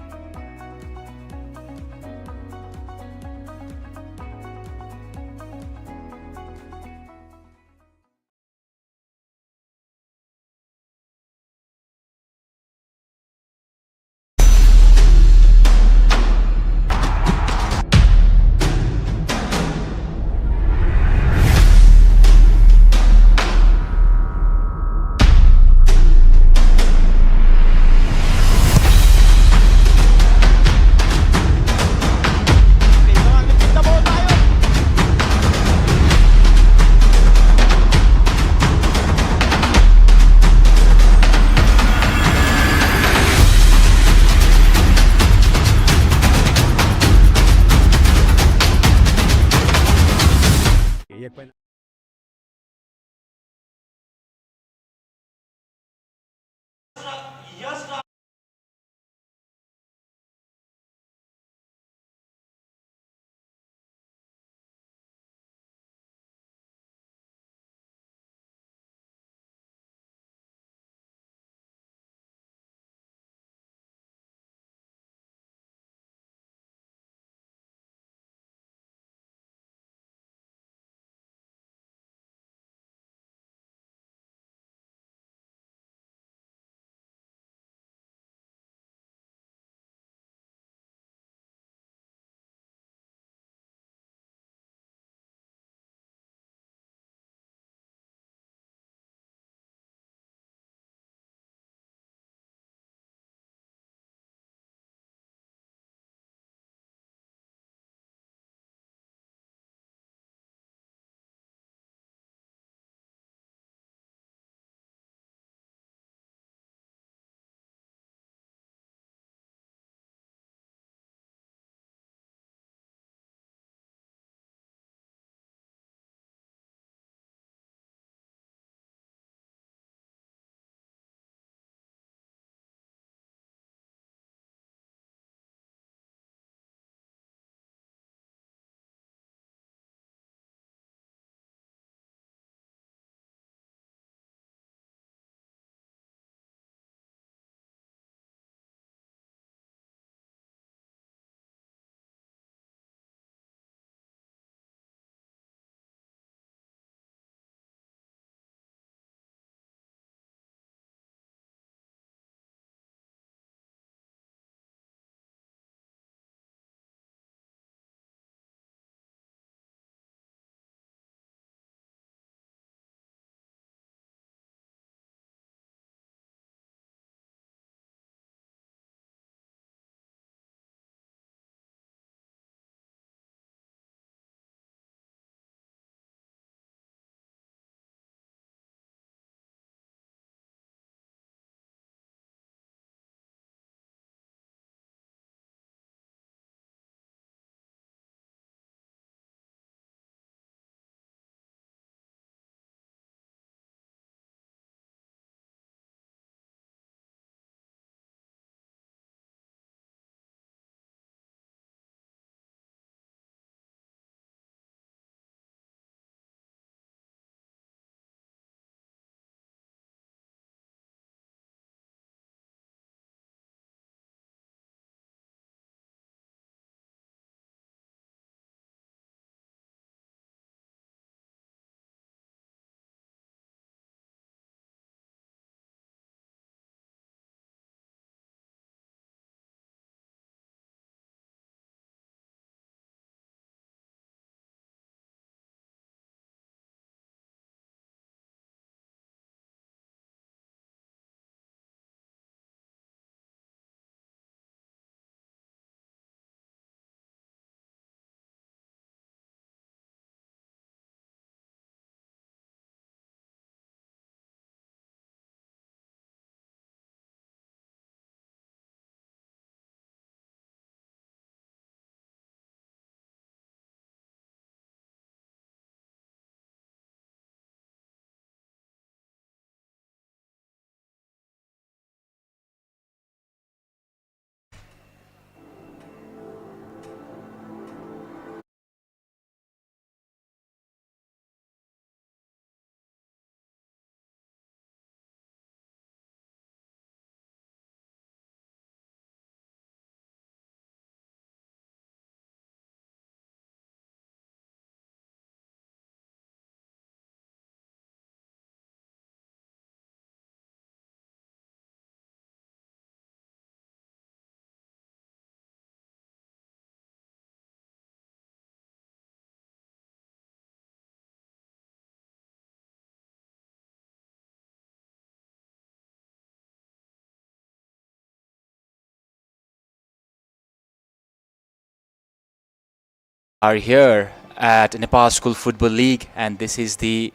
Are here at Nepal School Football League, and this is the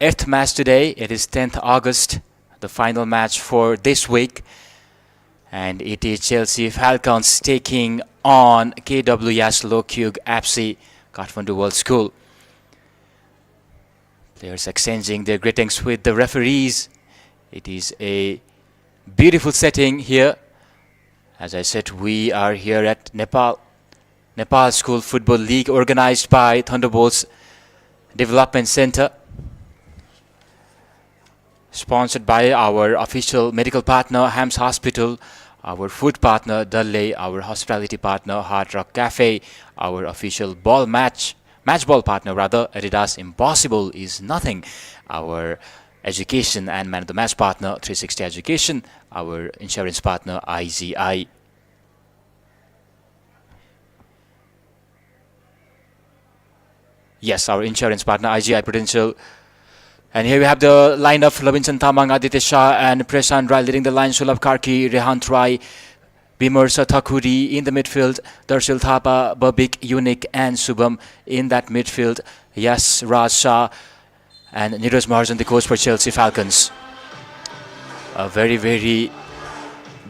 8th match today. It is 10th August, the final match for this week, and it is Chelsea Falcons taking on KWS Logkhyug FC Kathmandu World School. Players exchanging their greetings with the referees It is a beautiful setting here. As I said, we are here at Nepal School Football League, organized by Thunderbolts Development Center, sponsored by our official medical partner Hams Hospital, our food partner Dalle, our hospitality partner Hard Rock Cafe, our official match ball partner rather Adidas Impossible is Nothing, our education and man of the match partner 360 Education, our insurance partner IGI. Yes, our insurance partner IGI Prudential. And here we have the lineup: Labinsan Tamang, Aditya Shah and Prashant Rai leading the line. Sulabh Karki, Rehant Rai, Bimersa Thakuri in the midfield. Darshil Thapa, Babik, Unique and Subham in that midfield. Yes, Raj Shah and Neeraj Mahajan, the coach for Chelsea Falcons. A very, very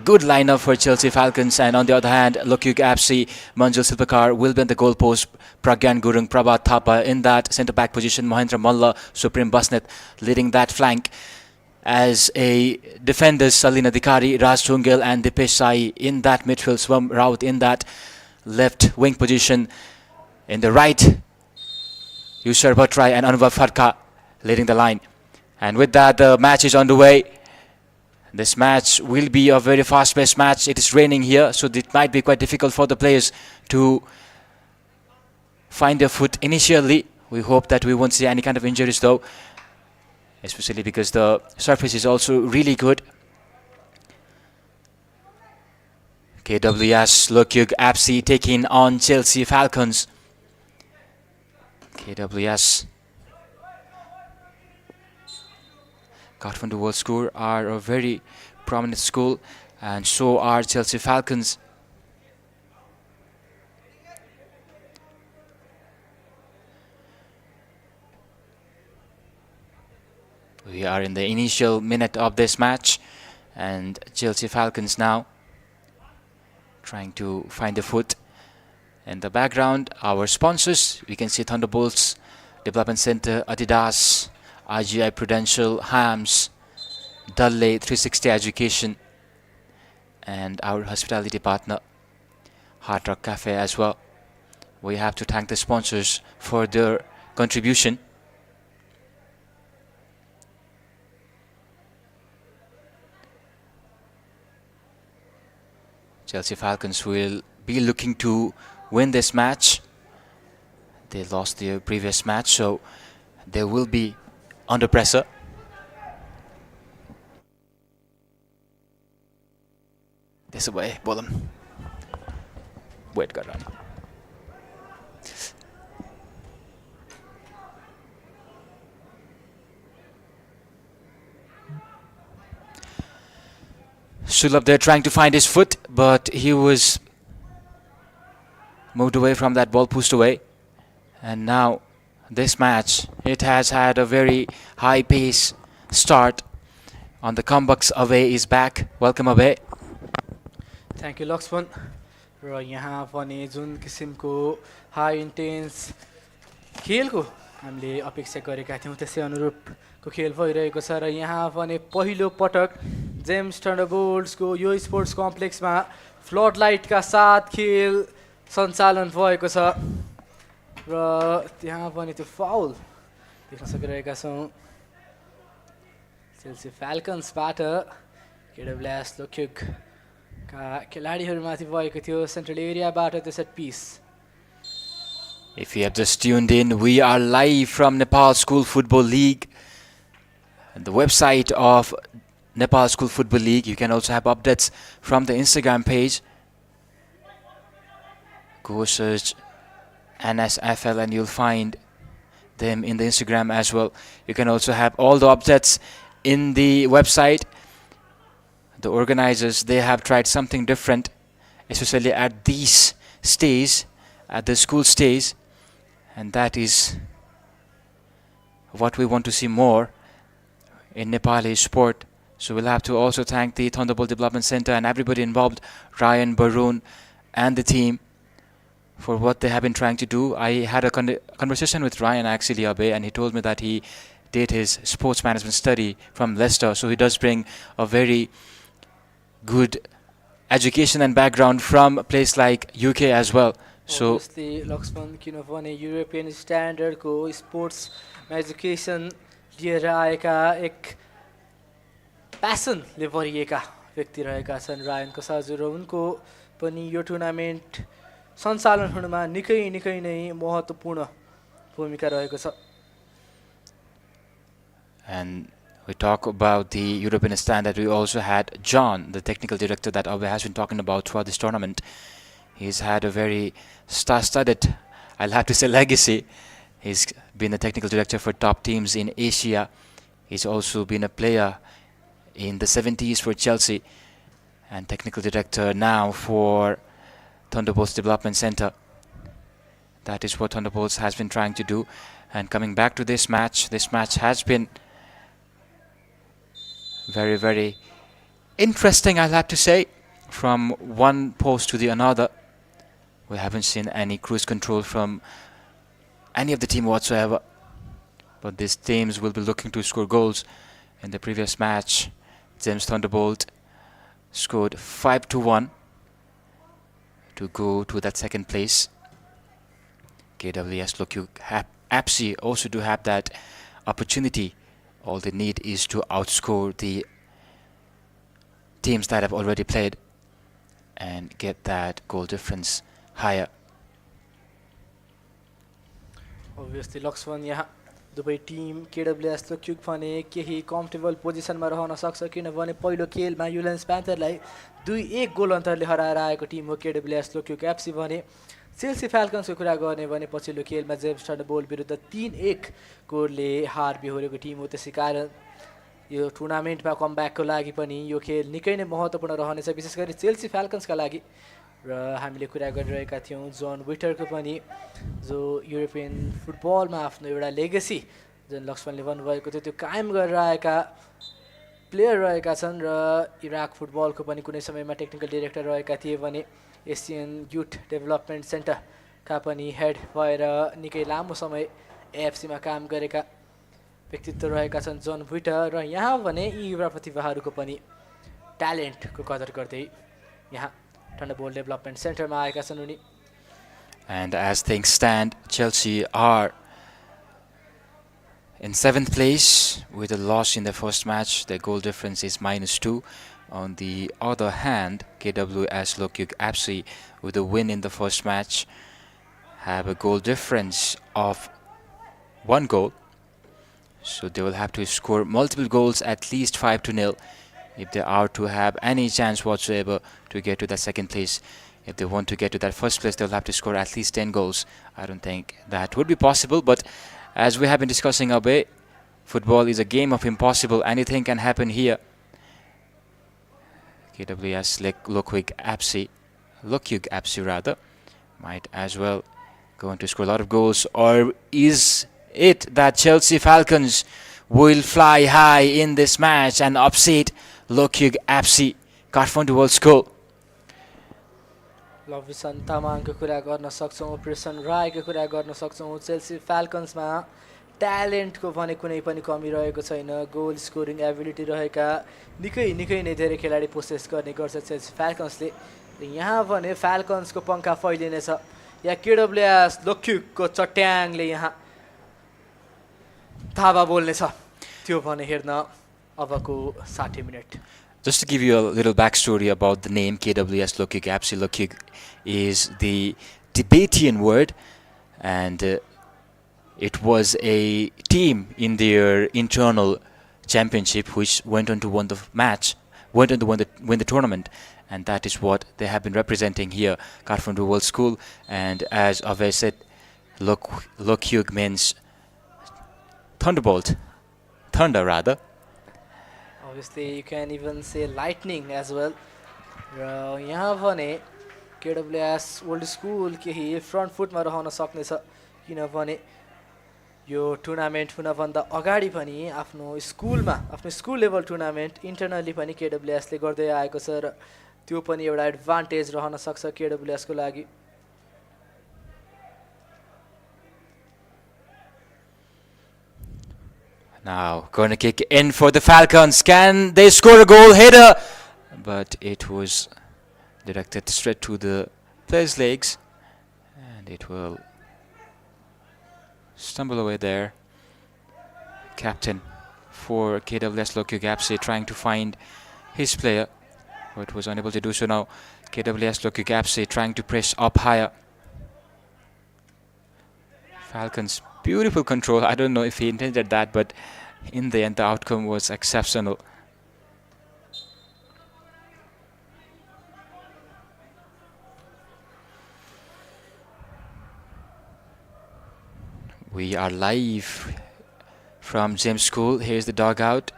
good lineup for Chelsea Falcons. And on the other hand, Logkhyug Apsi, Manjul Silpakar will be on the goalpost. Pragyan Gurung, Prabhat Thapa in that centre-back position. Mahendra Malla, Supreme Basnet leading that flank. As a defenders, Salina Dikari, Raj Chungel and Dipesh Sai in that midfield. Swam Raut in that left wing position. In the right, Yushar Bhattrai and Anubhav Farka leading the line. And with that, the match is underway. This match will be a very fast-paced match. It is raining here, so it might be quite difficult for the players to find their foot initially. We hope that we won't see any kind of injuries though, especially because the surface is also really good. KWS Logkhyug Apsi taking on Chelsea Falcons. KWS Kathmandu World School are a very prominent school, and so are Chelsea Falcons. We are in the initial minute of this match, and Chelsea Falcons now trying to find the foot. In the background, our sponsors, we can see Thunderbolts Development Center, Adidas, IGI Prudential, Hams, Dalle, 360 Education, and our hospitality partner Hard Rock Cafe as well. We have to thank the sponsors for their contribution. Chelsea Falcons will be looking to win this match. They lost their previous match, so they will be under pressure. This way, Bolam. Wait, got run. Sulabh there trying to find his foot, but he was moved away from that ball, pushed away. And now this match, it has had a very high pace start. On the comebacks, Away is back. Welcome Away. Thank you Laxman. र यहाँ पनि जुन किसिमको high intense खेलको हामीले अपेक्षा गरेका थियौँ त्यसै अनुरूपको खेल भइरहेको छ र यहाँ पनि पहिलो पटक जेम्स थन्डरबोल्ट्सको यो स्पोर्ट्स कम्प्लेक्समा फ्लड लाइटका साथ खेल सञ्चालन भएको छ र त्यहाँ पनि त्यो फाउल देख्न सकिरहेका छौँ चेल्सी फ्याल्कन्सबाट केडब्ल्युएस लोकख्युगका खेलाडीहरूमाथि भएको थियो सेन्ट्रल एरियाबाट त्यो set piece. If you have just tuned in, we are live from Nepal School Football League, the website of Nepal School Football League. You can also have updates from the Instagram page. Go search NSFL and you'll find them in the Instagram as well. You can also have all the updates in the website. The organizers, they have tried something different, especially at these stays, at the school stays, and that is what we want to see more in Nepali sport. So we'll have to also thank the Thunderbolt Development Center and everybody involved, Ryan, Barun and the team, for what they have been trying to do. I had a conversation with Ryan actually, Abe, and he told me that he did his sports management study from Leicester, so he does bring a very good education and background from a place like UK as well. So obviously Laxman किनभने European स्ट्यान्डर्डको स्पोर्ट्समा education लिएर आएका एक प्यासनले भरिएका व्यक्ति रहेका छन् Ryan कसाजु र उनको पनि यो टुर्नामेन्ट सञ्चालन हुनुमा निकै नै महत्त्वपूर्ण भूमिका रहेको छ. And we talk about the European standard. We also had John, the technical director that Abhay has been talking about throughout this tournament. He's had a very star-studded, I'll have to say, legacy. He's been the technical director for top teams in Asia. He's also been a player in the 70s for Chelsea and technical director now for Thunderbolts Development Center. That is what Thunderbolts has been trying to do. And coming back to this match has been very, very interesting, I'll have to say. From one post to the another, we haven't seen any cruise control from any of the team whatsoever. But these teams will be looking to score goals. In the previous match, James Thunderbolt scored 5-1 to go to that second place. KWS Logkhyug APSI also do have that opportunity. All they need is to outscore the teams that have already played and get that goal difference higher. Obviously Lakshman यहाँ दुवै Tim KWS Logkhyug भने केही comfortable पोजिसनमा रहन सक्छ किनभने पहिलो खेलमा युलेन्स प्यान्थरलाई 2-1 गोल अन्तरले हराएर आएको टिम हो KWS Logkhyug APSI भने चेल्सी फ्याल्कन्सको कुरा गर्ने भने पछिल्लो खेलमा जेम्स थन्डरबोल्ट विरुद्ध 3-1 गोलले हार बिहोरेको टिम हो. त्यसै कारण यो टुर्नामेन्टमा कमब्याकको लागि पनि यो खेल निकै नै महत्त्वपूर्ण रहनेछ, विशेष गरी चेल्सी फ्याल्कन्सका लागि. र हामीले कुरा गरिरहेका थियौँ जोन विटरको पनि जो युरोपियन फुटबलमा आफ्नो एउटा लेगेसी जुन लक्ष्मणले भन्नुभएको थियो त्यो कायम गरेर आएका प्लेयर रहेका छन् र इराक फुटबलको पनि कुनै समयमा टेक्निकल डाइरेक्टर रहेका थिए भने एसियन युथ डेभलपमेन्ट सेन्टरका पनि हेड भएर निकै लामो समय एएफसीमा काम गरेका व्यक्तित्व रहेका छन् जोन विटर. र यहाँ भने यी युवा प्रतिभाहरूको पनि ट्यालेन्टको कदर गर्दै यहाँ Thunderbolt Development Center ma aayeka chhan uni. And as things stand, Chelsea are in 7th place with a loss in their first match. Their goal difference is -2. On the other hand, KWS Logkhyug APSI with a win in the first match have a goal difference of 1 goal. So they will have to score multiple goals, at least 5-0. If they are to have any chance whatsoever to get to that second place. If they want to get to that first place, they'll have to score at least 10 goals. I don't think that would be possible, but as we have been discussing, Abhay, football is a game of impossible. Anything can happen here. KWS Logkhyug APSI rather, might as well go on to score a lot of goals. Or is it that Chelsea Falcons will fly high in this match and upset Logkhyug APSI, Kathmandu World School? लभिसन तामाङको कुरा गर्न सक्छौँ, operation रायको कुरा गर्न सक्छौँ. Chelsea फ्याल्कन्समा ट्यालेन्टको भने कुनै पनि कमी रहेको छैन. गोल स्कोरिङ एबिलिटी रहेका निकै नै धेरै खेलाडी पोसेस गर्ने गर्छ चेल्सी फ्याल्कन्सले. यहाँ भने फ्याल्कन्सको पङ्खा फैलिनेछ या KWS Logkhyugको चट्याङले यहाँ धावा बोल्नेछ, त्यो भने हेर्न अबको 60 minute. Just to give you a little backstory about the name KWS Logkhyug APSI, Logkhyug is the Tibetan word, and it was a team in their internal championship which went on to win the tournament, and that is what they have been representing here, Kathmandu World School. And as Abhay said, Logkhyug means thunderbolt, thunder rather. Obviously, you can even say lightning as well. यहाँ भने KWS World School केही front फुटमा रहन सक्नेछ किनभने यो tournament हुनभन्दा अगाडि पनि आफ्नो school level tournament internally पनि KWS ले गर्दै आएको छ र त्यो पनि एउटा एडभान्टेज रहन सक्छ KWS को लागि. Now, corner kick in for the Falcons. Can they score a goal? Header! But it was directed straight to the player's legs. And it will stumble away there. Captain for KWS Logkhyug FC trying to find his player, but was unable to do so. Now KWS Logkhyug FC trying to press up higher. Falcons, beautiful control. I don't know if he intended that, but in the end the outcome was exceptional. We are live from James School. Here's the dugout.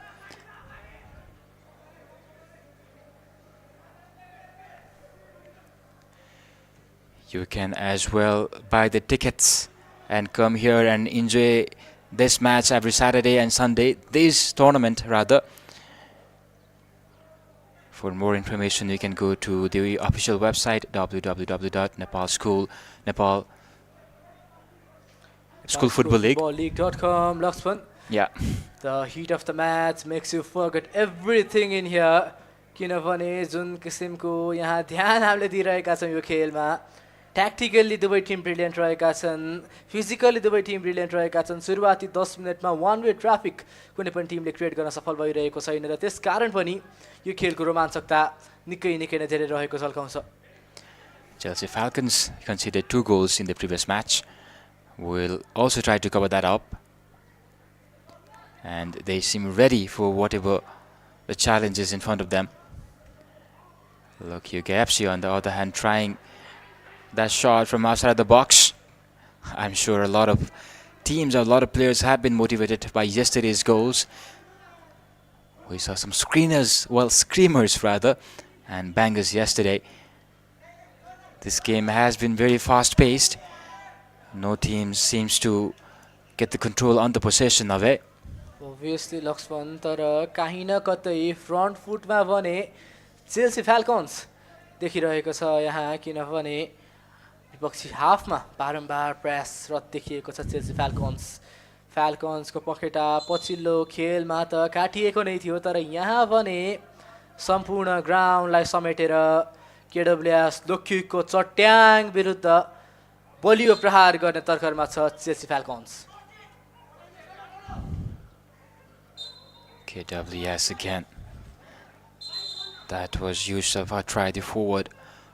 You can as well buy the tickets and come here and enjoy this match every Saturday and Sunday, this tournament rather. For more information, you can go to the official website www.nepal School Football League. League.com. Laxman. Yeah. The heat of the match makes you forget everything in here. किनभने जुन किसिमको यहाँ ध्यान हामीले दिइरहेका छौँ यो खेलमा, ट्याक्टिकली दुवै Tim brilliant रहेका छन्, फिजिकली दुवै टिम ब्रिलियन्ट रहेका छन्. सुरुवाती 10 मिनेटमा वान वे ट्राफिक कुनै पनि टिमले क्रिएट गर्न सफल भइरहेको छैन र त्यसकारण पनि यो खेलको रोमाञ्चकता निकै नै धेरै रहेको झल्काउँछ. Chelsea Falcons conceded 2 goals in the previous match. Will also try to cover that up, and they seem ready for whatever the challenge is in front of them. Logkhyug FC on the other hand trying that shot from outside the box. I'm sure a lot of teams, a lot of players have been motivated by yesterday's goals. We saw some screamers rather, and bangers yesterday. This game has been very fast-paced. No team seems to get the control on the possession of it. Obviously, Laxman, तर कहीँ न कतै front फुटमा भने Chelsea फ्याल्कन्स देखिरहेको छ यहाँ, किनभने विपक्षी हाफमा बारम्बार प्रयासरत देखिएको छ चेल्सी फ्याल्कन्सको पखेटा पछिल्लो खेलमा त काटिएको नै थियो, तर यहाँ भने सम्पूर्ण ग्राउन्डलाई समेटेर केडब्ल्युएस लोकख्युगको चट्याङ विरुद्ध बलियो प्रहार गर्ने तर्खरमा छ Chelsea फ्याल्कन्स. KWS again. That was Yusuf who tried the forward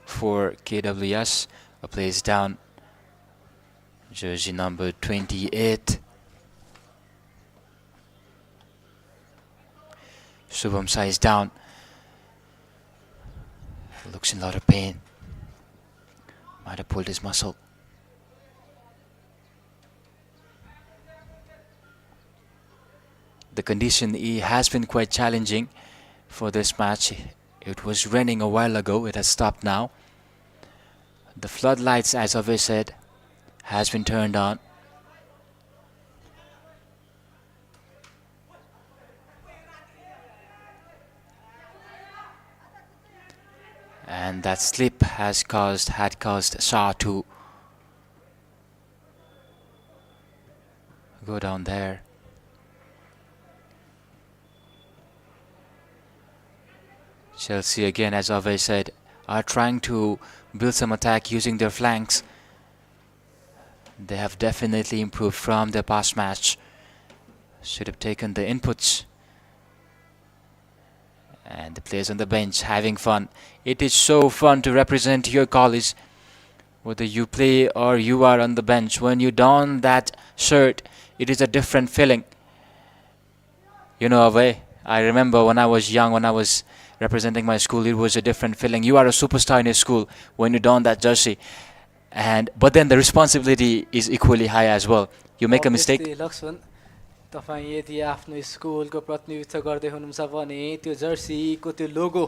for KWS. A place down. Jersey number 28. Subham Sai is down. Looks in a lot of pain. Might have pulled his muscle. The condition has been quite challenging for this match. It was raining a while ago. It has stopped now. The floodlights, as always said, has been turned on. And that slip had caused Shah to go down there. Chelsea again, as always said, are trying to build some attack using their flanks. They have definitely improved from their past match. Should have taken the inputs. And the players on the bench having fun. It is so fun to represent your college. Whether you play or you are on the bench, when you don that shirt, it is a different feeling. You know, Avay, I remember when I was young, when I was representing my school, it was a different feeling. You are a superstar in your school when you don that jersey, but then the responsibility is equally high as well. You make a mistake. तपाईँ यदि आफ्नो स्कुलको प्रतिनिधित्व गर्दै हुनुहुन्छ भने त्यो जर्सीको त्यो लोगो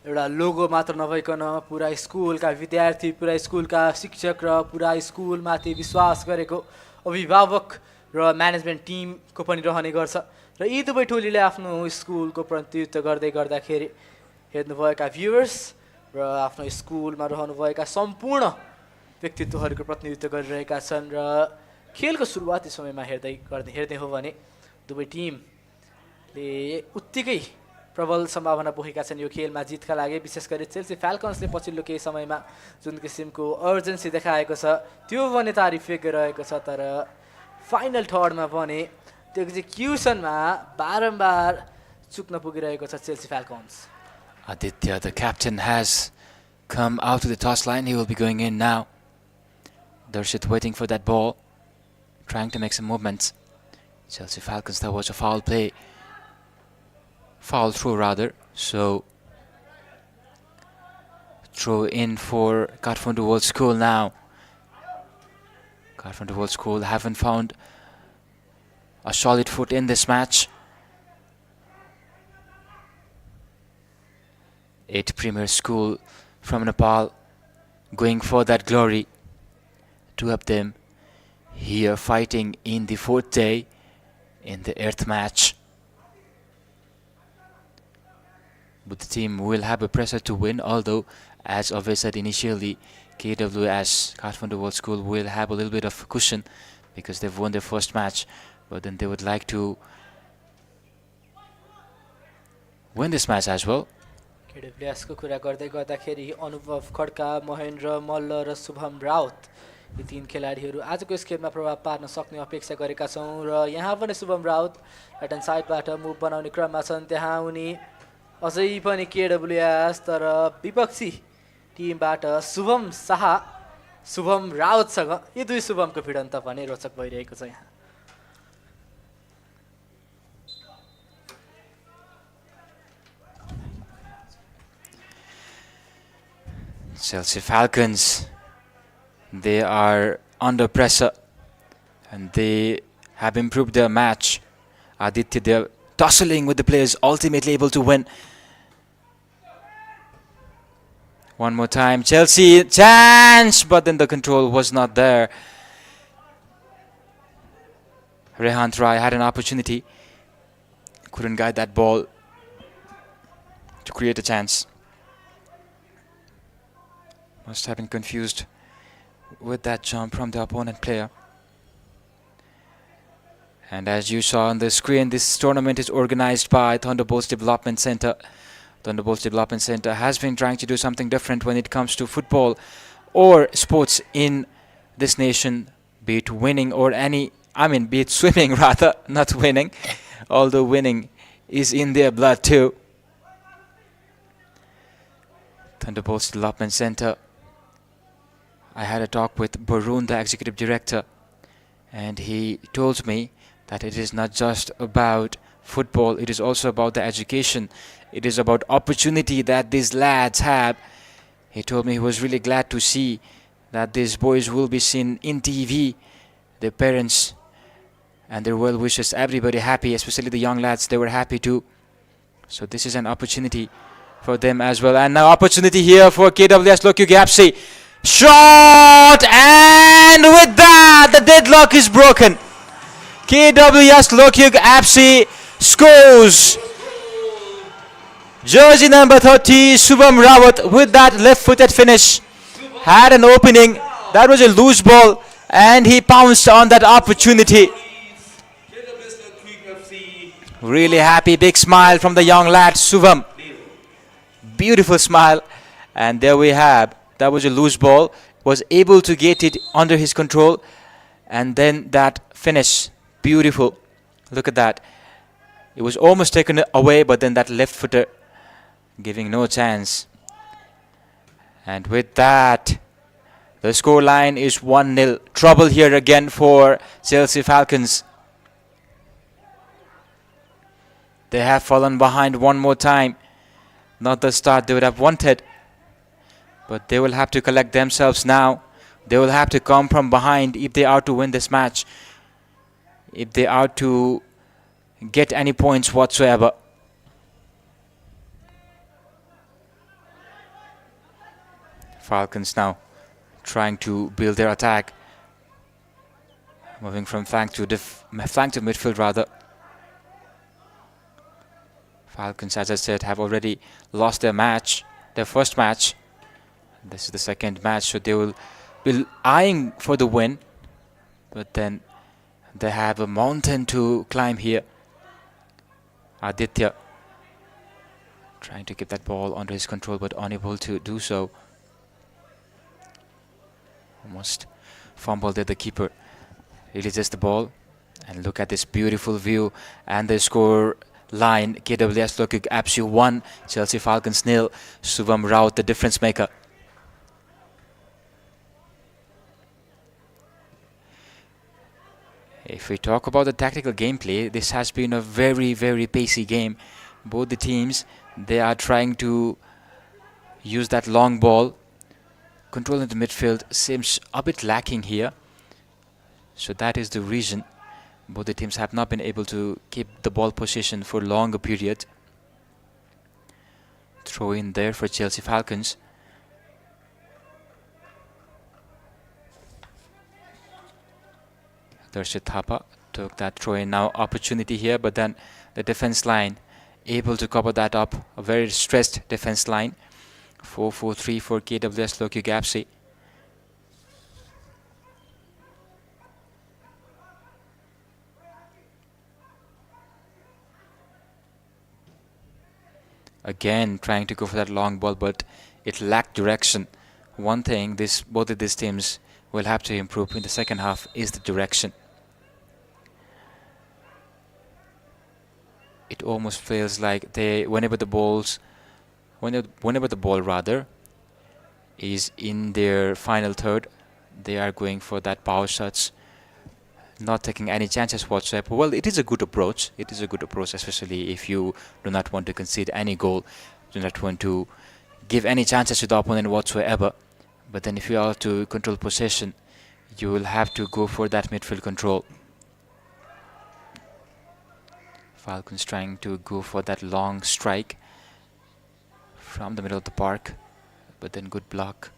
एउटा लोगो मात्र नभइकन पुरा स्कुलका विद्यार्थी, पुरा स्कुलका शिक्षक र पुरा स्कुलमाथि विश्वास गरेको अभिभावक र म्यानेजमेन्ट टिमको पनि रहने गर्छ. र यी दुवै टोलीले आफ्नो स्कुलको प्रतिनिधित्व गर्दै गर्दाखेरि हेर्नुभएका भ्युअर्स र आफ्नो स्कुलमा रहनुभएका सम्पूर्ण व्यक्तित्वहरूको प्रतिनिधित्व गरिरहेका छन्. र खेलको सुरुवाती समयमा हेर्दै हो भने दुवै टिमले उत्तिकै प्रबल सम्भावना बोकेका छन् यो खेलमा जितका लागि। विशेष गरी चेल्सी फ्याल्कन्सले पछिल्लो केही समयमा जुन किसिमको अर्जेन्सी देखाएको छ त्यो भने तारिफयोग्य रहेको छ, तर फाइनल थर्डमा भने त्यो एक्जिक्युसनमा बारम्बार चुक्न पुगिरहेको छ Chelsea फ्याल्कन्स। Aditya, the captain, has come out to the toss line. He will be going in now. Darshit waiting for that ball, trying to make some movements. Chelsea Falcons, that was a foul play. Foul throw rather. So throw in for Kathmandu World School now. Kathmandu World School haven't found a solid foot in this match. 8 premier school from Nepal going for that glory. 2 of them here fighting in the 4th day in the 8th match. But the team will have a pressure to win, although as I said initially, KWS, Kathmandu World School, will have a little bit of cushion because they've won their first match, but then they would like to win this match as well. केडब्ल्युएसको कुरा गर्दै गर्दाखेरि अनुभव खड्का, महेन्द्र मल्ल र शुभम राउत यी 3 खेलाडीहरू आजको yes खेलमा प्रभाव पार्न सक्ने अपेक्षा गरेका छौँ। र यहाँ पनि शुभम राउत राइट ह्यान्ड साइडबाट मुभ बनाउने क्रममा छन्। त्यहाँ उनी अझै पनि केडब्ल्युएस तर विपक्षी टिमबाट शुभम शाह, शुभम राउतसँग यी 2 शुभमको भिडन्त पनि रोचक भइरहेको छ। यहाँ Chelsea Falcons, they are under pressure and they have improved their match. Aditya, they're tussling with the players, ultimately able to win. One more time, Chelsea, chance, but then the control was not there. Rehan Rai had an opportunity, couldn't guide that ball to create a chance. Must have been confused with that jump from the opponent player. And as you saw on the screen, this tournament is organized by Thunderbolts Development Center. Thunderbolts Development Center has been trying to do something different when it comes to football or sports in this nation, be it winning or be it swimming rather, not winning, although winning is in their blood too. Thunderbolts Development Center. I had a talk with Barun, the executive director, and he told me that it is not just about football, it is also about the education. It is about opportunity that these lads have. He told me he was really glad to see that these boys will be seen in TV, their parents and their well wishes, everybody happy, especially the young lads, they were happy too. So this is an opportunity for them as well. And now opportunity here for KWS Logkhyug FC. Shot, and with that the deadlock is broken. KWS Logkhyug FC scores. Jersey number 30 Shubham Rawat with that left-footed finish had an opening. That was a loose ball and he pounced on that opportunity. Really happy, big smile from the young lad Shubham. Beautiful smile, and there we have. That was a loose ball, was able to get it under his control, and then that finish, beautiful. Look at that. It was almost taken away, but then that left footer giving no chance. And with that, the score line is 1-0. Trouble here again for Chelsea Falcons. They have fallen behind one more time. Not the start they would have wanted. But they will have to collect themselves now. They will have to come from behind if they are to win this match. If they are to get any points whatsoever. Falcons now trying to build their attack. Moving from flank to midfield rather. Falcons, as I said, have already lost their match, their first match. This is the second match, so they will be eyeing for the win. But then they have a mountain to climb here. Aditya trying to keep that ball under his control but unable to do so. Almost fumbled at the keeper. Releases the ball, and look at this beautiful view and the score line. KWS Logkhyug FC 1, Chelsea Falcons 0. Subham Raut the difference maker. If we talk about the tactical gameplay, this has been a very, very pacey game. Both the teams, they are trying to use that long ball. Control in the midfield seems a bit lacking here. So that is the reason both the teams have not been able to keep the ball possession for longer period. Throw in there for Chelsea Falcons. Darshit Thapa took that throw in now opportunity here, but then the defense line able to cover that up. A very stressed defense line. 4-4-3 for KWS Logkhyug FC. Again trying to go for that long ball, but it lacked direction. One thing both of these teams will have to improve in the second half is the direction. It almost feels like whenever the ball rather is in their final third, they are going for that power shots, not taking any chances whatsoever. Well, it is a good approach. It is a good approach, especially if you do not want to concede any goal, do not want to give any chances to the opponent whatsoever. But then if you are to control possession, you will have to go for that midfield control. Falcons trying to go for that long strike from the middle of the park, but then good block.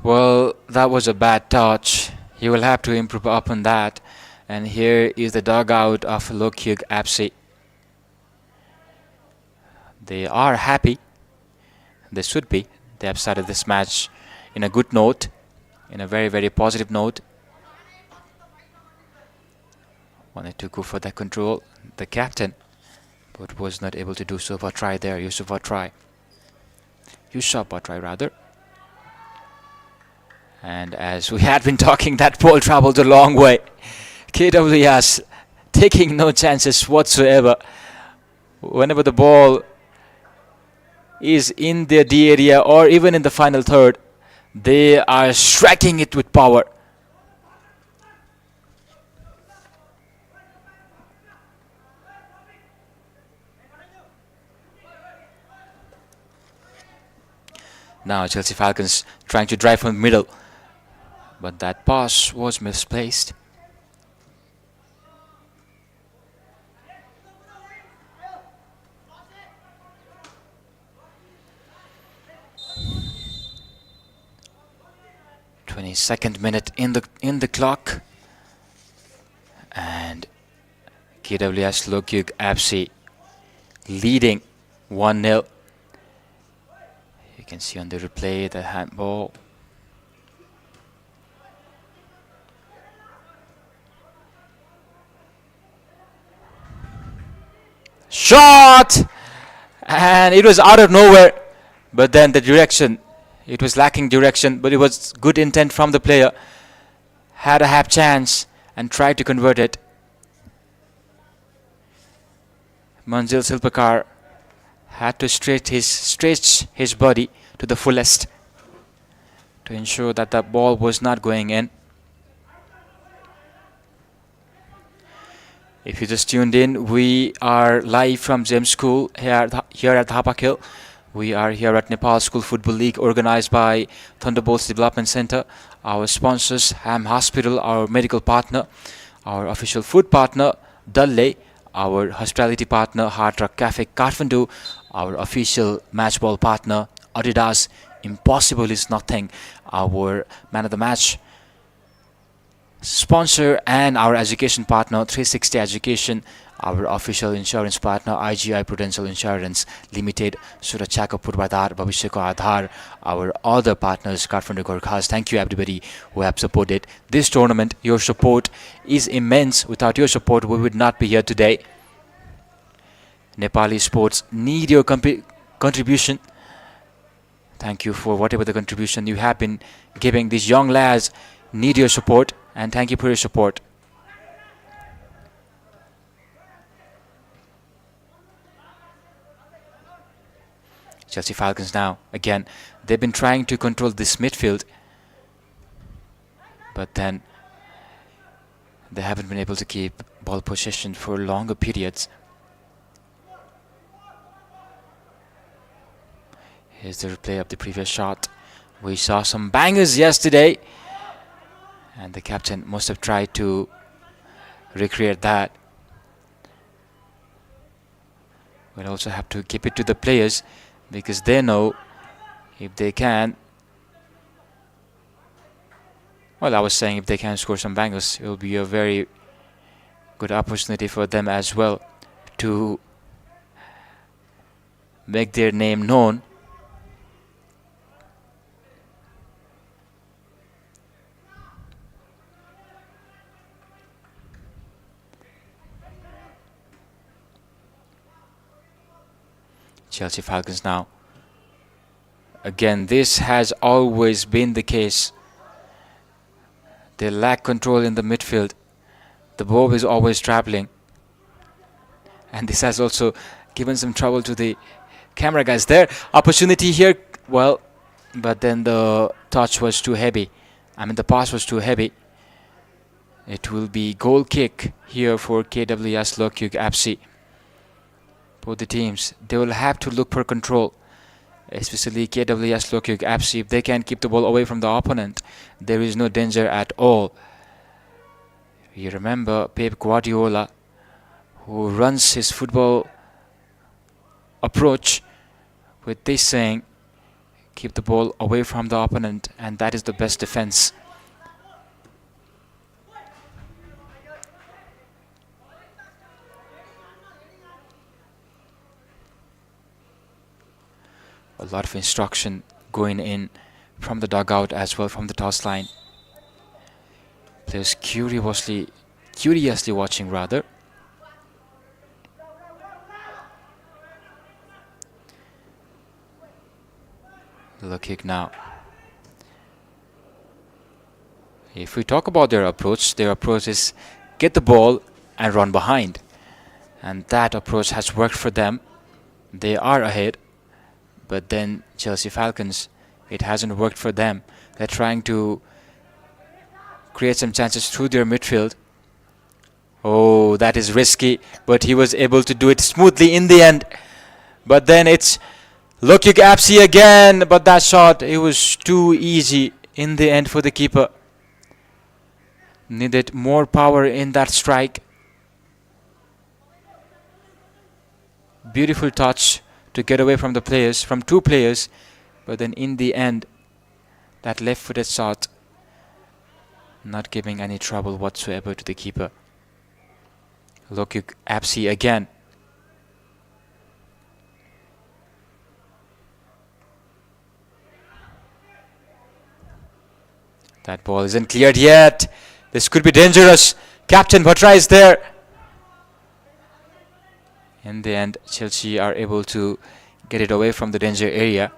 Well, that was a bad touch. He will have to improve upon that. And here is the dugout of Logkhyug FC. They are happy. They should be. They have started this match in a good note, in a very, very positive note. Wanted to go for that control, the captain, but was not able to do so. Bhatrai there, Yusuf Bhatrai. rather. And as we had been talking, that ball traveled a long way. KWS taking no chances whatsoever. Whenever the ball is in their D area or even in the final third, they are striking it with power. Now Chelsea Falcons trying to drive from the middle, but that pass was misplaced. Second minute in the clock, and KWS Logkhyug FC leading 1-0. You can see on the replay the handball. Shot! And it was out of nowhere, but then the direction, it was lacking direction, but it was good intent from the player. Had a half chance and tried to convert it. Manzil Silpakar had to stretch his body to the fullest to ensure that the ball was not going in. If you just tuned in, we are live from Gem School here at Hapak Hill. We are here at Nepal School Football League, organized by Thunderbolts Development Center. Our sponsors, Ham Hospital, our medical partner, our official food partner, Dalle, our hospitality partner, Hard Rock Cafe Kathmandu, our official matchball partner, Adidas, Impossible is Nothing, our man of the match sponsor, and our education partner, 360 Education, our official insurance partner IGI Prudential Insurance Limited, Surachako Purvadhar, Bhavishya Adhar, our other partners, Kathmandu Gorkhas. Thank you everybody who have supported this tournament. Your support is immense. Without your support, we would not be here today. Nepali sports need your contribution. Thank you for whatever the contribution you have been giving. These young lads need your support, and thank you for your support. Chelsea Falcons now, again, they've been trying to control this midfield, but then they haven't been able to keep ball possession for longer periods. Here's the replay of the previous shot. We saw some bangers yesterday, and the captain must have tried to recreate that. We'll also have to keep it to the players, because they know if they can, well, I was saying if they can score some bangers, it will be a very good opportunity for them as well to make their name known. Chelsea Falcons now. Again, this has always been the case. They lack control in the midfield. The ball is always traveling. And this has also given some trouble to the camera guys there. Opportunity here, well, but then the touch was too heavy. I mean, the pass was too heavy. It will be goal kick here for KWS Logkhyug FC. For the teams, they will have to look for control, especially KWS Logkhyug FC. If they can keep the ball away from the opponent, there is no danger at all. You remember Pep Guardiola, who runs his football approach with this saying, keep the ball away from the opponent, and that is the best defense. A lot of instruction going in from the dugout as well, from the toss line. Players curiously watching rather. Logkhyug now. If we talk about their approach is get the ball and run behind. And that approach has worked for them. They are ahead. But then Chelsea Falcons, it hasn't worked for them. They're trying to create some chances through their midfield. Oh, that is risky, but he was able to do it smoothly in the end. But then it's Logkhyug FC again, but that shot, it was too easy in the end for the keeper. Needed more power in that strike. Beautiful touch to get away from the players, from two players, but then in the end, that left-footed shot not giving any trouble whatsoever to the keeper. Logkhyug FC again. That ball isn't cleared yet. This could be dangerous. Captain Bhatra is there. In the end, Chelsea are able to get it away from the danger area.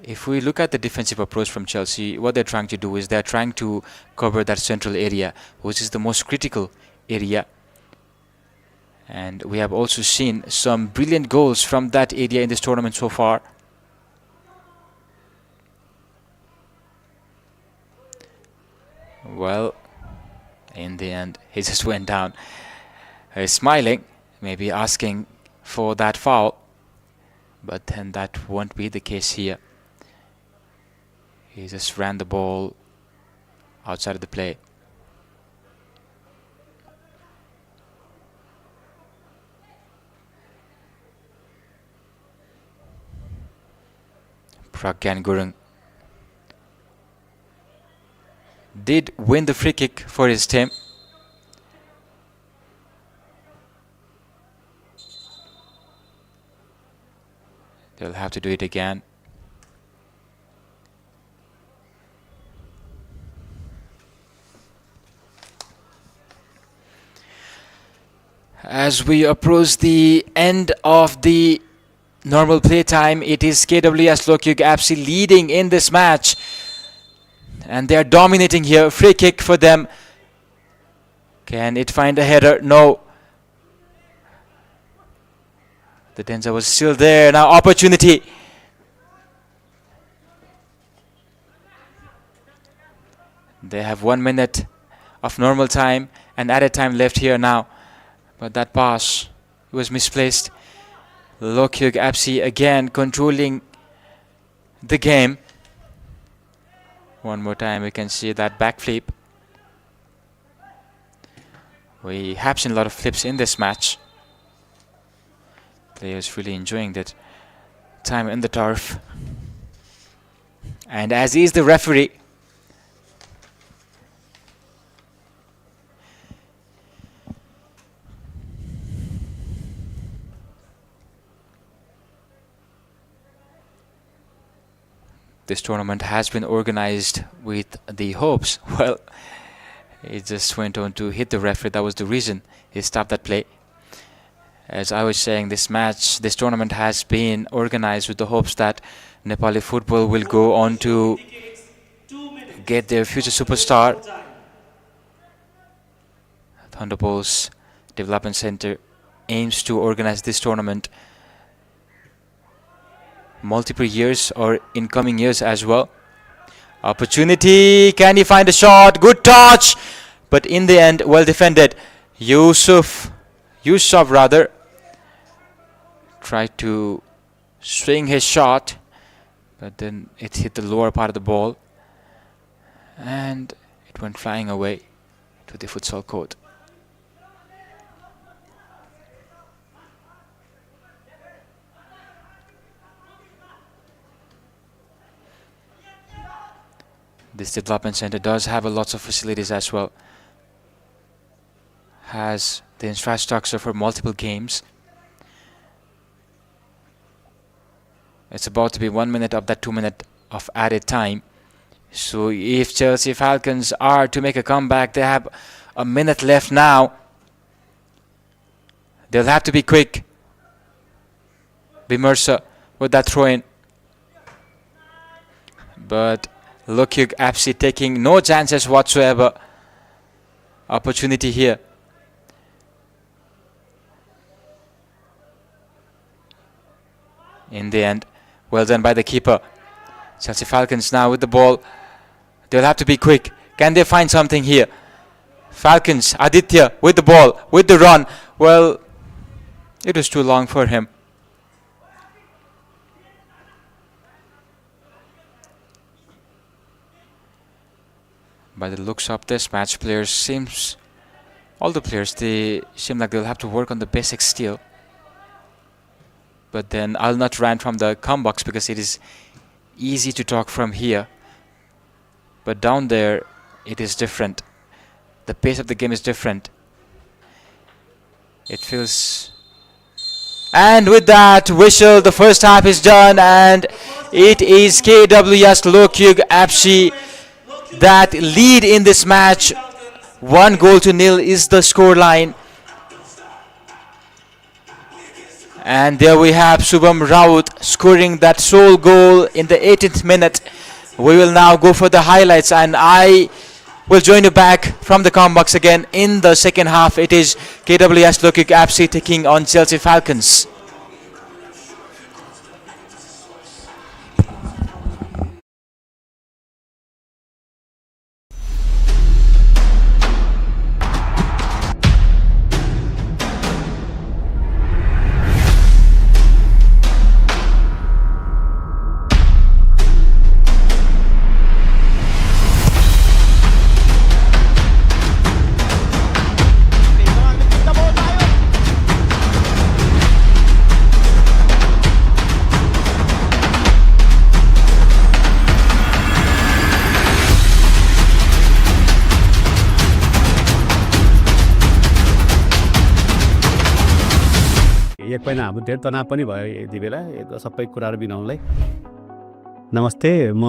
If we look at the defensive approach from Chelsea, what they're trying to do is they're trying to cover that central area, which is the most critical area. And we have also seen some brilliant goals from that area in this tournament so far. Well, in the end, he just went down. He's smiling, maybe asking for that foul, but then that won't be the case here. He just ran the ball outside of the play. Pragyan Gurung did win the free kick for his team. They'll have to do it again. As we approach the end of the normal play time, it is KWS Logkhyug FC leading in this match. And they are dominating here. Free kick for them. Can it find a header? No. The danger was still there. Now opportunity. They have 1 minute of normal time and added time left here now. But that pass was misplaced. Logkhyug FC again controlling the game. One more time we can see that backflip. We have seen a lot of flips in this match. Players really enjoying that time in the turf. And as is the referee, this tournament has been organized with the hopes. Well, he just went on to hit the referee. That was the reason he stopped that play. As I was saying, this tournament has been organized with the hopes that Nepali football will go on to get their future superstar. Thunderbolts Development Center aims to organize this tournament multiple years or in coming years as well. Opportunity, can he find a shot? Good touch, but in the end well defended. Yusuf rather tried to swing his shot, but then it hit the lower part of the ball and it went flying away to the futsal court. This development center does have a lots of facilities as well. Has the infrastructure for multiple games. It's about to be 1 minute of that 2 minute of added time. So if Chelsea Falcons are to make a comeback, they have a minute left now. They'll have to be quick. Bimersa with that throw in. But Logkhyug FC taking no chances whatsoever. Opportunity here. In the end, well done by the keeper. Chelsea Falcons now with the ball. They'll have to be quick. Can they find something here? Falcons, Aditya with the ball, with the run. Well, it was too long for him. By the looks of this match, all the players, they seem like they'll have to work on the basics still. But then I'll not rant from the com box because it is easy to talk from here. But down there, it is different. The pace of the game is different. It feels... And with that whistle, the first half is done, and it is KWS Logkhyug FC that lead in this match. 1-0 is the scoreline. And there we have Subham Raut scoring that sole goal in the 18th minute. We will now go for the highlights, and I will join you back from the com box again in the second half. It is KWS Logkhyug FC taking on Chelsea Falcons. पहिला हाम्रो धेरै तनाव पनि भयो यति बेला यो सबै कुराहरू बिनाउनलाई। नमस्ते, म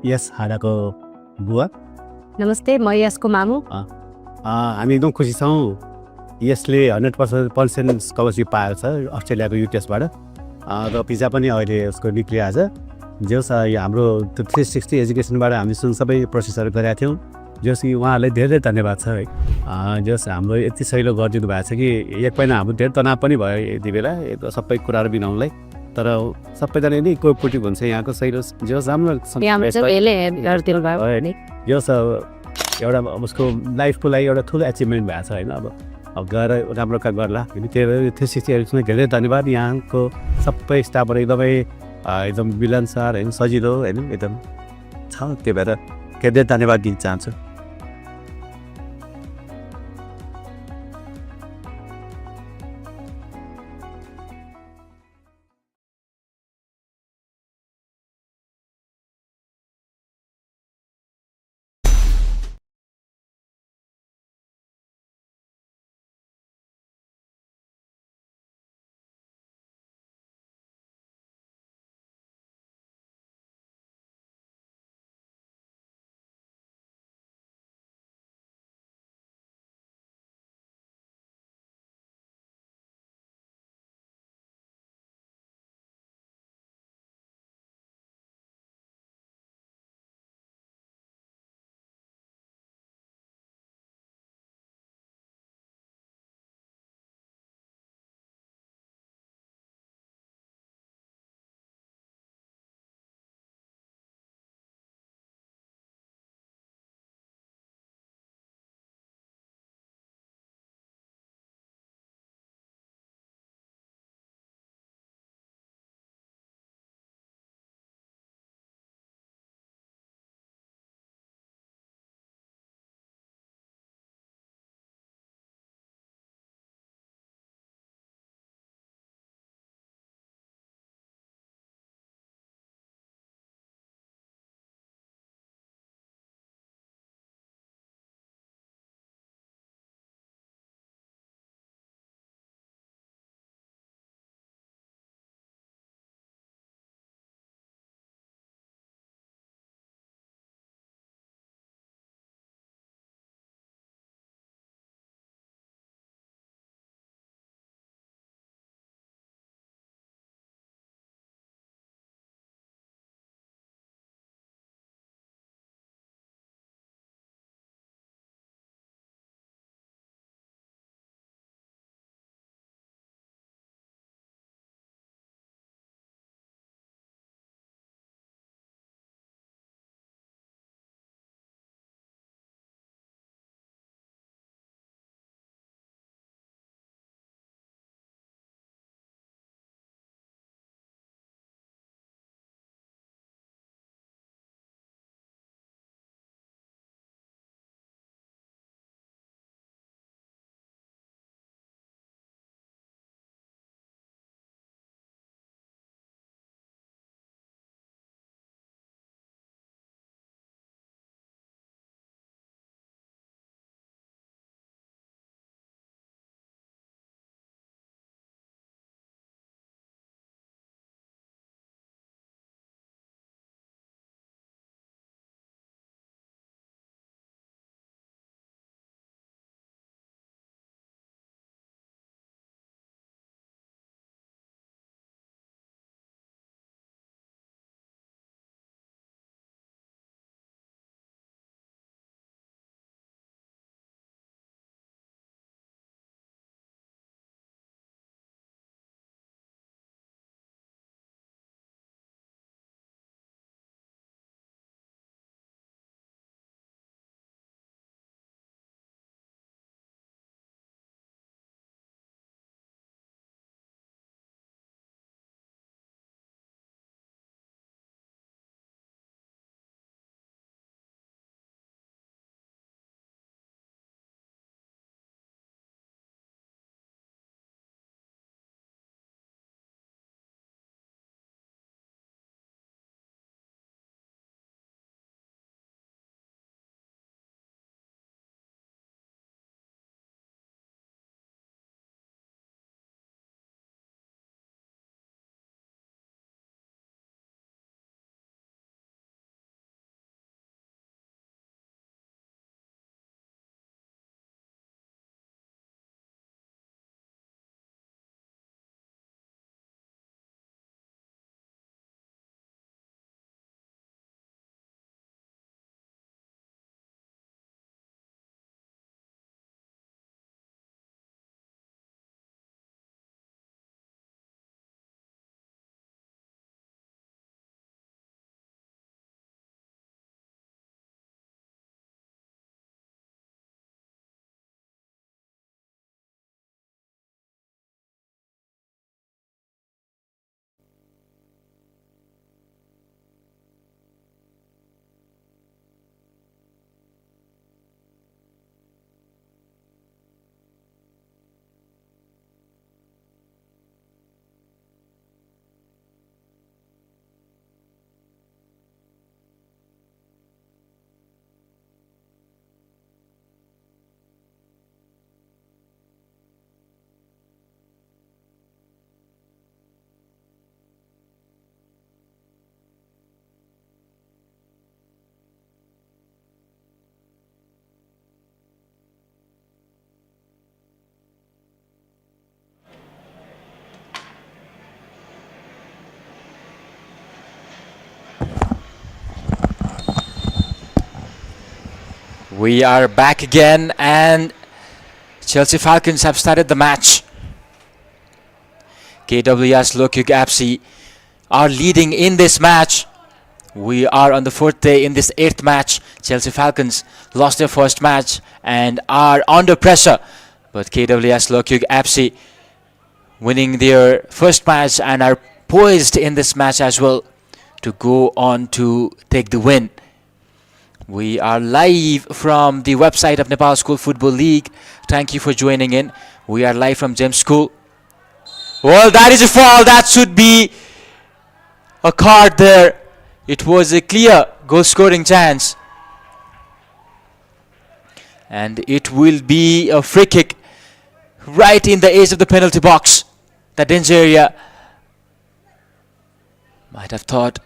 यस हाडाको बुवा। नमस्ते म यसको मामु। हामी एकदम खुसी छौँ यसले 100% स्कलरसिप पाएको छ अस्ट्रेलियाको युटेसबाट र भिजा पनि अहिले उसको निक्लियो आज। जो हाम्रो 360 एजुकेसनबाट हामी सबै प्रोसेसहरू गरेका थियौँ। जस कि उहाँहरूलाई धेरै धन्यवाद छ है। जस हाम्रो यति सहिलो गरिदिनु भएको छ कि एक पहिला हाम्रो धेरै तनाव पनि भयो यति बेला यो सबै कुराहरू बिनाउनलाई। तर सबैजना नै कोअपरेटिभ हुन्छ यहाँको सहिलो जस राम्रो जस एउटा उसको लाइफको लागि एउटा ठुलो एचिभमेन्ट भएको छ होइन। अब गएर राम्रो काम गर्ला। त्यो 360 एजुकेसनमा धेरै धन्यवाद। यहाँको सबै स्टाफहरू एकदम मिलन सर होइन, सजिलो होइन, एकदम छ। त्यो भएर धेरै धन्यवाद दिन चाहन्छु। We are back again, and Chelsea Falcons have started the match. KWS Logkhyug FC are leading in this match. We are on the 4th day in this 8th match. Chelsea Falcons lost their first match and are under pressure. But KWS Logkhyug FC winning their first match and are poised in this match as well to go on to take the win. We are live from the website of Nepal School Football League. Thank you for joining in. We are live from Gem School. Well, that is a foul. That should be a card there. It was a clear goal scoring chance. And it will be a free kick right in the edge of the penalty box. The danger area. Might have thought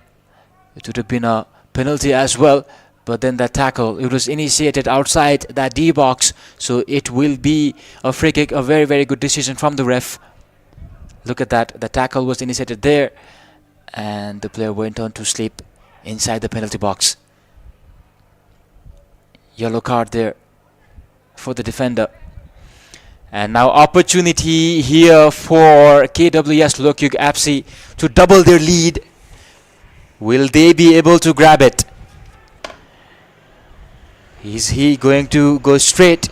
it would have been a penalty as well. But then the tackle, it was initiated outside that D box. So it will be a free kick. A very, very good decision from the ref. Look at that. The tackle was initiated there. And the player went on to sleep inside the penalty box. Yellow card there for the defender. And now opportunity here for KWS Logkhyug FC to double their lead. Will they be able to grab it? Is he going to go straight,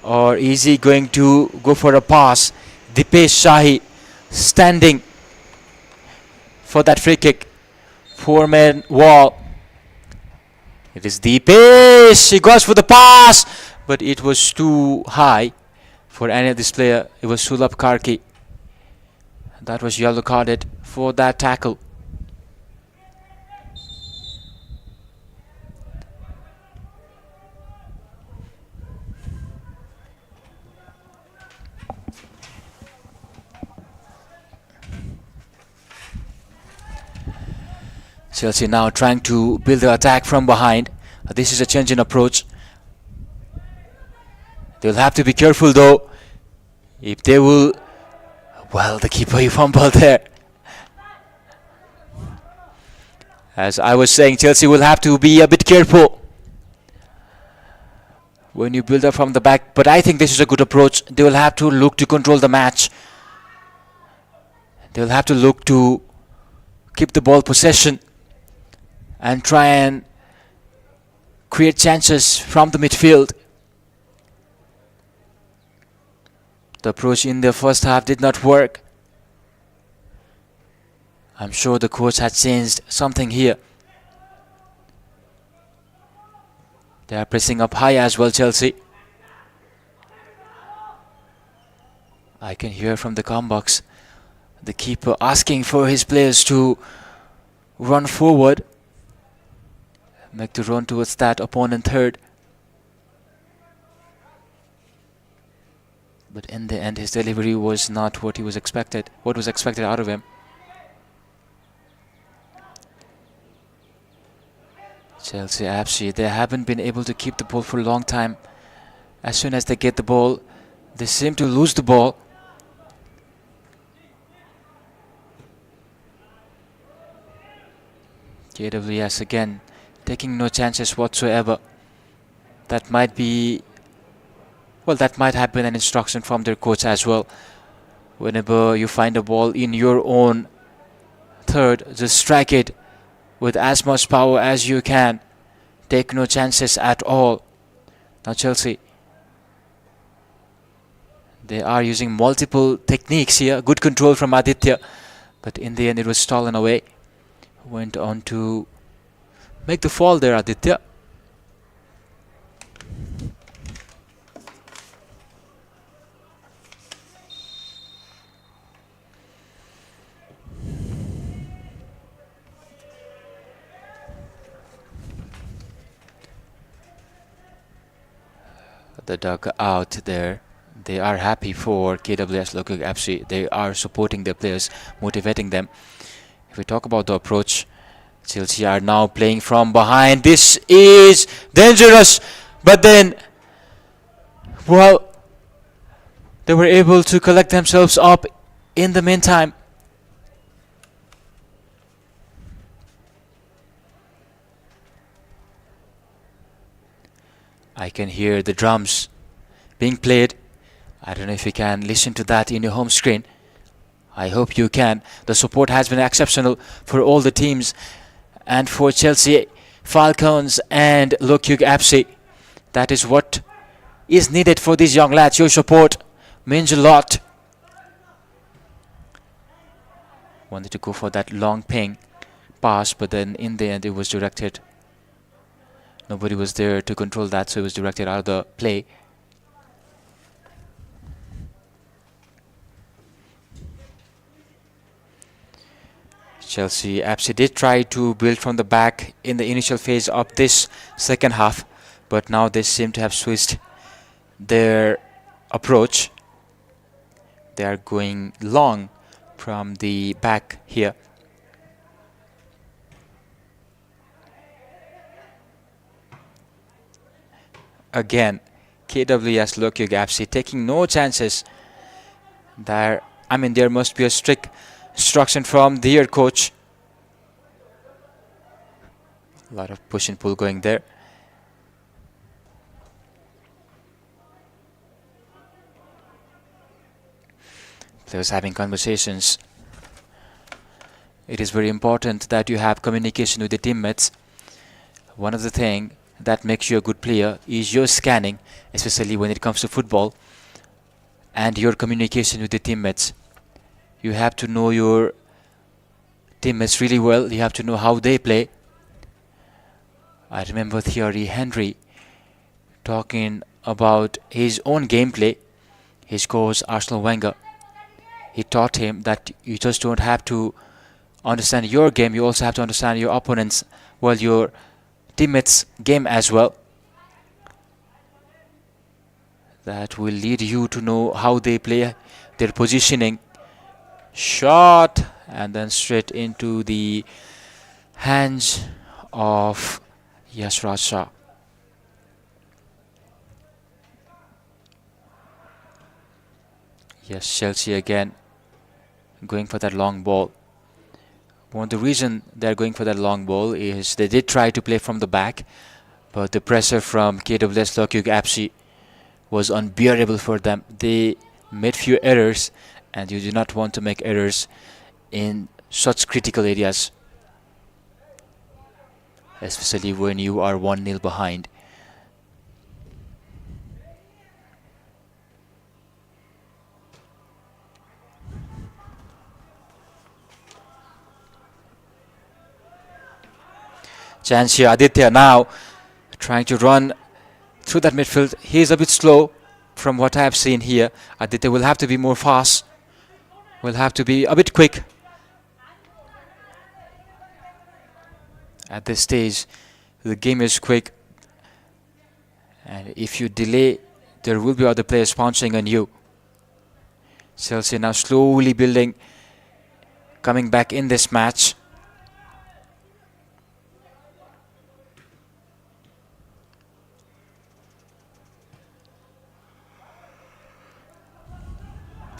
or is he going to go for a pass? Dipesh Shahi standing for that free kick. 4-man wall. It is Dipesh. He goes for the pass, but it was too high for any of this player. It was Sulabh Karki. That was yellow carded for that tackle. Chelsea now trying to build the attack from behind. This is a change in approach. They'll have to be careful though. If they will... Well, the keeper, he fumbled there. As I was saying, Chelsea will have to be a bit careful when you build up from the back. But I think this is a good approach. They will have to look to control the match. They will have to look to keep the ball possession and try and create chances from the midfield. The approach in the first half did not work. I'm sure the coach had changed something here. They are pressing up high as well, Chelsea. I can hear from the comm box the keeper asking for his players to run forward, make the run towards that opponent third. But in the end, his delivery was not what was expected out of him. Chelsea FC, they haven't been able to keep the ball for a long time. As soon as they get the ball, they seem to lose the ball. KWS again taking no chances whatsoever. That might be... Well, that might have been an instruction from their coach as well. Whenever you find a ball in your own third, just strike it with as much power as you can. Take no chances at all. Now Chelsea, they are using multiple techniques here. Good control from Aditya, but in the end it was stolen away. Went on to make the fall there, Aditya. The dugout there, they are happy for KWS Logkhyug FC. They are supporting their players, motivating them. If we talk about the approach, Chelsea are now playing from behind. This is dangerous, but then, well, they were able to collect themselves up in the meantime. I can hear the drums being played. I don't know if you can listen to that in your home screen. I hope you can. The support has been exceptional for all the teams and for Chelsea, Falcons and Logkhyug FC. That is what is needed for these young lads. Your support means a lot. Wanted to go for that long ping pass, but then in the end it was directed. Nobody was there to control that, so it was directed out of the play. Chelsea FC did try to build from the back in the initial phase of this second half, but now they seem to have switched their approach. They are going long from the back here. Again, KWS Logkhyug FC taking no chances. There must be a strict instruction from their coach. A lot of push and pull going there. Players having conversations. It is very important that you have communication with the teammates. One of the things that makes you a good player is your scanning, especially when it comes to football, and your communication with the teammates. You have to know your teammates really well. You have to know how they play. I remember Thierry Henry talking about his own gameplay. His coach Arsene Wenger, he taught him that you just don't have to understand your game, you also have to understand your opponents, your teammates' game as well. That will lead you to know how they play, their positioning. Shot, and then straight into the hands of Yashraj Shah. Yes, Chelsea again going for that long ball. One of the reasons they're going for that long ball is they did try to play from the back, but the pressure from KWS Logkhyug FC was unbearable for them. They made few errors, and you do not want to make errors in such critical areas, especially when you are 1-0 behind. Chance here, Aditya now trying to run through that midfield. He is a bit slow from what I have seen here. Aditya will have to be more fast, will have to be a bit quick. At this stage, the game is quick, and if you delay, there will be other players pouncing on you. Chelsea now slowly building, coming back in this match.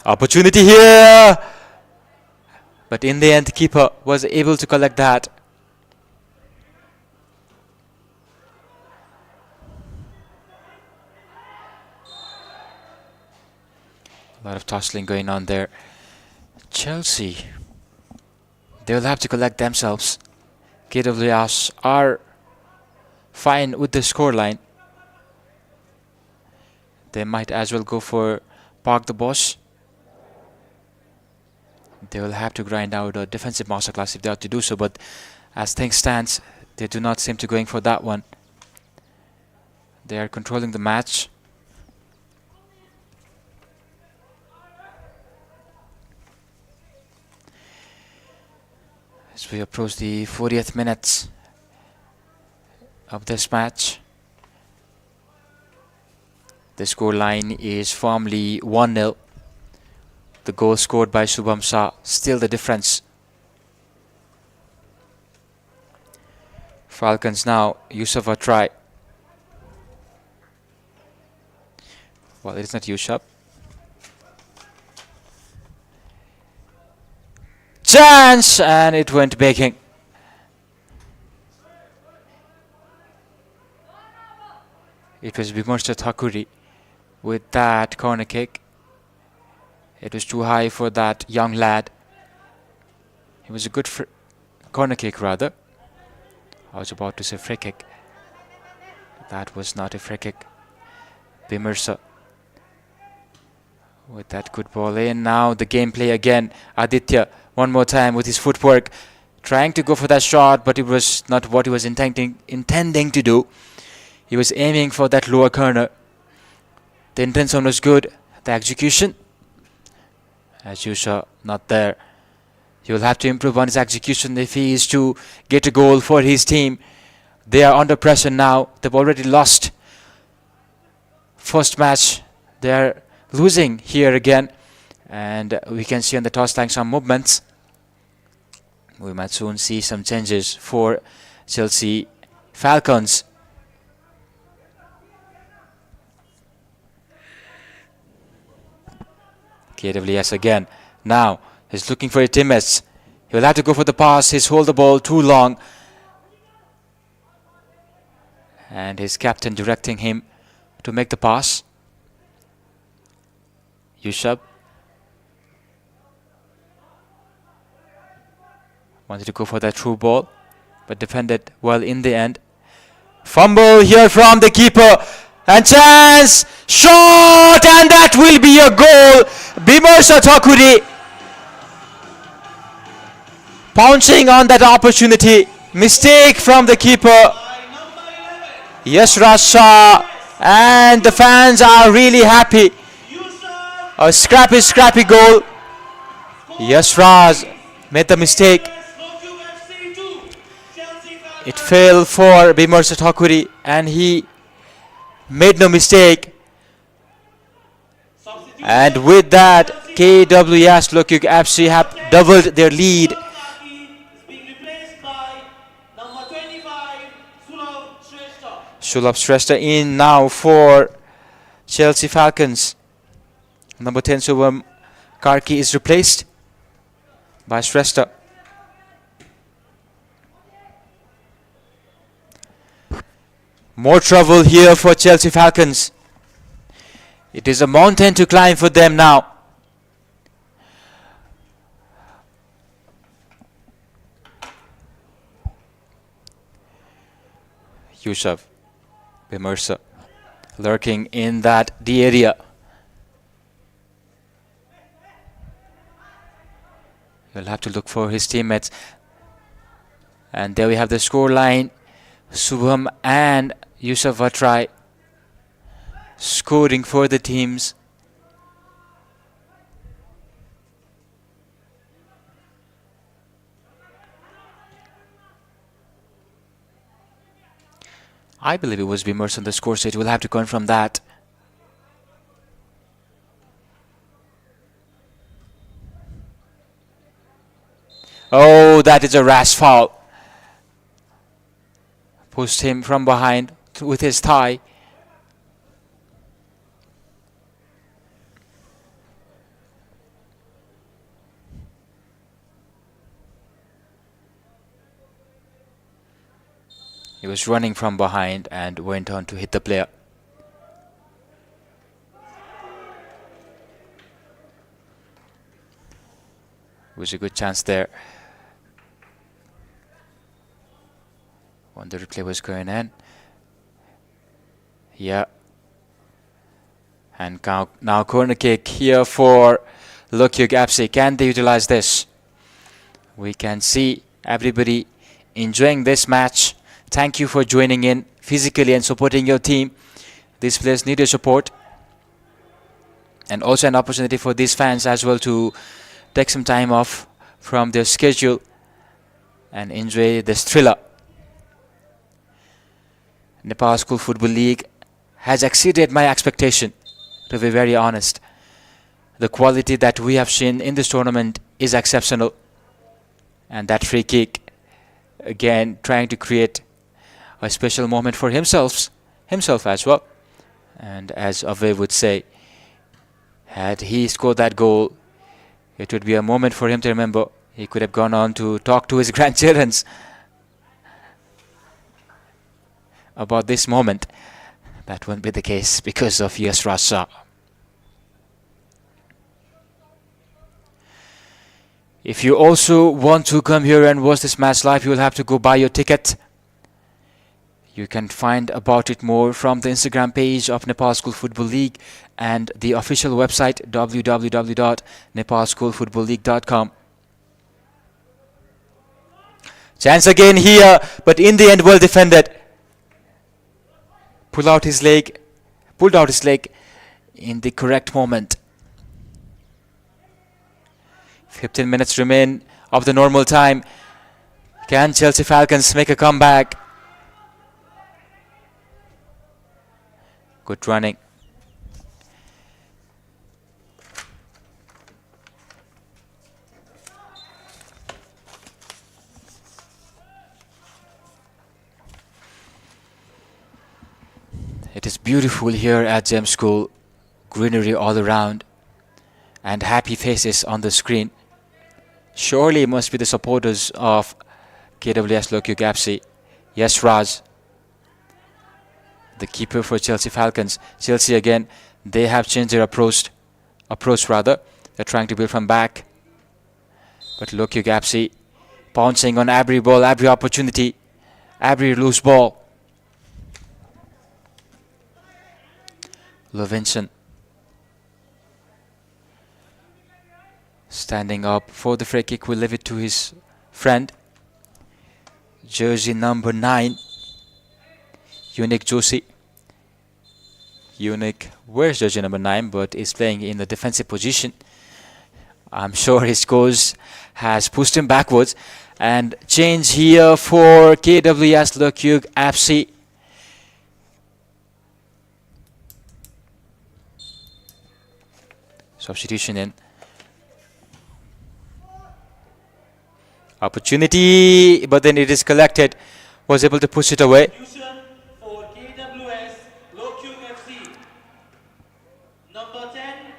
Opportunity here, but in the end, keeper was able to collect that. A lot of tussling going on there. Chelsea, they will have to collect themselves. KWS are fine with the scoreline. They might as well go for park the bus. They will have to grind out a defensive masterclass if they are to do so, but as things stand, they do not seem to going for that one. They are controlling the match. As we approach the 40th minutes of this match, the scoreline is firmly 1-0. The goal scored by Shubham Shah, still the difference. Falcons now, Yusuf a try. Well, it is not Yusuf. Chance! And it went begging. It was Vimarsa Thakuri with that corner kick. It was too high for that young lad. It was a good corner kick rather. I was about to say free kick. That was not a free kick. Vimarsa with that good ball in. Now the gameplay again. Aditya one more time with his footwork, trying to go for that shot, but it was not what he was intending to do. He was aiming for that lower corner. The intention was good. The execution, as you saw, not there. He will have to improve on his execution if he is to get a goal for his team. They are under pressure now. They've already lost first match. They are losing here again, and we can see on the touchline some movements. We might soon see some changes for Chelsea Falcons. KWS again. Now he's looking for his teammates. He will have to go for the pass. He's hold the ball too long, and his captain directing him to make the pass. Yushab wanted to go for that through ball, but defended well in the end. Fumble here from the keeper, and chance, shot, and that will be a goal. Vimarsa Thakuri pouncing on that opportunity. Mistake from the keeper. Yes, Rasha, and the fans are really happy. A scrappy goal. Yes, Raz made the mistake. It fell for Vimarsa Thakuri, and he made no mistake. And with that, KWS Logkhyug FC have doubled their lead. Sulabh Shrestha in now for Chelsea Falcons. Number 10 Subham Karki is replaced by Shrestha. More trouble here for Chelsea Falcons. It is a mountain to climb for them now. Yusuf Vimarsa lurking in that D area. He'll have to look for his teammates. And there we have the score line. Subham and Yusuf Vatrai scoring for the teams. I believe it was Vimarsa on the score sheet. We'll have to confirm that. Oh, that is a rash foul. Pushed him from behind with his thigh. He was running from behind and went on to hit the player. It was a good chance there. When the replay was going in. Yeah. And now corner kick here for Logkhyug FC. Can they utilize this? We can see everybody enjoying this match. Thank you for joining in physically and supporting your team. These players need your support. And also an opportunity for these fans as well to take some time off from their schedule and enjoy this thriller. Nepal School Football League has exceeded my expectation, to be very honest. The quality that we have seen in this tournament is exceptional. And that free kick, again, trying to create a special moment for himself as well. And as Ave would say, had he scored that goal, it would be a moment for him to remember. He could have gone on to talk to his grandchildren about this moment. that won't be the case because of Yasraj Shah. If you also want to come here and watch this match live, you will have to go buy your ticket. You can find about it more from the Instagram page of Nepal School Football League and the official website www.nepalschoolfootballleague.com. Chance again here, but in the end well defended. Pulled out his leg in the correct moment. 15 minutes remain of the normal time. Can Chelsea Falcons make a comeback? Good running. It is beautiful here at Gem School. Greenery all around and happy faces on the screen. Surely it must be the supporters of KWS Logkhyug FC. Yes, Raj, the keeper for Chelsea Falcons. Chelsea again, they have changed their approach. They're trying to build from back. But Logkhyug FC pouncing on every ball, every opportunity, every loose ball. Levinson standing up for the free kick, will leave it to his friend. Jersey number 9, Unique Joshi. Unique wears jersey number 9 but is playing in the defensive position. I'm sure his coach has pushed him backwards. And change here for KWS Logkhyug FC. Substitution in. Opportunity, but then it is collected. Was able to push it away. Substitution for KWS Logkhyug FC. Number 10,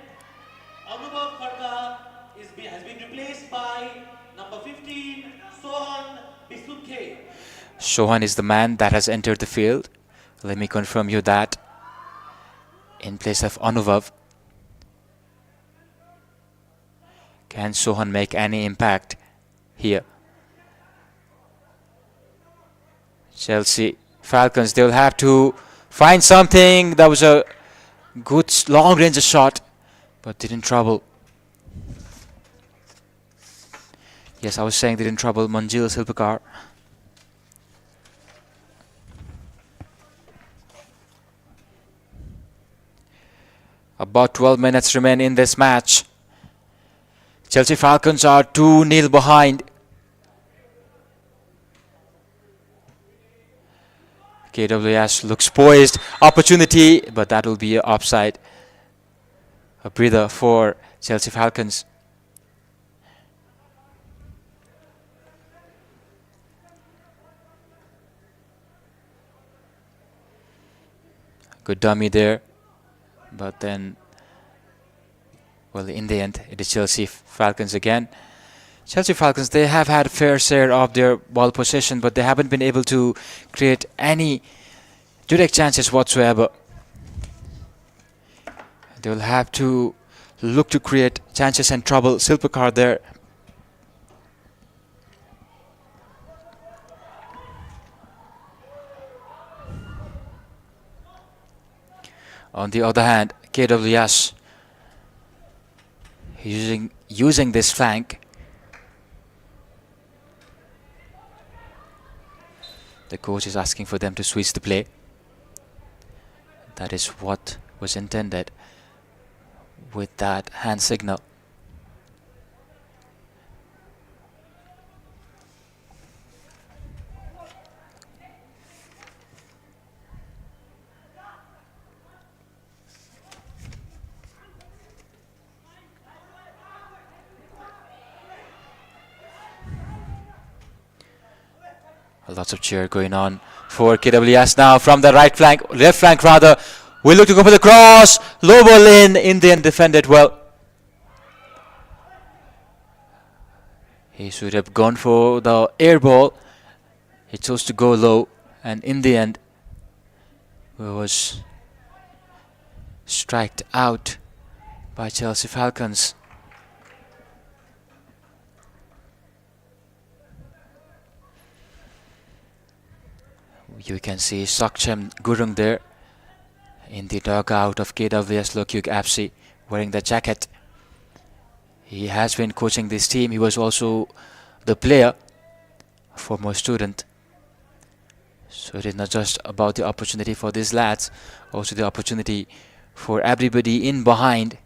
Anubhav Khadka has been replaced by number 15, Sohan Bisukhe. Sohan is the man that has entered the field. Let me confirm you that. In place of Anubhav. Can Sohan make any impact here? Chelsea Falcons, they will have to find something. That was a good long range shot, but didn't trouble. Yes, I was saying didn't trouble Manjil Silpakar. About 12 minutes remain in this match. Chelsea Falcons are 2-0 behind. KWS looks poised. Opportunity, but that will be an offside. A breather for Chelsea Falcons. Good dummy there. But then, well, in the end, it is Chelsea Falcons again. Chelsea Falcons, they have had a fair share of their ball possession, but they haven't been able to create any direct chances whatsoever. They will have to look to create chances and trouble Silpakar there. On the other hand, KWS using this flank. The coach is asking for them to switch the play. That is what was intended with that hand signal. Lots of cheer going on for KWS now from the left flank rather. We look to go for the cross. Low ball in the end defended well. He should have gone for the air ball. He chose to go low, and in the end it was striked out by Chelsea Falcons. You can see Sakchem Gurung there in the dugout of KWS Logkhyug FC wearing the jacket. He has been coaching this team. He was also the player, former student. So it is not just about the opportunity for these lads, also the opportunity for everybody in behind,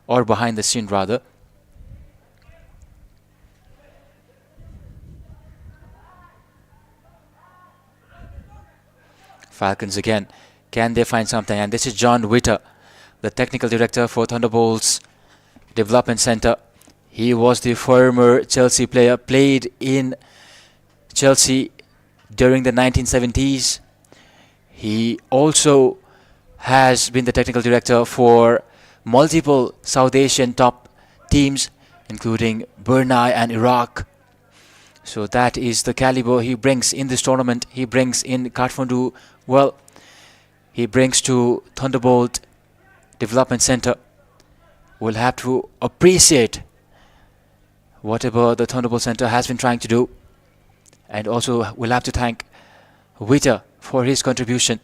or behind the scene rather. Falcons again. Can they find something? And this is John Witter, the technical director for Thunderbolts Development Center. He was the former Chelsea player, played in Chelsea during the 1970s. He also has been the technical director for multiple South Asian top teams, including Brunei and Iraq. So that is the caliber he brings in this tournament. He brings in Kathmandu. Well, he brings to Thunderbolt Development Center. We'll have to appreciate whatever the Thunderbolt Center has been trying to do. And also we'll have to thank Witter for his contribution.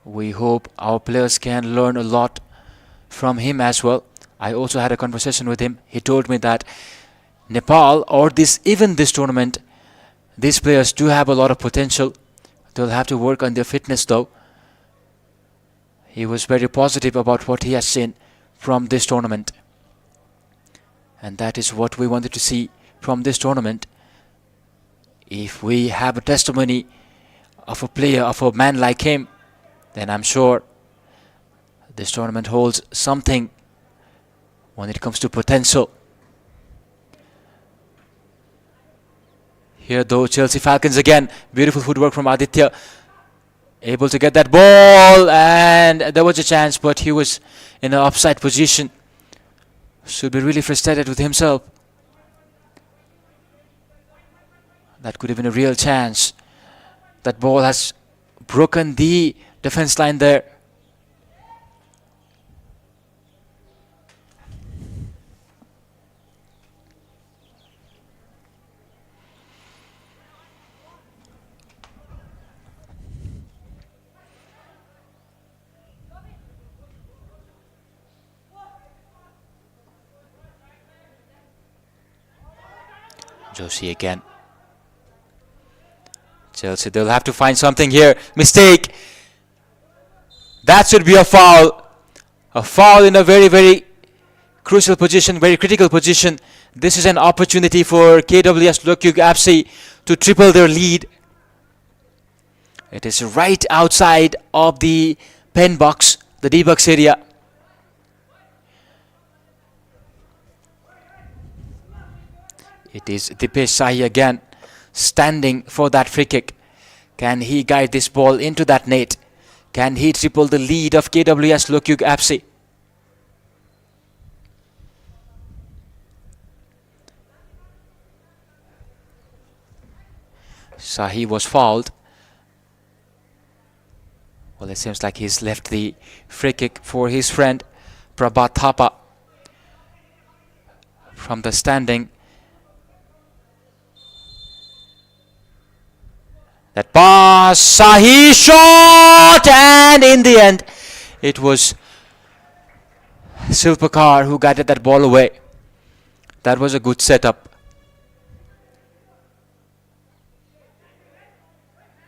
We hope our players can learn a lot from him as well. I also had a conversation with him. He told me that Nepal, or even this tournament, these players do have a lot of potential. They'll have to work on their fitness though. He was very positive about what he has seen from this tournament. And that is what we wanted to see from this tournament. If we have a testimony of a player, of a man like him, then I'm sure this tournament holds something when it comes to potential. Here though, Chelsea Falcons again. Beautiful footwork from Aditya. Able to get that ball, and there was a chance, but he was in an offside position. Should be really frustrated with himself. That could have been a real chance. That ball has broken the defense line there. Joshi again. Chelsea, they'll have to find something here. Mistake. That should be a foul. A foul in a very, very crucial position, very critical position. This is an opportunity for KWS Logkhyug FC to triple their lead. It is right outside of the pen box, the D box area. It is Dipesh Sahi again, standing for that free kick. Can he guide this ball into that net? Can he triple the lead of KWS Logkhyug FC? Sahi was fouled. Well, it seems like he's left the free kick for his friend Prabhat Thapa from the standing. That pass, Sahi shot, and in the end, it was Silpakar who guided that ball away. That was a good setup.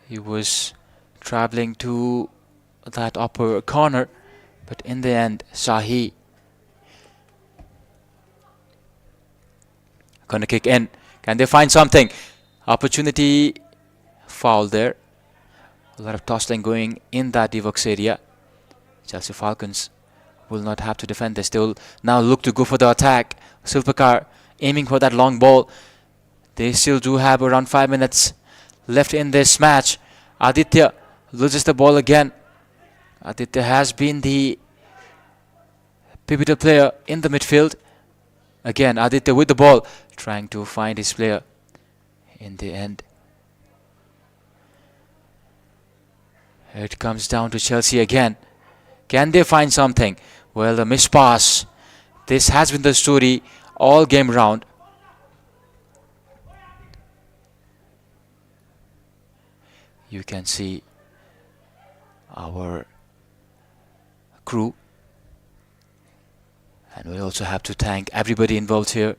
He was traveling to that upper corner, but in the end, Sahi gonna kick in. Can they find something? Opportunity. Foul there. A lot of tossing going in that D-box area. Chelsea Falcons will not have to defend this. They will now look to go for the attack. Silpakar aiming for that long ball. They still do have around 5 minutes left in this match. Aditya loses the ball again. Aditya has been the pivotal player in the midfield. Again, Aditya with the ball, trying to find his player. In the end, It comes down to Chelsea again. Can they find something? Well, the missed pass. This has been the story all game round. You can see our crew, and we also have to thank everybody involved here.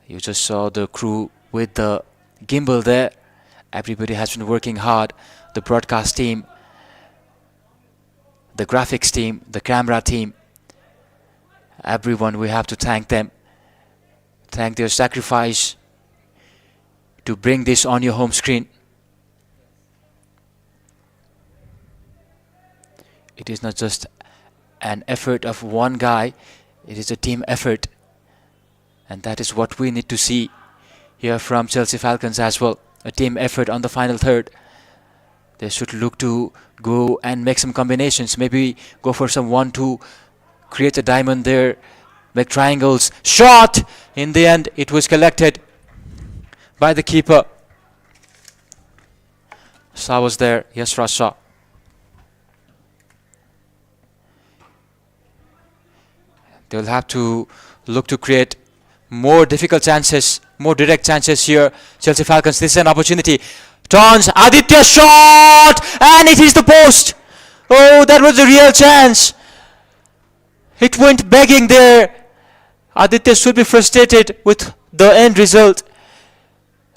You just saw the crew with the gimbal there. Everybody has been working hard. The broadcast team, the graphics team, the camera team, everyone, we have to thank them. Thank their sacrifice to bring this on your home screen. It is not just an effort of one guy, it is a team effort. And that is what we need to see here from Chelsea Falcons as well. A team effort on the final third. They should look to go and make some combinations. Maybe go for some 1-2, create a diamond there, make triangles. Shot! In the end, it was collected by the keeper. Shah was there. Yes, Shah. They'll have to look to create more difficult chances, more direct chances here. Chelsea Falcons, this is an opportunity. Turns, Aditya shot! And it is the post! Oh, that was a real chance. It went begging there. Aditya should be frustrated with the end result.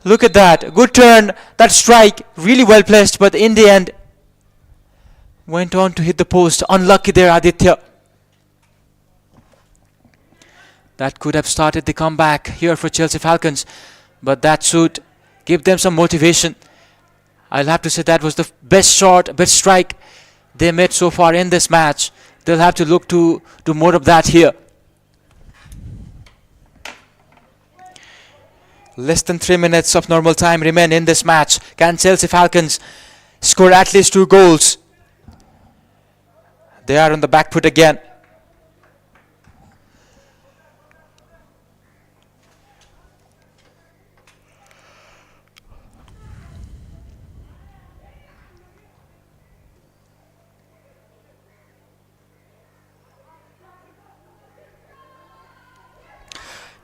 Look at that. Good turn. That strike, really well placed, but in the end, went on to hit the post. Unlucky there, Aditya. That could have started the comeback here for Chelsea Falcons, but that should give them some motivation. I'll have to say that was the best shot, best strike they made so far in this match. They'll have to look to do more of that here. Less than 3 minutes of normal time remain in this match. Can Chelsea Falcons score at least 2 goals? They are on the back foot again.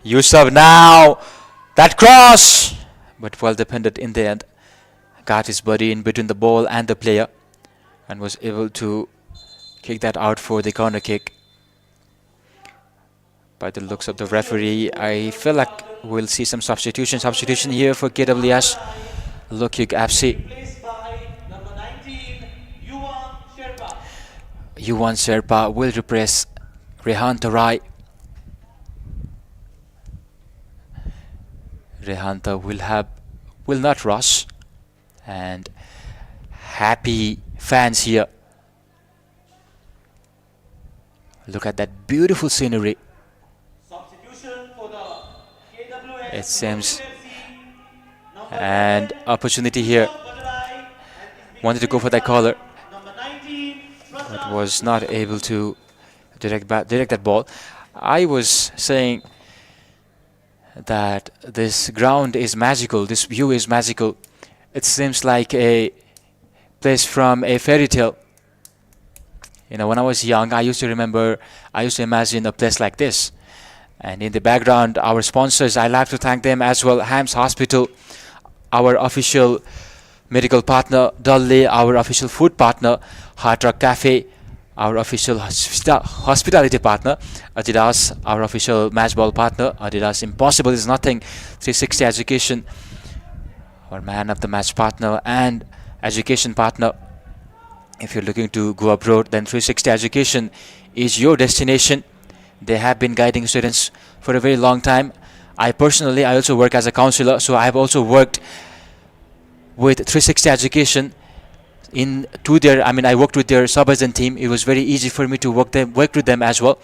Yusuf now, that cross, but well defended in the end. Got his body in between the ball and the player and was able to kick that out for the corner kick. By the looks of the referee, I feel like we'll see some substitution here for KWS Logkhyug FC. Replaced by number 19, Yuan Sherpa. Yuan Sherpa will replace Rehan Tarai. Rehanta will not rush, and happy fans here. Look at that beautiful scenery. Substitution for the KWS. It seems and opportunity here. Wanted to go for that collar, Number 19, but was not able to direct that ball. I was saying that this ground is magical, this view is magical. It seems like a place from a fairy tale. You know, when I was young, I used to imagine a place like this. And in the background, our sponsors, I'd like to thank them as well. Hams Hospital, our official medical partner. Dudley, our official food partner. Hard Rock Cafe, our official hospitality partner. Adidas, our official matchball partner. Adidas, Impossible is Nothing. 360 Education, our man of the match partner and education partner. If you're looking to go abroad, then 360 Education is your destination. They have been guiding students for a very long time. I also work as a counselor, so I have also worked with 360 Education. I worked with their sub-assistant team. It was very easy for me to work with them as well.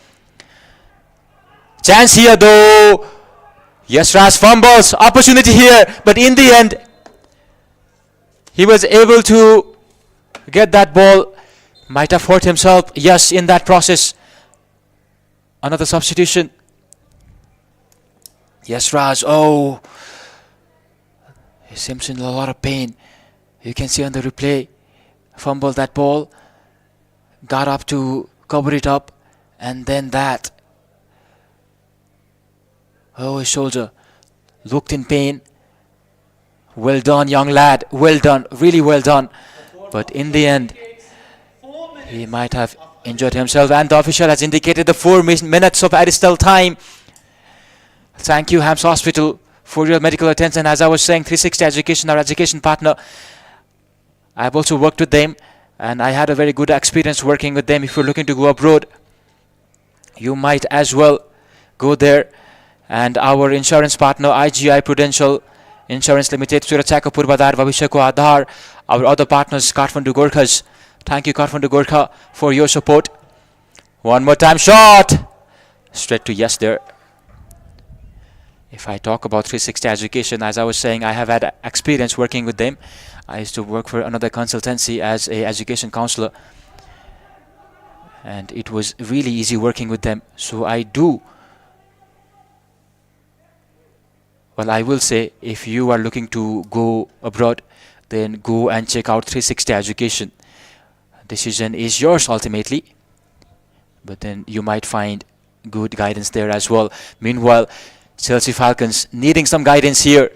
Chance here though. Yes, Ras fumbles. Opportunity here, but in the end, he was able to get that ball. Might have hurt himself. Yes, in that process. Another substitution. Yes, Raj. Oh, he seems in a lot of pain. You can see on the replay. fumbled that ball, got up to cover it up, and then that. Oh, his shoulder looked in pain. Well done, young lad. Well done, really well done. But in the end, he might have injured himself, and the official has indicated the 4 minutes of additional time. Thank you, Hams Hospital, for your medical attention. As I was saying, 360 Education, our education partner, I've also worked with them, and I had a very good experience working with them. If you're looking to go abroad, you might as well go there. And our insurance partner, IGI Prudential Insurance Limited, Surachako Purbadar, Bhavishya Adhar, our other partners, Kathmandu Gorkhas. Thank you, Kathmandu Gorkha, for your support. One more time, shot! Straight to yes there. If I talk about 360 Education, as I was saying, I have had experience working with them. I used to work for another consultancy as an education counselor, and it was really easy working with them. So I will say, if you are looking to go abroad, then go and check out 360 Education. Decision is yours ultimately, but then you might find good guidance there as well. Meanwhile, Chelsea Falcons needing some guidance here.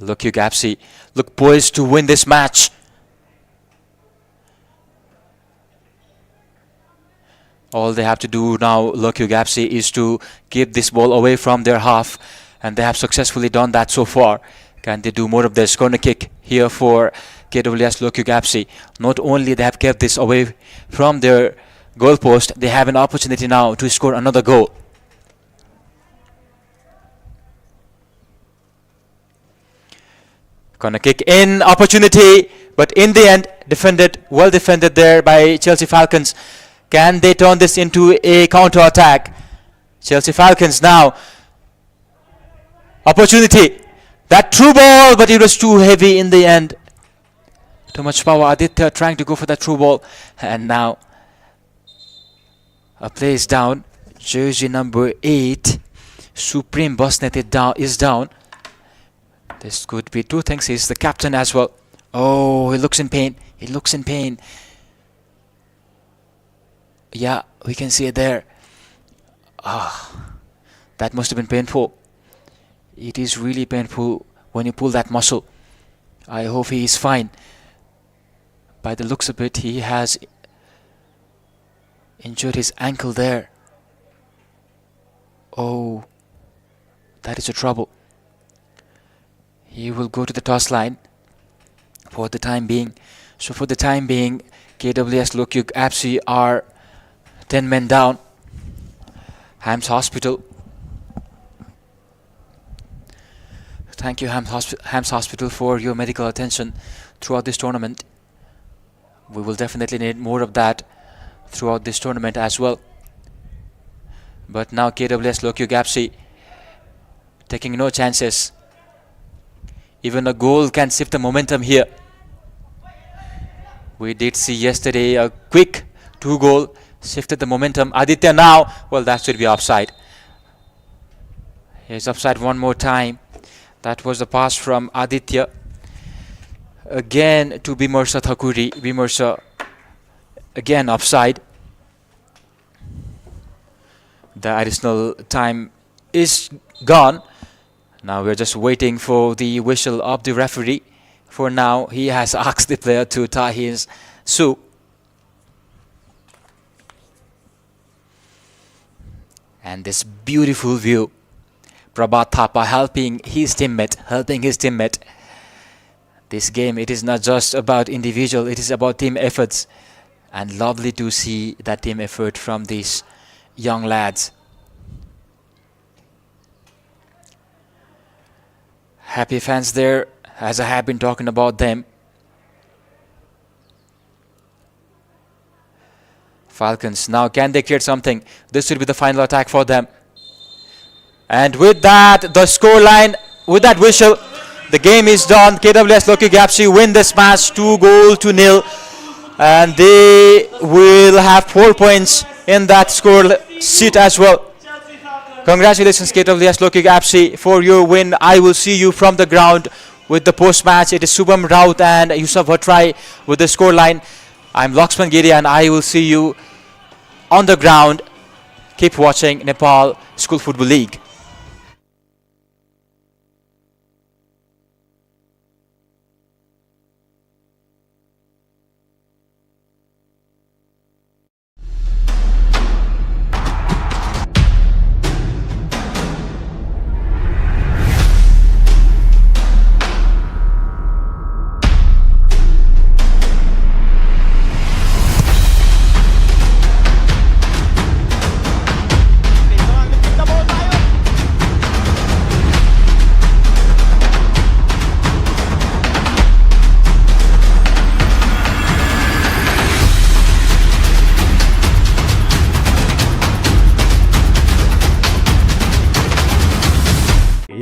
Logkhyug look poised to win this match. All they have to do now, Logkhyug is to keep this ball away from their half, and they have successfully done that so far. Can they do more of this? Corner kick here for KWS Logkhyug. Not only they have kept this away from their goal post, they have an opportunity now to score another goal. Corner kick in, opportunity, but in the end, well defended there by Chelsea Falcons. Can they turn this into a counter-attack? Chelsea Falcons now. Opportunity. That through ball, but it was too heavy in the end. Too much power. Aditya trying to go for that through ball. And now a play is down. Jersey number 8, Supreme Bosnet is down. This could be two things. He's the captain as well. Oh, he looks in pain. He looks in pain. Yeah, we can see it there. That must have been painful. It is really painful when you pull that muscle. I hope he is fine. By the looks of it, he has injured his ankle there. Oh, that is a trouble. He will go to the toss line for the time being. So for the time being, KWS Logkhyug are 10 men down. Hams Hospital. Thank you, Hams Hospital, for your medical attention throughout this tournament. We will definitely need more of that throughout this tournament as well. But now KWS Logkhyug taking no chances. Even a goal can shift the momentum here. We did see yesterday a quick 2-goal shifted the momentum. Aditya now, well, that should be offside. Here's offside one more time. That was the pass from Aditya. Again to Bimarsa Thakuri. Bimarsa again offside. The additional time is gone. Now we're just waiting for the whistle of the referee. For now, he has asked the player to tie his shoe. And this beautiful view. Prabhat Thapa helping his teammate. This game, it is not just about individual, it is about team efforts. And lovely to see that team effort from these young lads. Happy fans there, as I have been talking about them. Falcons, now can they create something? This will be the final attack for them. And with that, the scoreline, with that whistle, the game is done. KWS Logkhyug win this match 2-0. and they will have 4 points in that score sheet as well. Congratulations KWS Logkhyug FC for your win. I will see you from the ground with the post match. It is Subham Raut and Yusuf Bhatrai with the score line. I'm Laxman Giri and I will see you on the ground. Keep watching Nepal School Football League.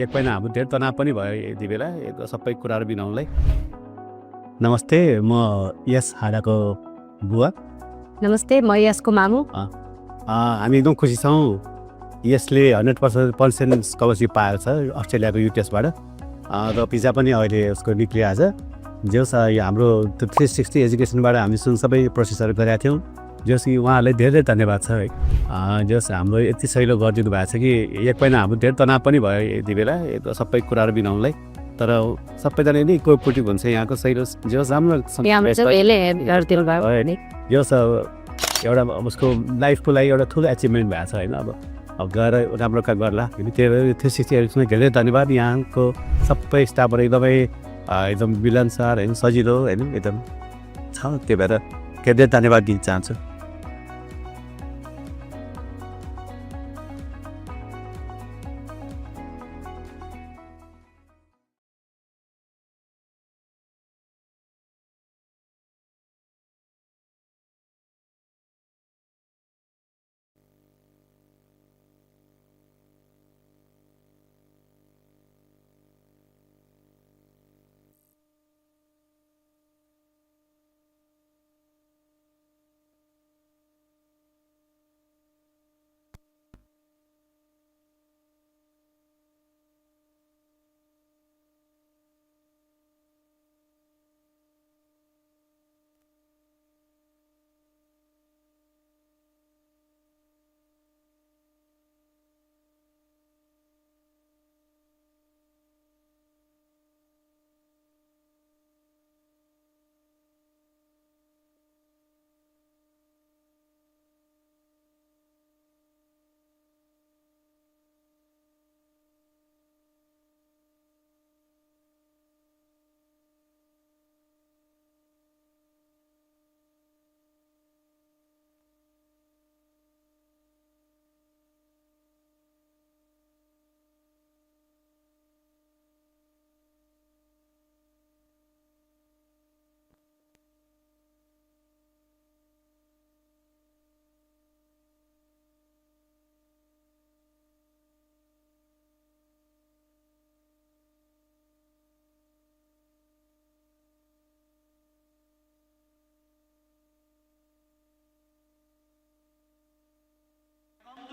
एक महिना हाम्रो धेरै तनाव पनि भयो यति बेला यो सबै कुराहरू बिनाउनलाई। नमस्ते, म यस हाडाको बुवा। नमस्ते, म यसको मामु। हामी एकदम खुसी छौँ। यसले 100% स्कलरसिप पाएको छ अस्ट्रेलियाको युटिएसबाट र भिजा पनि अहिले उसको निक्लियो आज। जस हाम्रो 360 एजुकेसनबाट हामीसँग सबै प्रोसेसहरू गरेका थियौँ। जस उहाँहरूलाई धेरै धन्यवाद छ है। जस हाम्रो यति सहिलो गरिदिनु भएको छ कि एक महिना हाम्रो धेरै तनाव पनि भयो यति बेला यो सबै कुराहरू बिनाउनलाई। तर सबैजना नै कोअपरेटिभ हुन्छ यहाँको सहिलो जस राम्रो जस एउटा उसको लाइफको लागि एउटा ठुलो एचिभमेन्ट भएको छ होइन। अब गएर राम्रो काम गर्ला। त्यो 360 एजुकेसनमा धेरै धन्यवाद। यहाँको सबै स्टाफहरू एकदम विलन सर होइन, सजिलो होइन, एकदम छ। त्यो भएर धेरै धन्यवाद दिन चाहन्छु।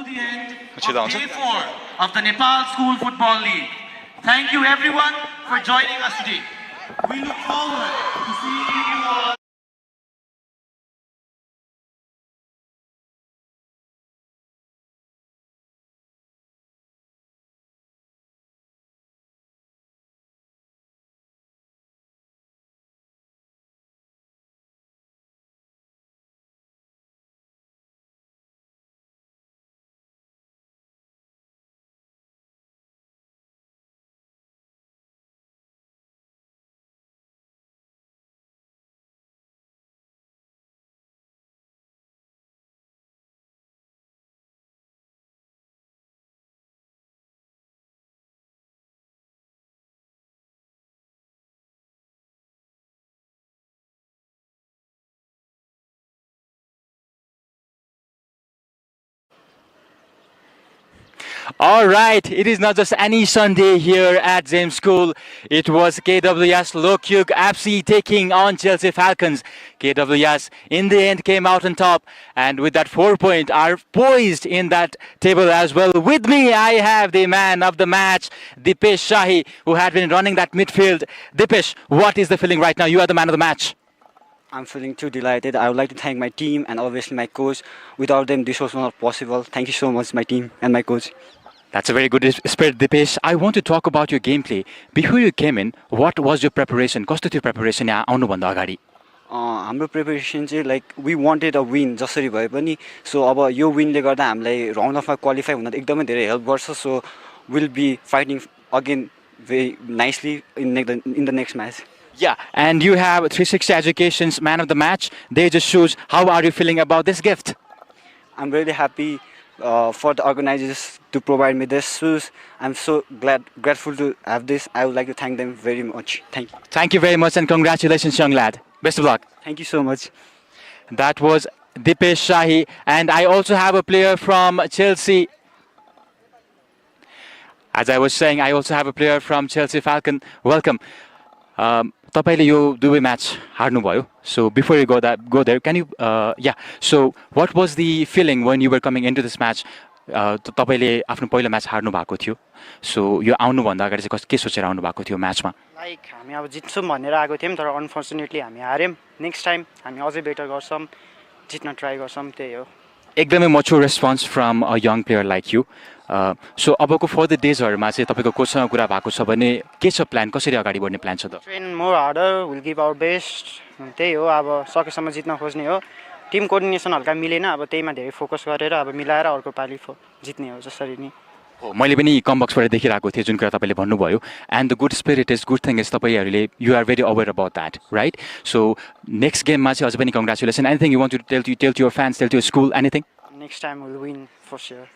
To the end of day 4 of the Nepal School Football League. Thank you everyone for joining us today. We look forward to seeing you all. All right, it is not just any Sunday here at James School. It was KWS Logkhyug FC taking on Chelsea Falcons. KWS in the end came out on top, and with that 4-point are poised in that table as well. With me, I have the man of the match, Dipesh Shahi, who had been running that midfield. Dipesh, what is the feeling right now? You are the man of the match. I'm feeling too delighted. I would like to thank my team and obviously my coach. Without them, this was not possible. Thank you so much, my team and my coach. That's a very good spirit, Dipesh. I want to talk about your gameplay. Before you came in, what was your preparation? कस्तो थियो preparation यहाँ आउनुभन्दा अगाडि? हाम्रो preparation चाहिँ like we wanted a win जसरी भए पनि सो अब यो विनले गर्दा हामीलाई राउन्ड अफमा क्वालिफाई हुन एकदमै धेरै हेल्प गर्छ so will be fighting again very nicely in the next match. Yeah, and you have 360 Education's man of the match. They just shoes. How are you feeling about this gift? I'm really happy for the organizers to provide me this shoes. I'm so grateful to have this. I would like to thank them very much. Thank you. Thank you very much and congratulations, young lad. Best of luck. Thank you so much. That was Dipesh Shahi, and I also have a player from Chelsea. As I was saying, I also have a player from Chelsea Falcon. Welcome. तपाईँले यो दुवै match हार्नुभयो. So before you go there, can you so what was the feeling when you were coming into this match? तपाईँले आफ्नो पहिलो match हार्नु भएको थियो. So यो आउनुभन्दा अगाडि चाहिँ के सोचेर आउनु भएको थियो म्याचमा? लाइक हामी अब जित्छौँ भनेर आएको थियौँ तर अनफर्चुनेटली हामी हार्यौँ. नेक्स्ट टाइम हामी अझै बेटर गर्छौँ, जित्न ट्राई गर्छौँ, त्यही हो. एकदमै mature response from a young player like you. So अबको फर्दर डेजहरूमा चाहिँ तपाईँको कोचसँग कुरा भएको छ भने के छ प्लान, कसरी अगाडि बढ्ने प्लान छ त? Train more harder, will give our best, त्यही हो. अब सकेसम्म जित्न खोज्ने हो. टिम कोअर्डिनेसन हल्का मिलेन, अब त्यहीमा धेरै फोकस गरेर अब मिलाएर अर्को पालि जित्ने हो जसरी नि. मैले पनि कमबक्सबाट देखिरहेको थिएँ जुन कुरा तपाईँले भन्नुभयो. And the good spirit is good thing is तपाईँहरूले you are very aware about that, right? So next गेममा चाहिँ अझ पनि congratulation. Anything you want to tell to your fans, tell to your school, anything? Next time will win for sure.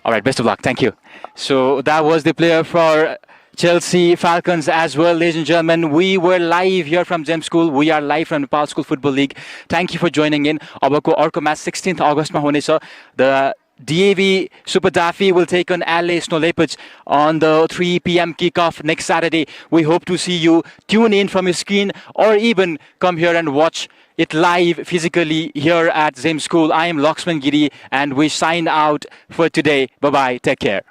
All right, best of luck. Thank you. So that was the player for Chelsea Falcons as well, ladies and gentlemen. We were live here from Gem School. We are live from Nepal School Football League. Thank you for joining in. Abako अर्को match 16th August मा हुनेछ. The DAV Super Daffy will take on LA Snow Leopards on the 3 p.m. kickoff next Saturday. We hope to see you. Tune in from your screen or even come here and watch it live physically here at Zim School. I am Laxman Giri and we sign out for today. Bye-bye. Take care.